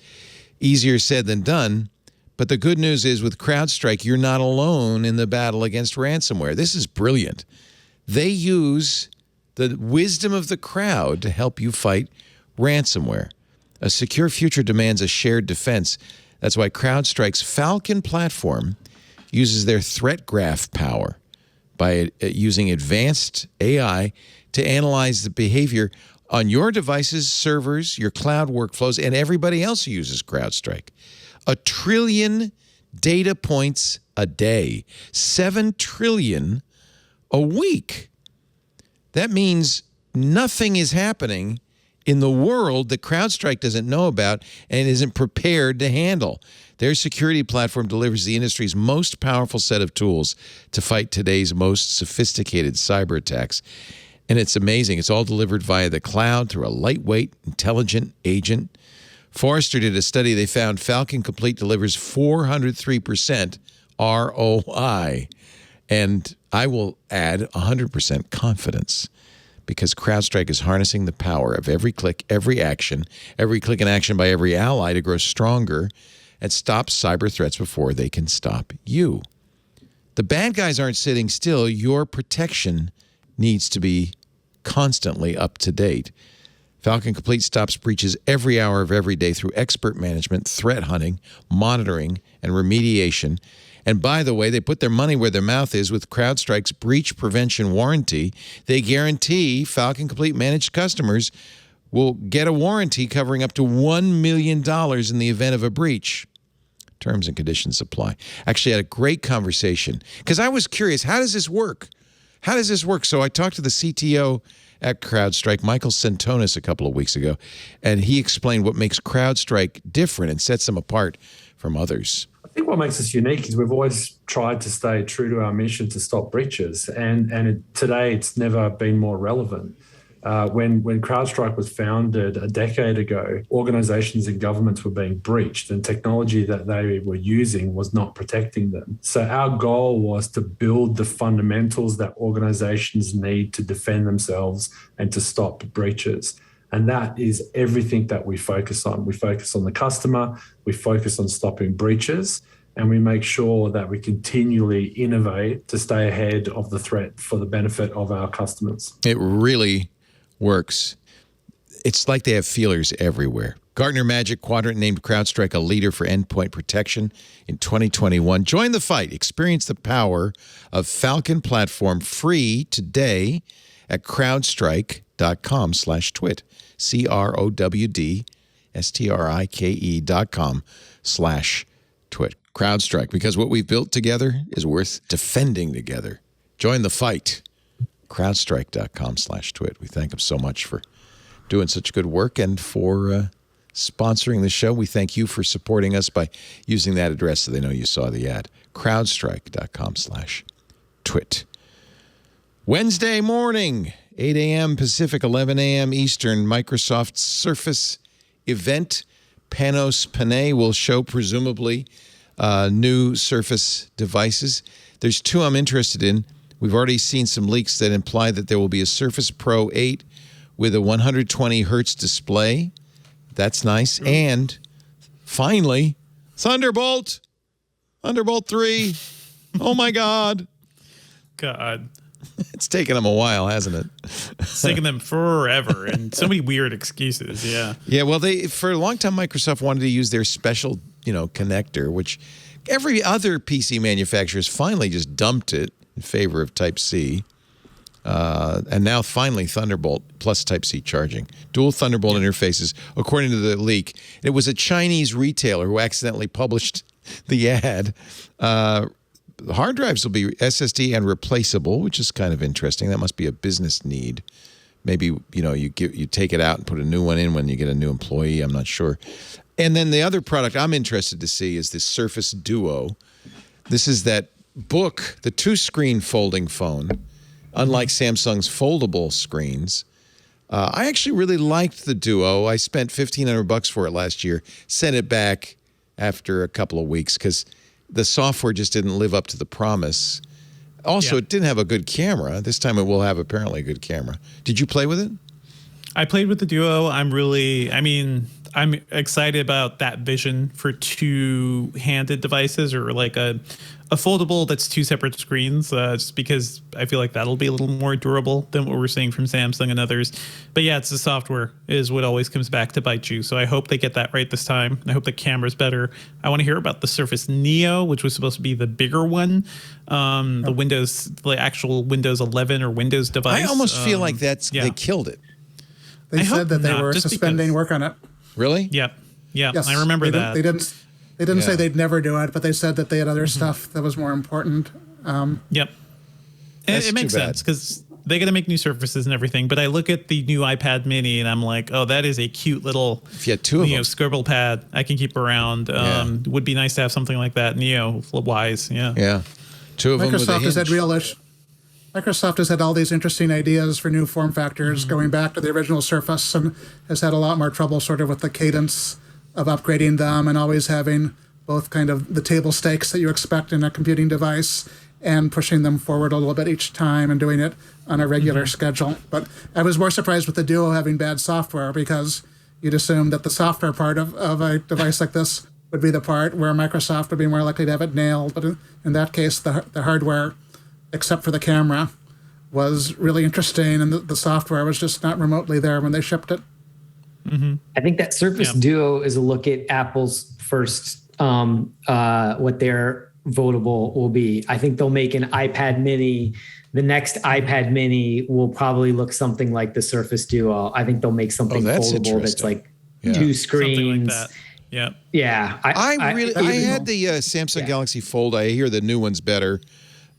easier said than done, but the good news is with CrowdStrike, you're not alone in the battle against ransomware. This is brilliant. They use the wisdom of the crowd to help you fight ransomware. A secure future demands a shared defense. That's why CrowdStrike's Falcon platform uses their threat graph power by using advanced AI to analyze the behavior on your devices, servers, your cloud workflows, and everybody else who uses CrowdStrike. 1 trillion data points a day, 7 trillion a week. That means nothing is happening in the world that CrowdStrike doesn't know about and isn't prepared to handle. Their security platform delivers the industry's most powerful set of tools to fight today's most sophisticated cyber attacks. And it's amazing. It's all delivered via the cloud through a lightweight, intelligent agent. Forrester did a study. They found Falcon Complete delivers 403% ROI. And I will add 100% confidence. because CrowdStrike is harnessing the power of every click and action by every ally to grow stronger and stop cyber threats before they can stop you. The bad guys aren't sitting still. Your protection needs to be constantly up to date. Falcon Complete stops breaches every hour of every day through expert management, threat hunting, monitoring, and remediation. And by the way, they put their money where their mouth is with CrowdStrike's breach prevention warranty. They guarantee Falcon Complete managed customers will get a warranty covering up to $1 million in the event of a breach. Terms and conditions apply. Actually, I had a great conversation because I was curious, how does this work? How does this work? So I talked to the CTO at CrowdStrike, Michael Centonis, a couple of weeks ago, and he explained what makes CrowdStrike different and sets them apart from others. I think what makes us unique is we've always tried to stay true to our mission to stop breaches, and today it's never been more relevant. When CrowdStrike was founded a decade ago, organizations and governments were being breached, and technology that they were using was not protecting them. So our goal was to build the fundamentals that organizations need to defend themselves and to stop breaches. And that is everything that we focus on. We focus on the customer, we focus on stopping breaches, and we make sure that we continually innovate to stay ahead of the threat for the benefit of our customers. It really works. It's like they have feelers everywhere. Gartner Magic Quadrant named CrowdStrike a leader for endpoint protection in 2021. Join the fight. Experience the power of Falcon Platform free today at crowdstrike.com/twit. crowdstrike.com/twit. CrowdStrike, because what we've built together is worth defending together. Join the fight. crowdstrike.com/twit. We thank them so much for doing such good work and for sponsoring the show. We thank you for supporting us by using that address so they know you saw the ad. crowdstrike.com/twit. Wednesday morning, 8 a.m. Pacific, 11 a.m. Eastern, Microsoft Surface event. Panos Panay will show presumably new Surface devices. There's two I'm interested in. We've already seen some leaks that imply that there will be a Surface Pro 8 with a 120 hertz display. That's nice. And finally, Thunderbolt 3. Oh my God. It's taken them a while, hasn't it? It's taken them forever and so many weird excuses. Yeah. Yeah. Well, for a long time, Microsoft wanted to use their special, connector, which every other PC manufacturer has finally just dumped it in favor of Type-C. And now finally Thunderbolt plus Type-C charging. Dual Thunderbolt interfaces, according to the leak. It was a Chinese retailer who accidentally published the ad. The hard drives will be SSD and replaceable, which is kind of interesting. That must be a business need. Maybe, you take it out and put a new one in when you get a new employee. I'm not sure. And then the other product I'm interested to see is this Surface Duo. This is that book, the two-screen folding phone, unlike Samsung's foldable screens. I actually really liked the Duo. I spent $1,500 for it last year, sent it back after a couple of weeks because the software just didn't live up to the promise. Also, It didn't have a good camera. This time it will have apparently a good camera. Did you play with it? I played with the Duo. I'm excited about that vision for two-handed devices or like a foldable that's two separate screens, just because I feel like that'll be a little more durable than what we're seeing from Samsung and others. But yeah, it's the software is what always comes back to bite you. So I hope they get that right this time. I hope the camera's better. I want to hear about the Surface Neo, which was supposed to be the bigger one, the actual Windows 11 or Windows device. I almost feel like they killed it. They said that they were suspending work on it. Really? Yep. Yeah, yes, I remember that. They didn't say they'd never do it, but they said that they had other stuff that was more important. Yep. It makes sense because they got to make new Surfaces and everything. But I look at the new iPad Mini and I'm like, oh, that is a cute little scribble pad I can keep around. Would be nice to have something like that Neo-wise. Yeah. Yeah. Two of them with a hinge. Microsoft has had all these interesting ideas for new form factors going back to the original Surface and has had a lot more trouble sort of with the cadence of upgrading them and always having both kind of the table stakes that you expect in a computing device and pushing them forward a little bit each time and doing it on a regular schedule. But I was more surprised with the Duo having bad software, because you'd assume that the software part of a device like this would be the part where Microsoft would be more likely to have it nailed. But in that case, the hardware, except for the camera, was really interesting, and the software was just not remotely there when they shipped it. I think that Surface Duo is a look at Apple's first, what their votable will be. I think they'll make an iPad mini. The next iPad mini will probably look something like the Surface Duo. I think they'll make something foldable that's like 2 screens. Like that. Yeah. Yeah. I had the Samsung Galaxy Fold. I hear the new one's better.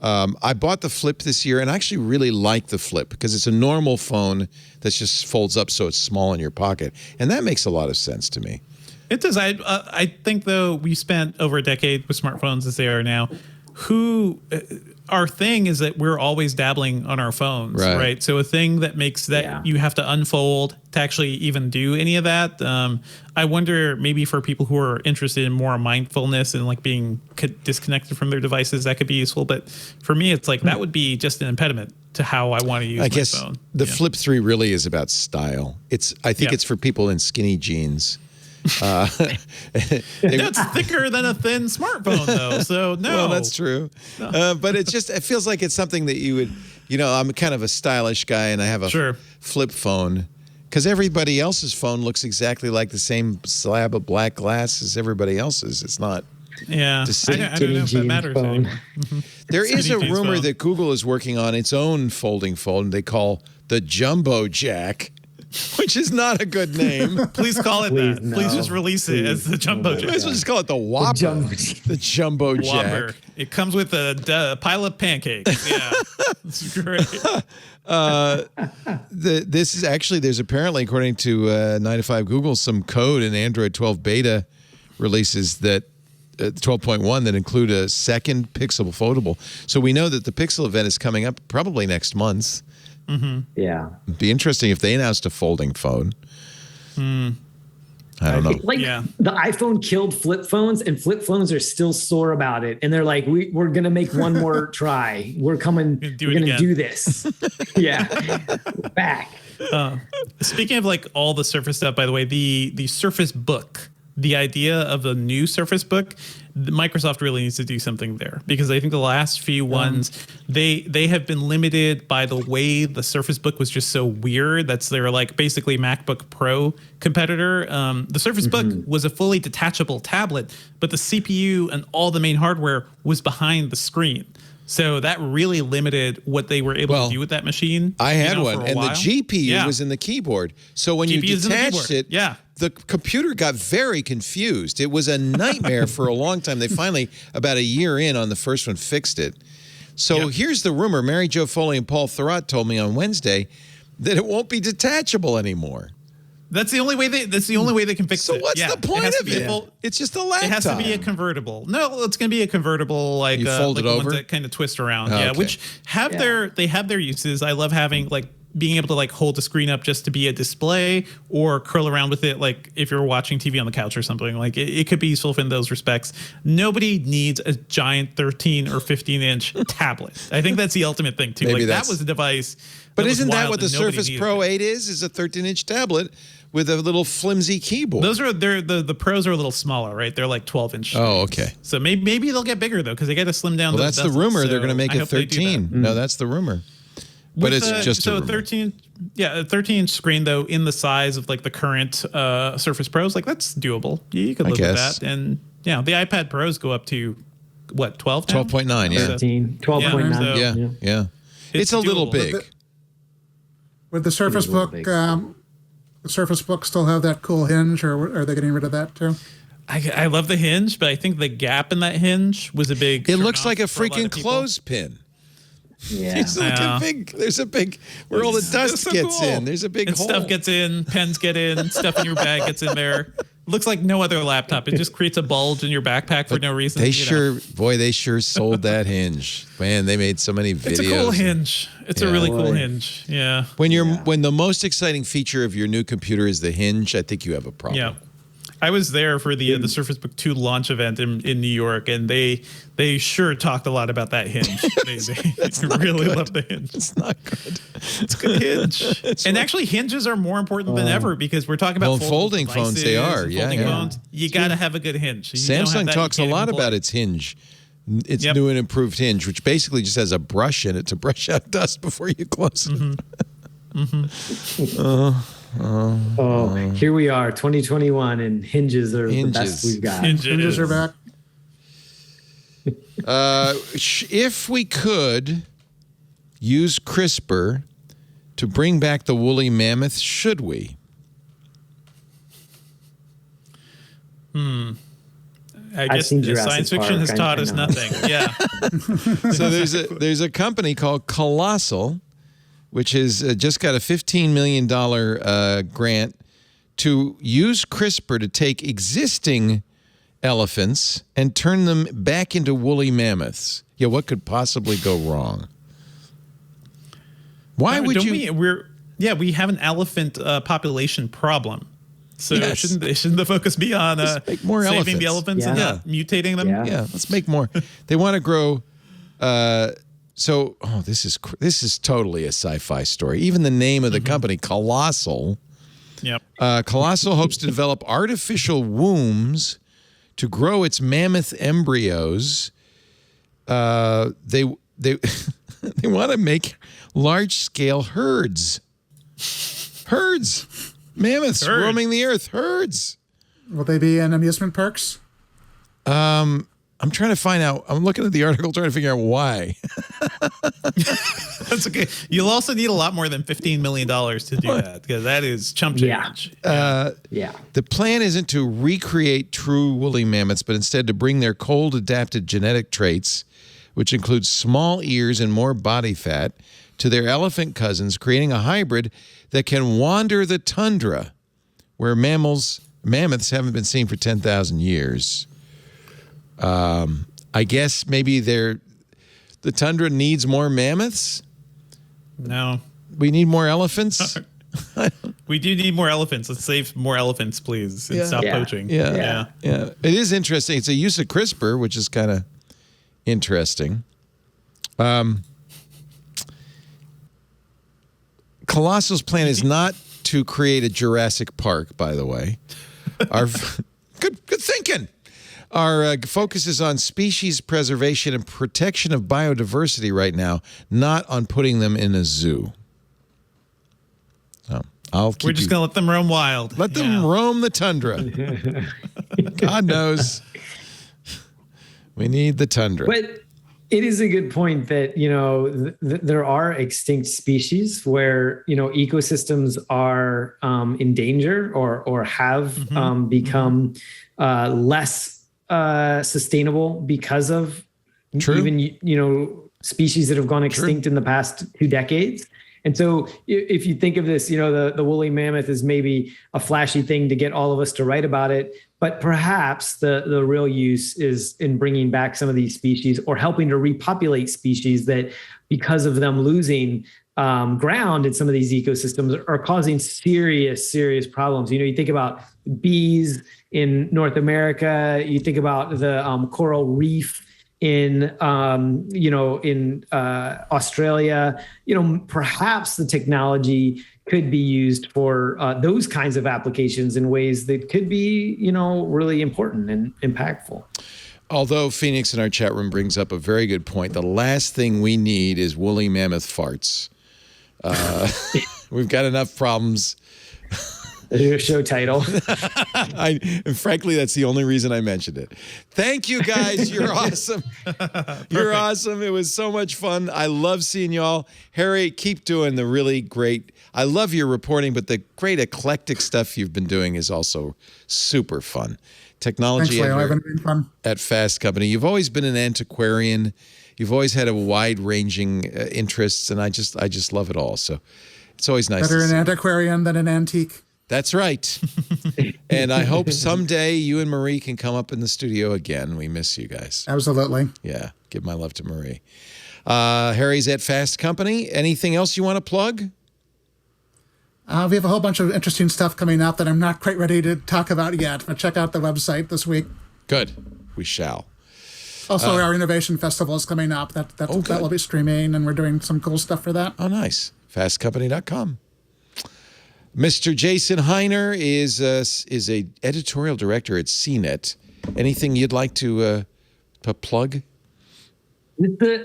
I bought the Flip this year, and I actually really like the Flip because it's a normal phone that just folds up so it's small in your pocket. And that makes a lot of sense to me. It does. I think, though, we spent over a decade with smartphones as they are now. Our thing is that we're always dabbling on our phones, right? So a thing that makes that you have to unfold to actually even do any of that. I wonder, maybe for people who are interested in more mindfulness and like being disconnected from their devices, that could be useful. But for me, it's like that would be just an impediment to how I want to use my phone. The Flip 3 really is about style. I think it's for people in skinny jeans. It's thicker than a thin smartphone, though. So no. Well, that's true. No. But it feels like it's something that you would, I'm kind of a stylish guy, and I have a flip phone, because everybody else's phone looks exactly like the same slab of black glass as everybody else's. It's not. Yeah, I don't know if that matters anymore. There is a rumor that Google is working on its own folding phone they call the Jumbo Jack, which is not a good name. Please call it that. No. Please just release it as the Jumbo Jack. Might as well just call it the Whopper. The Jumbo Jack. It comes with a pile of pancakes. Yeah, it's great. There's apparently, according to 9 to 5 Google, some code in Android 12 beta releases that 12.1 that include a second Pixel foldable. So we know that the Pixel event is coming up probably next month. Yeah. It'd be interesting if they announced a folding phone. I don't know. The iPhone killed flip phones, and flip phones are still sore about it. And they're like, we're going to make one more try. We're going to do this. We're back. Speaking of like all the Surface stuff, by the way, the Surface Book, the idea of the new Surface Book, Microsoft really needs to do something there, because I think the last few ones, they have been limited by the way the Surface Book was just so weird. That's their like basically MacBook Pro competitor. The Surface Book was a fully detachable tablet, but the CPU and all the main hardware was behind the screen. So that really limited what they were able to do with that machine. I had one, and the GPU was in the keyboard. So when you detached it, the computer got very confused. It was a nightmare for a long time. They finally, about a year in on the first one, fixed it. So here's the rumor. Mary Jo Foley and Paul Thurrott told me on Wednesday that it won't be detachable anymore. That's the only way they can fix it. So what's the point of it? It's just a laptop. It has to be a convertible. No, it's going to be a convertible, like fold it over? ones that kind of twist around. Which have their uses. I love having like being able to like hold the screen up just to be a display, or curl around with it like if you're watching TV on the couch or something. Like it could be useful in those respects. Nobody needs a giant 13 or 15-inch tablet. I think that's the ultimate thing too. Maybe that was a device. But isn't that what the Surface Pro 8 is? Is a 13-inch tablet with a little flimsy keyboard. Those are the Pros are a little smaller, right? They're like 12-inch. Oh, okay. So maybe they'll get bigger though, because they got to slim down. Well, that's the rumor. They're going to make it 13. No, that's the rumor. But it's just a rumor. 13. Yeah, a 13-inch screen though, in the size of like the current Surface Pros, like that's doable. You could live with that. And the iPad Pros go up to what, 12? 12.9. Yeah. 13, 12.9. Yeah. It's a little big. Would the Surface Book? The Surface Book still have that cool hinge, or are they getting rid of that too? I love the hinge, but I think the gap in that hinge was a big. It looks like a freaking clothespin. Yeah, there's a big where all the dust gets in. There's a big hole. Stuff gets in, pens get in, stuff in your bag gets in there. Looks like no other laptop. It just creates a bulge in your backpack for no reason. They sure sold that hinge. Man, they made so many videos. It's a cool hinge. It's a really cool hinge. Yeah. When the most exciting feature of your new computer is the hinge, I think you have a problem. Yeah. I was there for the Surface Book 2 launch event in New York, and they sure talked a lot about that hinge. They really love the hinge. It's not good. It's a good hinge. And actually, hinges are more important than ever because we're talking about folding phones. They are. Folding phones. You got to have a good hinge. Samsung talks a lot about its hinge. Its new and improved hinge, which basically just has a brush in it to brush out dust before you close it. Here we are, 2021, and hinges are the best we've got. Hinges are back. If we could use CRISPR to bring back the woolly mammoth, should we? I guess science fiction has taught us nothing. Yeah. So there's a company called Colossal, which has just got a $15 million grant to use CRISPR to take existing elephants and turn them back into woolly mammoths. Yeah, what could possibly go wrong? Why would you? We have an elephant population problem. So shouldn't the focus be on make more saving the elephants and not mutating them? Yeah, let's make more. They want to grow. This is totally a sci-fi story. Even the name of the company, Colossal. Yep. Colossal hopes to develop artificial wombs to grow its mammoth embryos. They want to make large-scale herds. Mammoths roaming the earth. Herds. Will they be in amusement parks? I'm trying to find out. I'm looking at the article trying to figure out why. That's okay. You'll also need a lot more than $15 million to do that because that is chump change. The plan isn't to recreate true woolly mammoths, but instead to bring their cold-adapted genetic traits, which include small ears and more body fat, to their elephant cousins, creating a hybrid that can wander the tundra, where mammoths haven't been seen for 10,000 years. I guess maybe the tundra needs more mammoths. No, we need more elephants. We do need more elephants. Let's save more elephants, please, and stop poaching. Yeah. It is interesting. It's a use of CRISPR, which is kind of interesting. Colossal's plan is not to create a Jurassic Park, by the way. Good thinking. Our focus is on species preservation and protection of biodiversity right now, not on putting them in a zoo. So we're just going to let them roam wild. Let them roam the tundra. God knows. We need the tundra. But it is a good point that, there are extinct species where, ecosystems are in danger or have become less sustainable because of even, species that have gone extinct in the past 2 decades. And so if you think of this, the woolly mammoth is maybe a flashy thing to get all of us to write about it, but perhaps the real use is in bringing back some of these species or helping to repopulate species that, because of them losing ground in some of these ecosystems, are causing serious problems. You think about bees in North America, you think about the coral reef in Australia. Perhaps the technology could be used for those kinds of applications in ways that could be, really important and impactful. Although Phoenix in our chat room brings up a very good point, the last thing we need is woolly mammoth farts. We've got enough problems. Your show title. Frankly, that's the only reason I mentioned it. Thank you, guys. You're awesome. You're awesome. It was so much fun. I love seeing y'all. Harry, keep doing the really great. I love your reporting, but the great eclectic stuff you've been doing is also super fun. Technology at Fast Company. You've always been an antiquarian. You've always had a wide-ranging interests, and I just love it all. So it's always nice. Better an antiquarian than an antique. That's right. And I hope someday you and Marie can come up in the studio again. We miss you guys. Absolutely. Yeah. Give my love to Marie. Harry's at Fast Company. Anything else you want to plug? We have a whole bunch of interesting stuff coming up that I'm not quite ready to talk about yet, but check out the website this week. Good. We shall. Also, our Innovation Festival is coming up. That will be streaming, and we're doing some cool stuff for that. Oh, nice. Fastcompany.com. Mr. Jason Heiner is a editorial director at CNET. Anything you'd like to plug?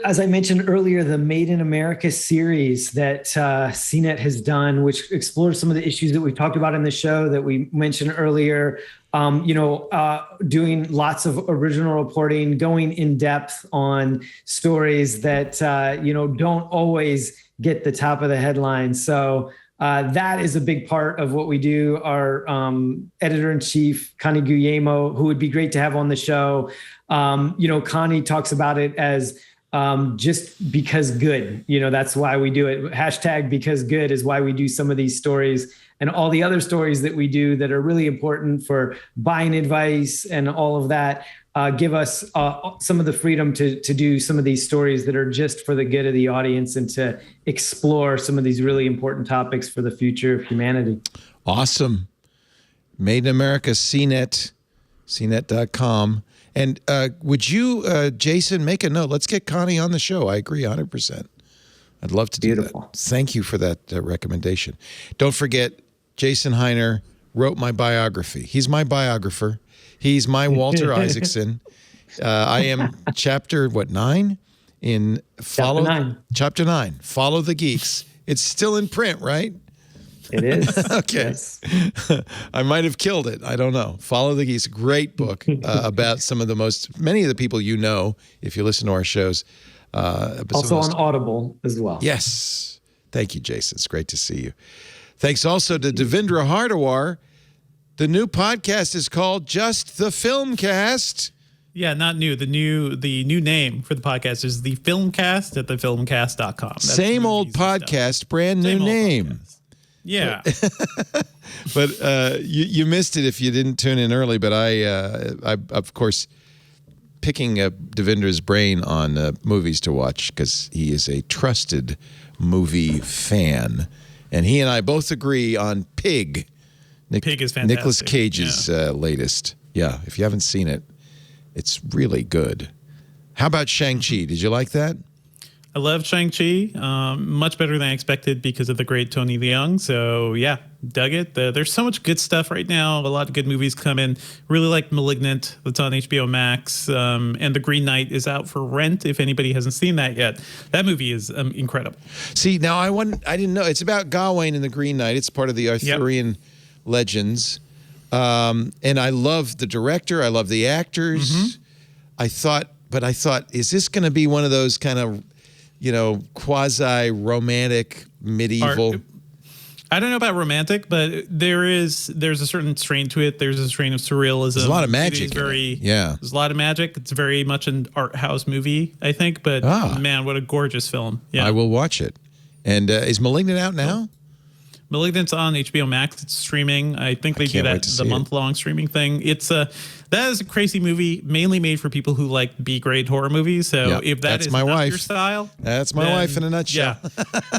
As I mentioned earlier, the Made in America series that CNET has done, which explores some of the issues that we talked about in the show that we mentioned earlier, doing lots of original reporting, going in depth on stories that, don't always get the top of the headline. So that is a big part of what we do. Our editor-in-chief, Connie Guillermo, who would be great to have on the show, Connie talks about it as just because good. That's why we do it. Hashtag because good is why we do some of these stories and all the other stories that we do that are really important for buying advice and all of that. Give us some of the freedom to do some of these stories that are just for the good of the audience and to explore some of these really important topics for the future of humanity. Awesome. Made in America, CNET, CNET.com. And would you, Jason, make a note? Let's get Connie on the show. I agree 100%. I'd love to do that. Thank you for that recommendation. Don't forget, Jason Heiner wrote my biography. He's my biographer. He's my Walter Isaacson. I am chapter 9 in Chapter 9. Follow the Geeks. It's still in print, right? It is. Okay. Yes. I might have killed it. I don't know. Follow the Geese. Great book about many of the people you know if you listen to our shows. Also on Audible as well. Yes. Thank you, Jason. It's great to see you. Thanks also to Devendra Hardawar. The new podcast is called Just the Filmcast. Yeah, not new. The new name for the podcast is the Filmcast at thefilmcast.com. Same old podcast, brand new name. Podcast. Yeah. But you missed it if you didn't tune in early. But I of course, picking Devendra's brain on movies to watch because he is a trusted movie fan. And he and I both agree on Pig. Pig is fantastic. Nicolas Cage's latest. Yeah, if you haven't seen it, it's really good. How about Shang-Chi? Did you like that? I love Shang-Chi. Much better than I expected because of the great Tony Leung. So, yeah, dug it. There's so much good stuff right now. A lot of good movies coming. Really like Malignant that's on HBO Max. And The Green Knight is out for rent if anybody hasn't seen that yet. That movie is incredible. See, now I didn't know. It's about Gawain and The Green Knight. It's part of the Arthurian legends. And I love the director. I love the actors. Mm-hmm. I thought, is this going to be one of those kind of, quasi-romantic medieval? I don't know about romantic, but there's a certain strain to it. There's a strain of surrealism. There's a lot of magic. There's a lot of magic. It's very much an art house movie, I think. But man, what a gorgeous film! Yeah, I will watch it. And is Malignant out now? Malignant's on HBO Max. It's streaming. I think they do that the month-long streaming thing. That is a crazy movie, mainly made for people who like B-grade horror movies. So if that's not your style, that's my wife in a nutshell. Yeah,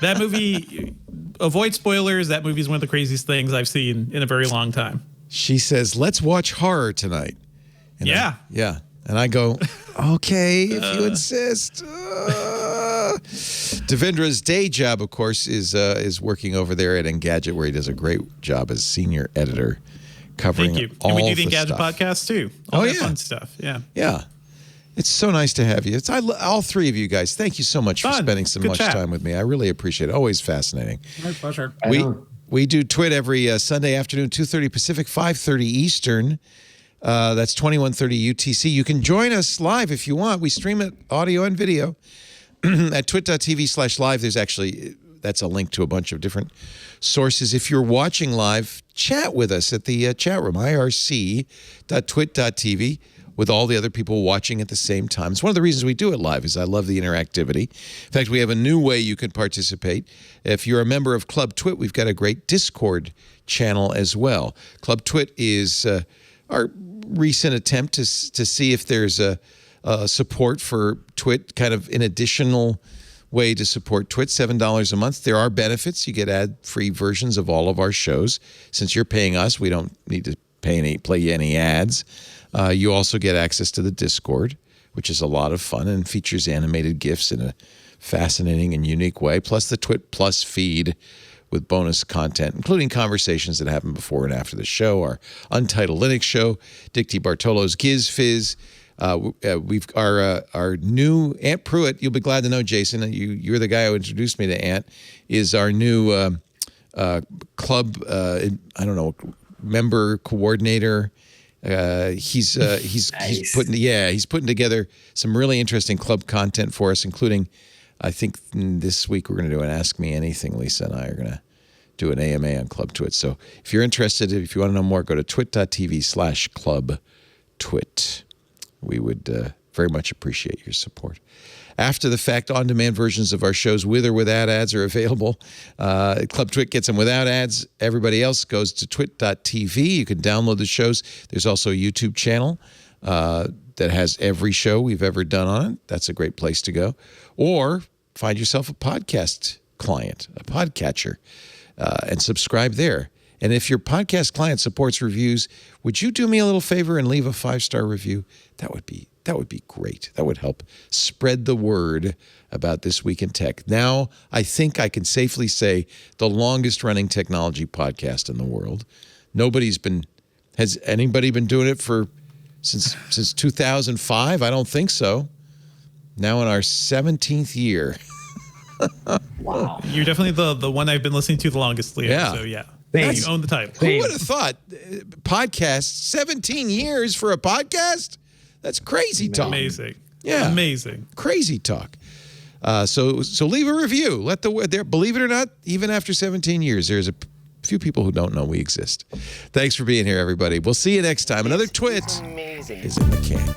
that movie. Avoid spoilers. That movie is one of the craziest things I've seen in a very long time. She says, "Let's watch horror tonight." And yeah. And I go, "Okay, if you insist." Devendra's day job, of course, is working over there at Engadget, where he does a great job as senior editor, covering all the stuff. And we do the Engadget podcast too. All that fun stuff. Yeah. Yeah. It's so nice to have you. All three of you guys. Thank you so much for spending so much time with me. I really appreciate it. Always fascinating. My pleasure. We do Twit every Sunday afternoon, 2:30 Pacific, 5:30 Eastern. That's 21:30 UTC. You can join us live if you want. We stream it audio and video at twit.tv/live. That's a link to a bunch of different sources. If you're watching live, chat with us at the chat room, irc.twit.tv, with all the other people watching at the same time. It's one of the reasons we do it live is I love the interactivity. In fact, we have a new way you can participate. If you're a member of Club Twit, we've got a great Discord channel as well. Club Twit is our recent attempt to see if there's a support for Twit kind of in additional way to support Twit, $7 a month. There are benefits. You get ad-free versions of all of our shows. Since you're paying us, we don't need to play any ads. You also get access to the Discord, which is a lot of fun and features animated GIFs in a fascinating and unique way, plus the Twit Plus feed with bonus content, including conversations that happen before and after the show, our Untitled Linux show, Dick T. Bartolo's Giz Fizz. We've our new Ant Pruitt. You'll be glad to know, Jason, you're the guy who introduced me to Ant. Is our new club member coordinator. He's putting together some really interesting club content for us, including, I think this week we're going to do an Ask Me Anything. Lisa and I are going to do an AMA on Club Twit. So if you're interested, if you want to know more, go to twit.tv/clubtwit. We would very much appreciate your support. After the fact, on-demand versions of our shows with or without ads are available. Club Twit gets them without ads. Everybody else goes to twit.tv. You can download the shows. There's also a YouTube channel that has every show we've ever done on it. That's a great place to go. Or find yourself a podcast client, a podcatcher, and subscribe there. And if your podcast client supports reviews, would you do me a little favor and leave a 5-star review? That would be great. That would help spread the word about This Week in Tech. Now, I think I can safely say the longest running technology podcast in the world. Has anybody been doing it since 2005? I don't think so. Now in our 17th year. Wow. You're definitely the one I've been listening to the longest, Leo. Yeah. So yeah. Thanks. You own the title. Who would have thought podcasts, 17 years for a podcast? That's crazy talk. Amazing. Yeah. Amazing. Crazy talk. So leave a review. Let the word there. Believe it or not, even after 17 years, there's a few people who don't know we exist. Thanks for being here, everybody. We'll see you next time. Another Twit is in the can.